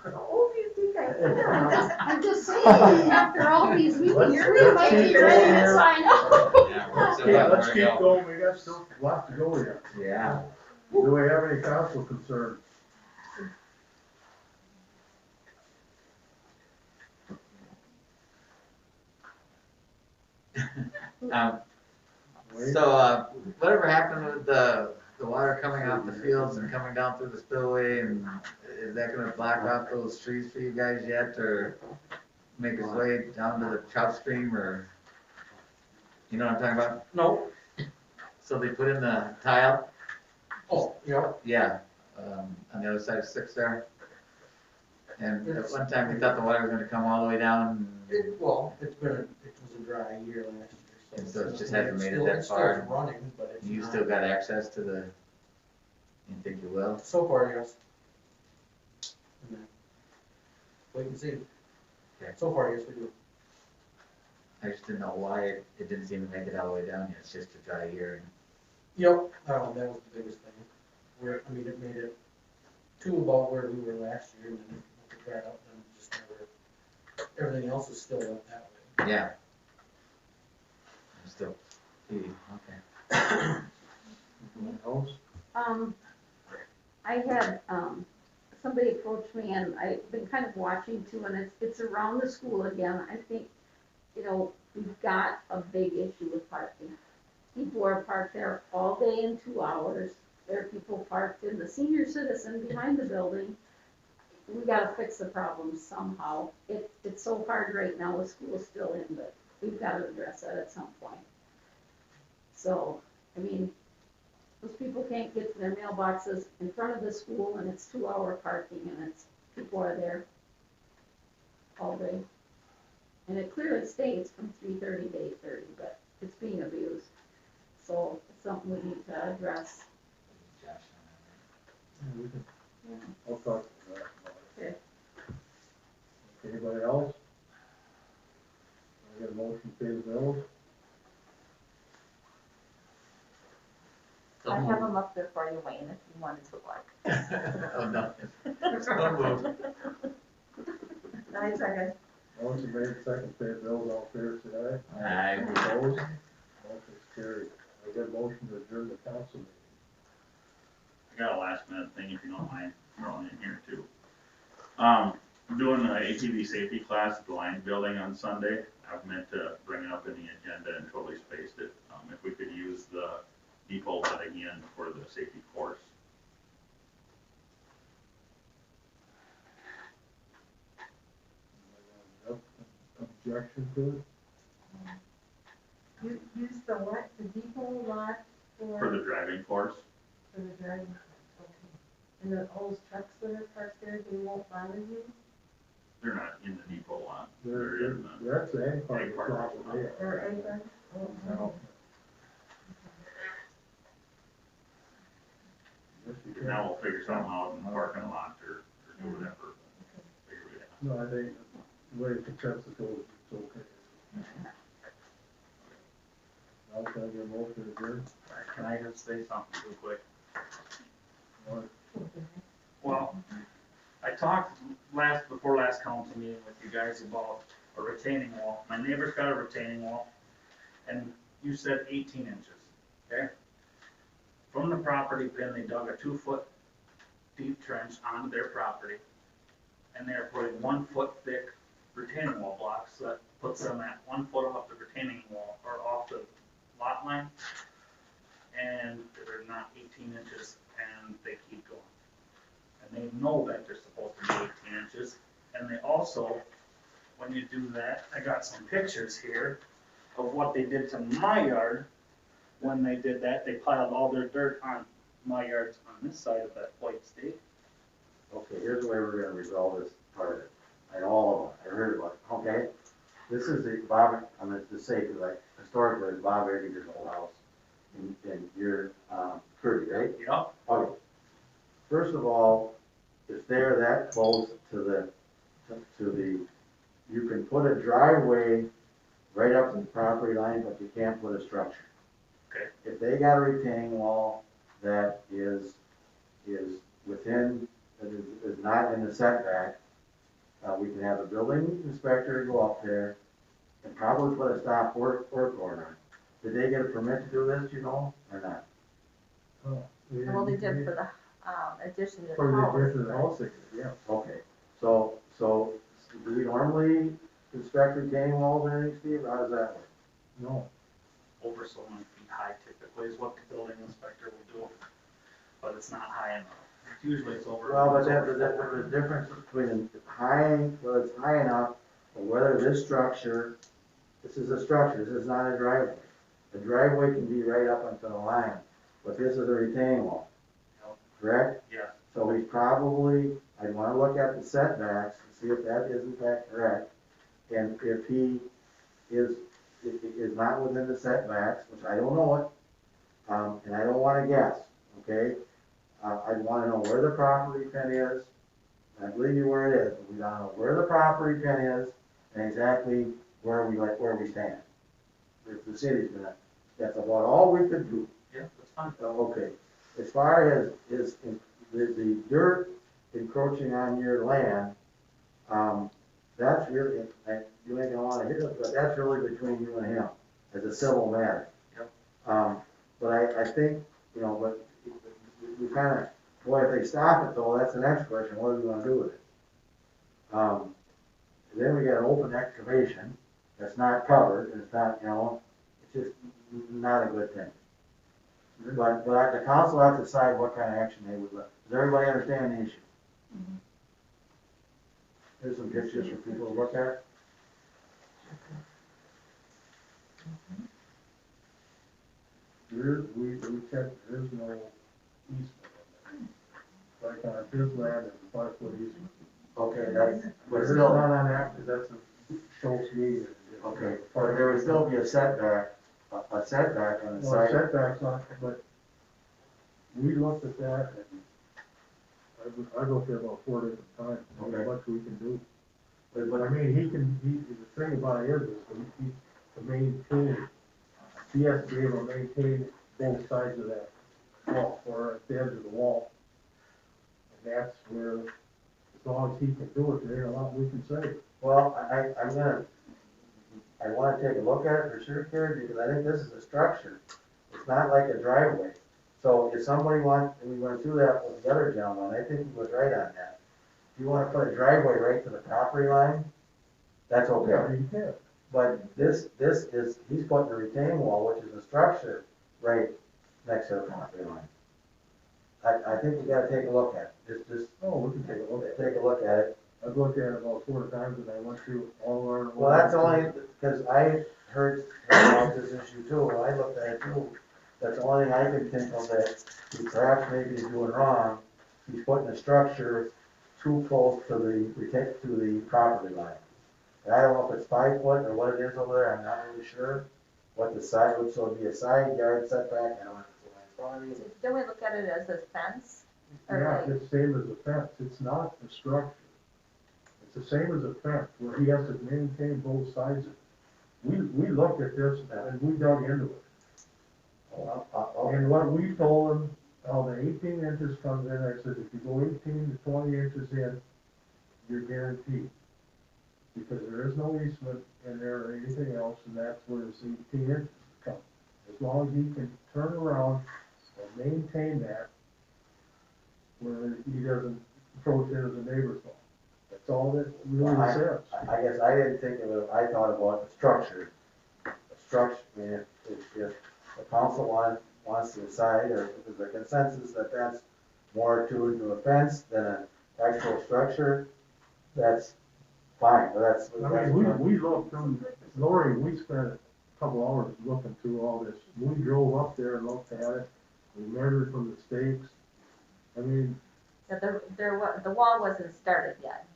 Oh, you think I am? I'm just saying, after all these meetings, Let's- we might let's be keep ready going to here. sign up. Yeah, we're still Yeah, got let's more to keep go. going, we got still a lot to go yet. Yeah. Do we have any council concerns? Um, so, whatever happened with the water coming off the fields and coming down through the spillway, and is that gonna block off those trees for you guys yet, or make its way down to the trout stream, or, you know what I'm talking about? No, So they put in the tile, oh, yeah, yeah, on the other side of Six there. And at one time, we thought the water was gonna come all the way down, it was a dry year last year, so. and so it just hasn't made it still- that it's still far. running, but it's You not- still got access to the, you think you will? So far, yes. And then wait and see. Okay. So far, yes, we do. I just didn't know why it didn't seem to make it all the way down yet, it's just a dry year. Yep, that was the biggest thing. It made it to about where we were last year, and then it went right up, and just never, everything else is still up that way. Yeah. I'm still, okay. Anyone else? I had, somebody approach me and I've been kind of watching too, and it's around the school again. I think, we've got a big issue with parking. People are parked there all day in 2 hours. There are people parked in the senior citizen behind the building. We gotta fix the problem somehow. It's so hard right now with school still in, but we've gotta address that at some point. So, I mean, those people can't get to their mailboxes in front of the school, and it's 2-hour parking, and people are there all day. And it clearly states from 3:30 to 8:30, but it's being abused. So it's something we need to address. Yeah, we can, Yeah. I'll talk to that about it. Okay. Anybody else? I get a motion to pay the bills? I have them up there for you, Wayne, if you wanted to look. Oh, no. Don't move. Nice, second. Motion made, second, pay the bills, all fair, say aye. Aye. Opposed? Motion's carried. I get a motion to adjourn the council meeting. I got a last minute thing, if you don't mind throwing in here too. I'm doing an ATV safety class at the Lions Building on Sunday. I've meant to bring it up in the agenda and totally spaced it. If we could use the depot lot again for the safety course. Objection to it? You use the what, the depot lot For the driving course. for the driving? Okay. And the old trucks that are parked there, they won't bother you? They're not in the depot lot. They're, They're in the. that's the egg part of the Egg part. problem there. Or apron? No. Yes, you can. Now we'll figure something out in the parking lot or do whatever. Figure it out. No, I think the way the consensus goes, it's okay. Now can I get a motion to adjourn? Can I just say something real quick? Or- Well, I talked before last council meeting with you guys about a retaining wall. My neighbor's got a retaining wall, and you said 18 inches, okay? From the property pin, they dug a 2-foot deep trench onto their property, and they're putting 1-foot thick retaining wall blocks that puts them at 1 foot off the retaining wall, or off the lot line, and they're not 18 inches, and they keep going. And they know that they're supposed to be 18 inches, and they also, when you do that, I got some pictures here of what they did to my yard. When they did that, they piled all their dirt on my yards on this side of that white stake. Okay, here's the way we're gonna resolve this part of it. And all of them, I heard about it, okay? This is the Bob, I'm gonna just say, cause historically, it's Bob Egger's old house in your, Kirby, right? Yep. Okay. First of all, if they're that close to the, you can put a driveway right up to the property line, but you can't put a structure. Okay. If they got a retaining wall that is within, that is not in the setback, we can have a building inspector go up there and probably put a stop work order on. Did they get a permit to do this, you know, or not? Oh, Well, they did for the, addition to the For the house. addition of the house, yeah. Okay, so do we normally inspect retaining walls or anything, Steve? How does that work? No, Over so many feet high typically is what the building inspector will do, but it's not high enough. Usually it's over. Well, but there's a difference between high, whether it's high enough, or whether this structure, this is a structure, this is not a driveway. The driveway can be right up until the line, but this is a retaining wall, correct? Yeah. So he's probably, I'd wanna look at the setbacks and see if that is in fact correct. And if he is not within the setbacks, which I don't know it, and I don't wanna guess, okay? I'd wanna know where the property pin is, I believe you where it is, but we don't know where the property pin is, and exactly where we stand. If the city's gonna, that's about all we could do. Yeah, that's fine. Okay, as far as the dirt encroaching on your land, that's really, you ain't gonna wanna hit it, but that's really between you and him, as a civil matter. Yep. But I think, you know, but we kinda, boy, if they stop it though, that's the next question, what are we gonna do with it? Then we got an open excavation, that's not covered, it's not, you know, it's just not a good thing. But the council has to decide what kind of action they would let. Does everybody understand the issue? Here's some pictures for people to look at. we checked, there's no easement on there. Like on his land, there's a 5-foot easement. Okay, that's, but But it's still, not on that, because that's a Schultz meeting. okay, but there would still be a setback on the Well, side. setbacks on, but we looked at that, and I looked at about 4 different times, how Okay. much we can do. But I mean, the thing about it is to maintain, he has to be able to maintain both sides of that wall, or at the edge of the wall. And that's where, as long as he can do it, there ain't a lot we can say. well, I wanna take a look at it for sure, Kerry, because I think this is a structure. It's not like a driveway. So if somebody wants, and we went through that with the other gentleman, I think he was right on that. If you wanna put a driveway right to the property line, that's okay. You can. But this is, he's putting a retaining wall, which is a structure, right next to the property line. I think you gotta take a look at it, just, Oh, we can take a look at it. take a look at it. I've looked at it about 4 times, and I went through all our. Well, that's only, because I heard about this issue too, when I looked at it too. That's the only thing I can think of that he perhaps maybe is doing wrong. He's putting a structure too close to the property line. And I don't know if it's 5 foot or what it is over there, I'm not really sure. What the side, so it'd be a side yard setback, I don't know. Don't we look at it as a fence? Or Yeah, like- it's the same as a fence, it's not a structure. It's the same as a fence, where he has to maintain both sides of it. We looked at this, and we dug into it. And what we told him, the 18 inches comes in, I said, if you go 18 to 20 inches in, you're guaranteed. Because there is no easement in there or anything else, and that's where this 18 inches comes. As long as he can turn around and maintain that, where he doesn't approach it as a neighbor's home. That's all that really says. I guess I didn't think of it, I thought about the structure. The structure, I mean, if the council wants to decide, or if there's a consensus that that's more to a fence than an actual structure, that's fine, but that's. I mean, we looked, Lori, we spent a couple hours looking through all this. We drove up there and looked at it, we measured from the stakes. I mean, Yeah, the wall wasn't started yet,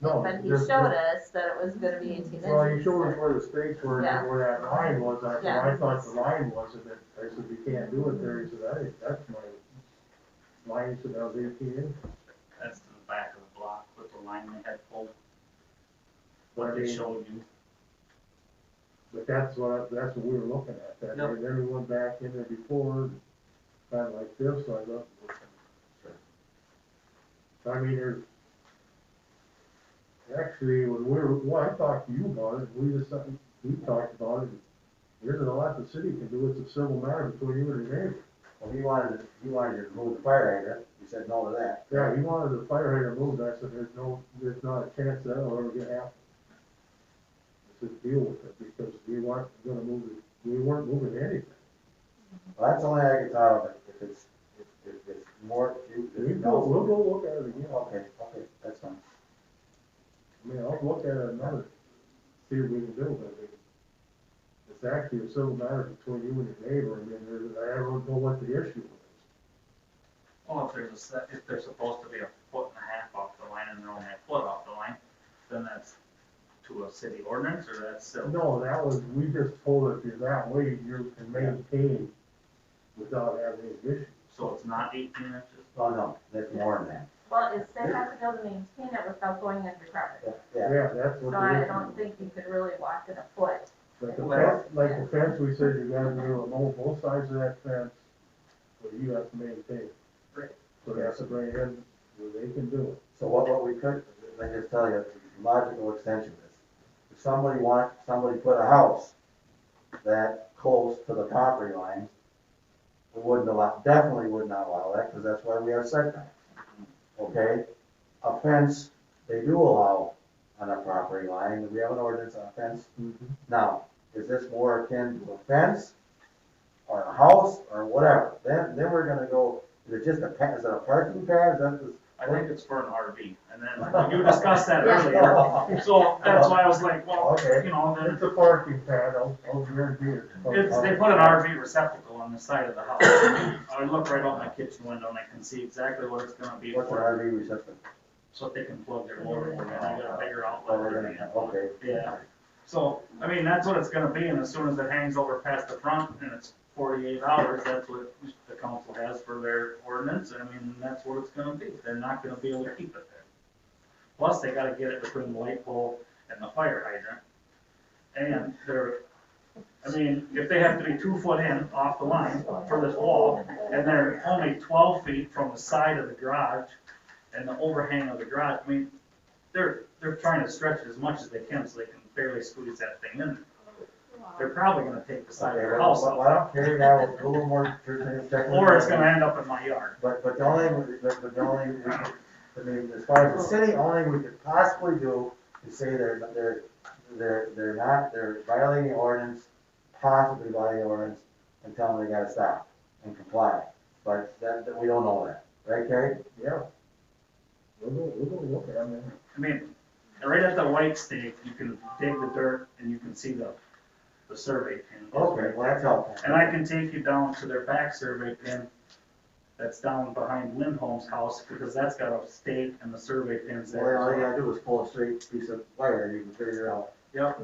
no. but he showed us that it was gonna be 18 inches. Well, he showed us where the stakes were, Yeah. and where that line was, and Yeah. I thought the line was, and I said, you can't do it there, he said, that's my line, he said, that was 18 inches. That's to the back of the block with the line they had pulled, I what they mean, showed you. But that's what we were looking at, that, Yep. and then we went back in there before, kind of like this, so I looked. I mean, Actually, I talked to you about it, we talked about it, and there isn't a lot the city can do, it's a civil matter between you and your neighbor. Well, he wanted to remove the fire hydrant, you said no to that. Yeah, he wanted the fire hydrant moved, I said, there's not a chance that'll ever get happen. I said, deal with it, because we weren't moving anything. Well, that's the only I can thought of, if it's more, We'll go look at it again. Okay, that's fine. I mean, I'll look at it another, see what we can do, but I mean, it's actually a civil matter between you and your neighbor, I mean, I don't know what the issue is. Well, if they're supposed to be 1.5 foot off the line and they're only a foot off the line, then that's to a city ordinance, or that's still? No, we just told it, if that way you can maintain without having any issue. So it's not 18 inches? Oh, no, that's more than that. Well, they have to be able to maintain it without going underground. Yeah, that's So what I the issue don't is. think you could really walk in a foot. Like the fence, we said you gotta be able to mow both sides of that fence, but you have to maintain. Right. So they have to bring it in, where they can do it. So what we could, let me just tell you, the logical extension is, if somebody put a house that close to the property lines, we definitely would not allow that, because that's why we have setbacks. Okay? A fence, they do allow on a property line, we have an ordinance on a fence. Now, is this more akin to a fence, or a house, or whatever? Then we're gonna go, is it just is it a parking pad, is that the? I think it's for an RV, and then you discussed that earlier, so that's why I was like, well, Okay. you know, It's a parking pad, I'll guarantee it. they put an RV receptacle on the side of the house. I look right out my kitchen window and I can see exactly what it's gonna be What's an for, RV receptacle? so they can plug their motor in, and I got a bigger Oh, outlet. we're gonna, okay. Yeah, so, I mean, that's what it's gonna be, and as soon as it hangs over past the front and it's 48 hours, that's what the council has for their ordinance, I mean, that's what it's gonna be, they're not gonna be able to keep it there. Plus, they gotta get it between the light pole and the fire hydrant, and I mean, if they have to be 2 foot in off the line for this wall, and they're only 12 feet from the side of the garage and the overhang of the garage, I mean, they're trying to stretch it as much as they can so they can barely squeeze that thing in. They're probably gonna take the side of their house Well, off, I don't care, now, we'll do a little more. or it's gonna end up in my yard. But the only, I mean, as far as the city, only we could possibly do is say they're violating the ordinance, possibly violating the ordinance, and tell them they gotta stop and comply. But that, we don't know that, right, Kerry? Yeah. We'll go look at it. I mean, right at the white stake, you can dig the dirt and you can see the survey pin. Okay, well, that's helpful. And I can take you down to their back survey pin that's down behind Lindholm's house, because that's got a stake and the survey pins Well, there. all you gotta do is pull a straight piece of wire, you can figure it out. Yep.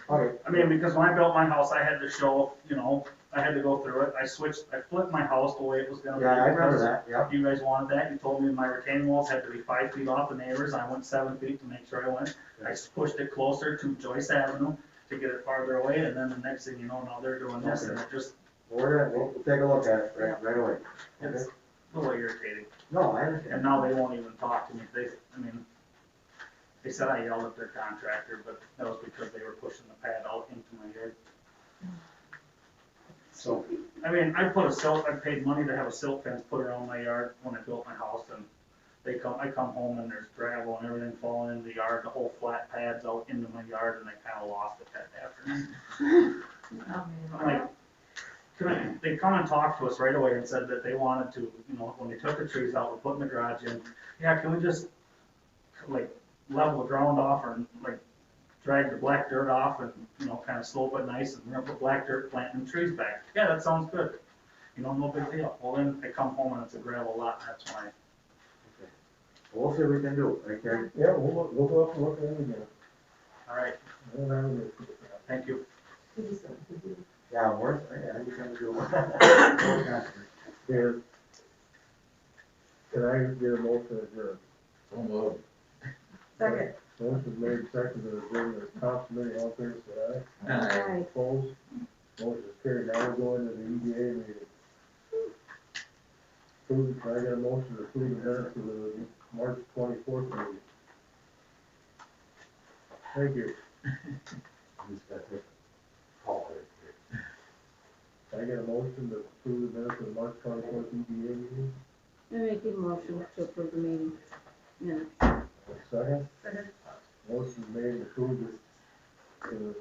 Okay. I mean, because when I built my house, I had to show, you know, I had to go through it. I flipped my house the way it was gonna be. Yeah, I remember because that, yeah. You guys wanted that. You told me my retaining walls had to be 5 feet off the neighbors. I went 7 feet to make sure I went. I pushed it closer to Joyce Avenue to get it farther away, and then the next thing you know, now they're doing this, and it just, We'll take a look at it right away. it's a little irritating. No, I understand. And now they won't even talk to me. They said I yelled at their contractor, but that was because they were pushing the pad out into my yard. So, I mean, I paid money to have a silt fence put around my yard when I built my house, and I come home and there's gravel and everything falling into the yard, the whole flat pad's out into my yard, and they kinda lost it that afternoon. I'm like, they come and talk to us right away and said that they wanted to, you know, when they took the trees out, we're putting the garage in, yeah, can we just, like, level the ground off, or, like, drag the black dirt off and, you know, kinda slope it nice, and we're gonna put black dirt, planting trees back. Yeah, that sounds good. You know, no big deal. Well, then I come home and it's a gravel lot, and that's why. We'll see what we can do, right, Kerry? Yeah, we'll go up and look at it again. All right, We'll have it. thank you. Yeah, worse, yeah, you can do it. Can I get a motion adjourned? Second. Motion made, second to adjourn the council meeting, all fair say aye. Aye. Opposed? Motion is carried, now we're going to the EDA meeting. Can I get a motion to approve the minutes of the March 24th meeting? Thank you. You just gotta take a call right Can I get a motion to approve the minutes of the March 24th EDA meeting? I make a motion to approve the meeting minutes. A second? Second. Motion made to approve the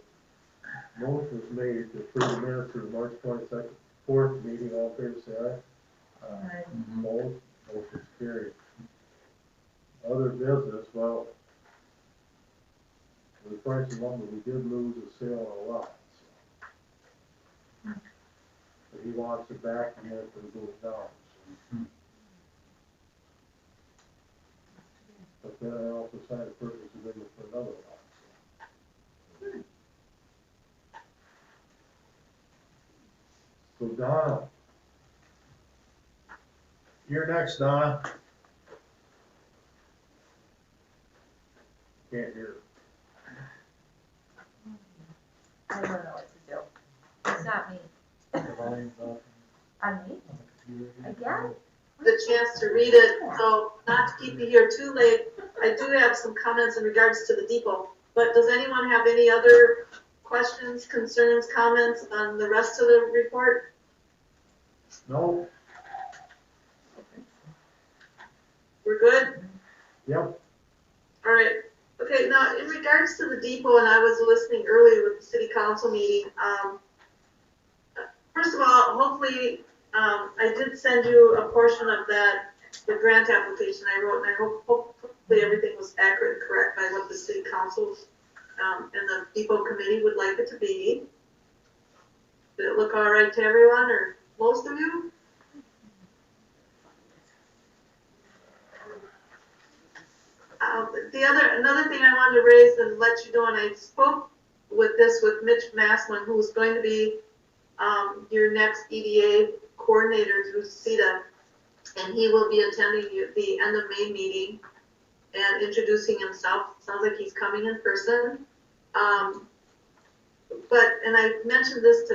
motion was made to approve the minutes of the March 22nd, 4th meeting. All in favor, say aye. Aye. Opposed? Motion carried. Other business, well, with the price of lumber, we did lose a sale on a lot. So. But he wants it back and if it goes down. So. But then I also signed a purchase agreement for another lot. So Donna, you're next, Donna. Can't hear. I don't know what to do. It's not me. On me? Again? The chance to read it, so not to keep you here too late, I do have some comments in regards to the depot. But does anyone have any other questions, concerns, comments on the rest of the report? No? We're good? Yep. All right. Okay, now in regards to the depot, and I was listening earlier with the city council meeting, first of all, hopefully, I did send you a portion of that, the grant application I wrote, and I hope hopefully everything was accurate and correct by what the city council and the depot committee would like it to be. Did it look all right to everyone, or most of you? Another thing I wanted to raise and let you know, and I spoke with Mitch Maslin, who's going to be your next EDA coordinator through CETA, and he will be attending the end of May meeting and introducing himself. Sounds like he's coming in person. And I mentioned this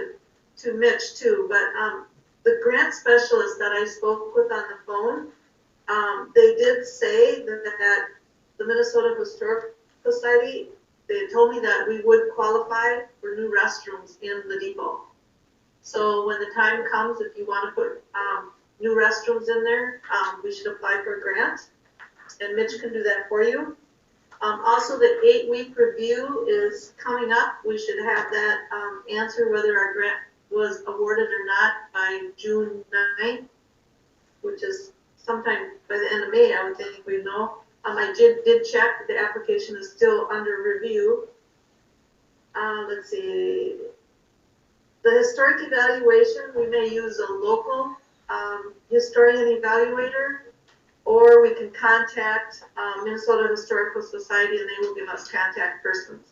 to Mitch too, but the grant specialist that I spoke with on the phone, they did say that the Minnesota Historic Society, they told me that we would qualify for new restrooms in the depot. So when the time comes, if you want to put new restrooms in there, we should apply for a grant, and Mitch can do that for you. Also, the 8-week review is coming up. We should have that answer whether our grant was awarded or not by June 9th, which is sometime by the end of May, I would think we know. I did check, the application is still under review. Let's see. The historic evaluation, we may use a local historian evaluator, or we can contact Minnesota Historical Society and they will give us contact persons.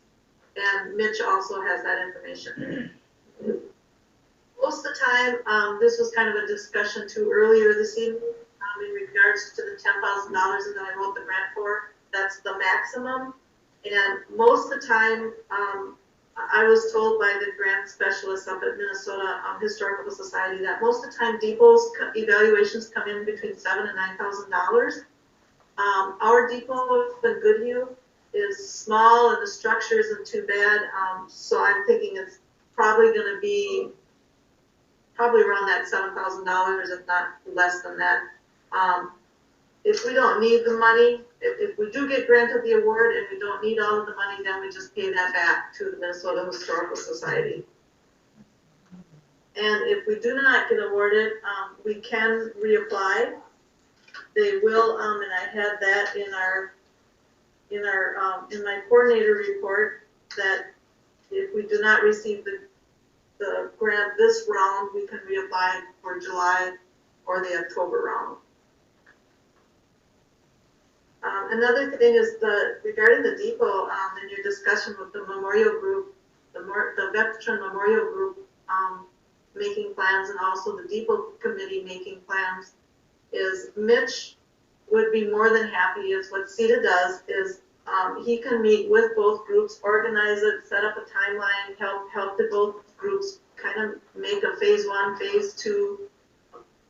And Mitch also has that information. Most of the time, this was kind of a discussion too earlier this evening in regards to the $10,000 that I wrote the grant for. That's the maximum. And most of the time, I was told by the grant specialist up at Minnesota Historical Society that most of the time depots evaluations come in between $7,000 and $9,000. Our depot in Goodhue is small and the structure isn't too bad, so I'm thinking it's probably going to be around that $7,000, if not less than that. If we don't need the money, if we do get granted the award and we don't need all of the money, then we just pay that back to the Minnesota Historical Society. And if we do not get awarded, we can reapply. They will, and I had that in my coordinator report, that if we do not receive the grant this round, we can reapply for July or the October round. Another thing is regarding the depot, in your discussion with the memorial group, the veteran memorial group making plans, and also the depot committee making plans, is Mitch would be more than happy. Is what CETA does is he can meet with both groups, organize it, set up a timeline, help the both groups kind of make a phase 1, phase 2,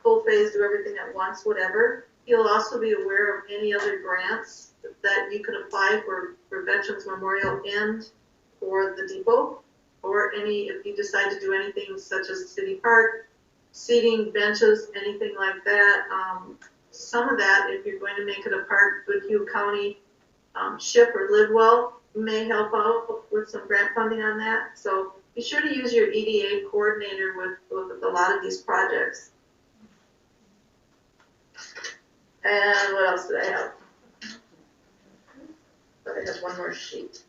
full phase, do everything at once, whatever. You'll also be aware of any other grants that you can apply for Veterans Memorial and for the depot, or any, if you decide to do anything such as city park, seating, benches, anything like that. Some of that, if you're going to make it a park, Goodhue County, SHIP or Live Well may help out with some grant funding on that. So be sure to use your EDA coordinator with a lot of these projects. And what else did I have? But I have one more sheet.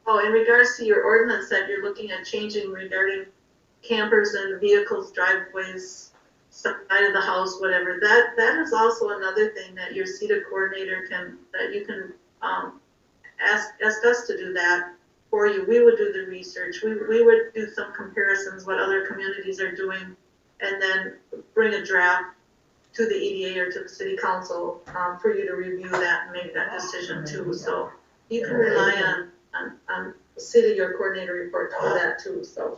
Oh, in regards to your ordinance that you're looking at changing regarding campers and vehicles, driveways, side of the house, whatever, that is also another thing that your CETA coordinator that you can ask us to do that for you. We would do the research. We would do some comparisons, what other communities are doing, and then bring a draft to the EDA or to the city council for you to review that and make that decision too. So you can rely on the city, your coordinator report for that too. So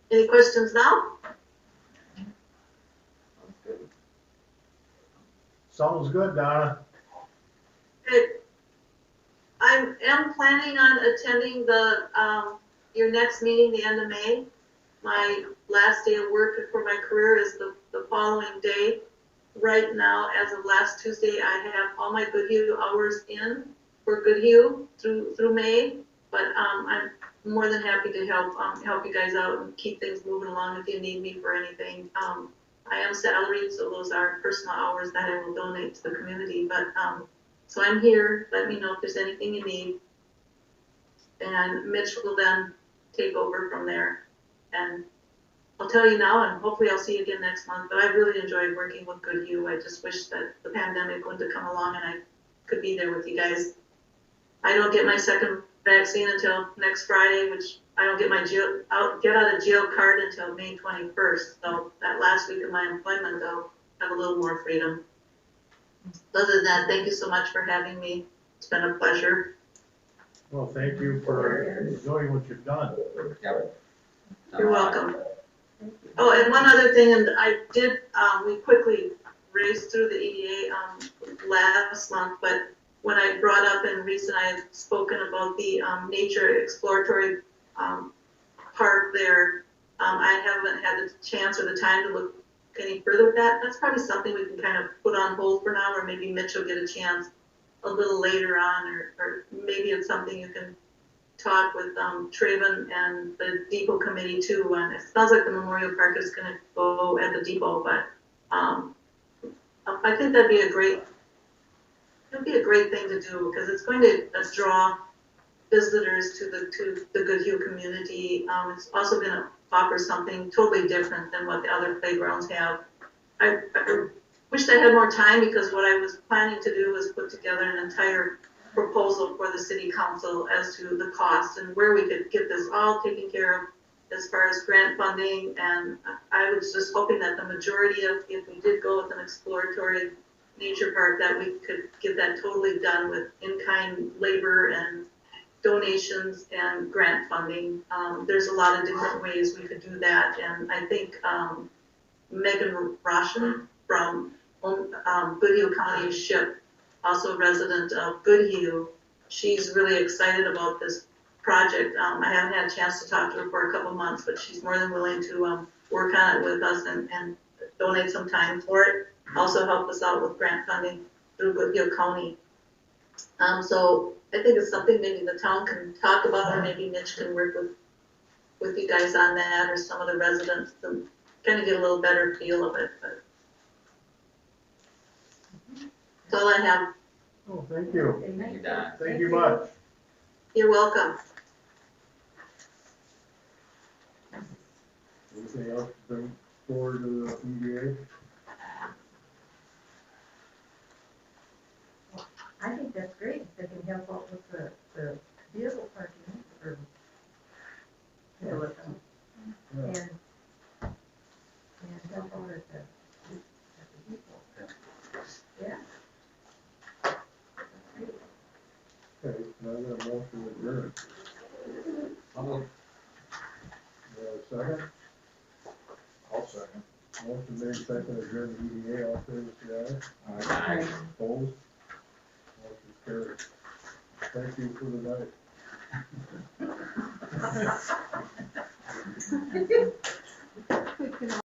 any questions now? Sounds good, Donna. Okay. I am planning on attending your next meeting, the end of May. My last day of work for my career is the following day. Right now, as of last Tuesday, I have all my Goodhue hours in for Goodhue through May, but I'm more than happy to help you guys out and keep things moving along if you need me for anything. I am salaried, so those are personal hours that I will donate to the community, but so I'm here. Let me know if there's anything you need. And Mitch will then take over from there. And I'll tell you now, and hopefully I'll see you again next month, but I really enjoyed working with Goodhue. I just wish that the pandemic wouldn't have come along and I could be there with you guys. I don't get my second vaccine until next Friday, which I don't get my get out of jail card until May 21st. So that last week of my employment, I'll have a little more freedom. Other than that, thank you so much for having me. It's been a pleasure. Well, thank you for doing what you've done. Yep. You're welcome. Oh, and one other thing, and I did, we quickly raced through the EDA last month, but when I brought up in recent, I had spoken about the nature exploratory park there. I haven't had the chance or the time to look any further with that. That's probably something we can kind of put on hold for now, or maybe Mitch will get a chance a little later on, or maybe it's something you can talk with Traven and the depot committee too. And it sounds like the Memorial Park is going to go at the depot, but I think that'd be a great thing to do, because it's going to draw visitors to the Goodhue community. It's also going to offer something totally different than what the other playgrounds have. I wish I had more time, because what I was planning to do was put together an entire proposal for the city council as to the cost and where we could get this all taken care of as far as grant funding. And I was just hoping that the majority of, if we did go with an exploratory nature park, that we could get that totally done with in-kind labor and donations and grant funding. There's a lot of different ways we could do that, and I think Megan Roshan from Goodhue County SHIP, also a resident of Goodhue, she's really excited about this project. I haven't had a chance to talk to her for a couple months, but she's more than willing to work on it with us and donate some time for it. Also help us out with grant funding through Goodhue County. So I think it's something maybe the town can talk about, or maybe Mitch can work with you guys on that, or some of the residents, to kind of get a little better feel of it. But that's all I have. Oh, thank you. Thank you, Don. Thank you much. You're welcome. Anything else to bring forward to the EDA? I think that's great, if they can help out with the vehicle parking, or, you know, and help out at the depot. Yeah. Okay, now I'm gonna motion to adjourn. second adjourn the EDA, all in favor, say aye. Aye. Opposed? Motion carried. Thank you for the night.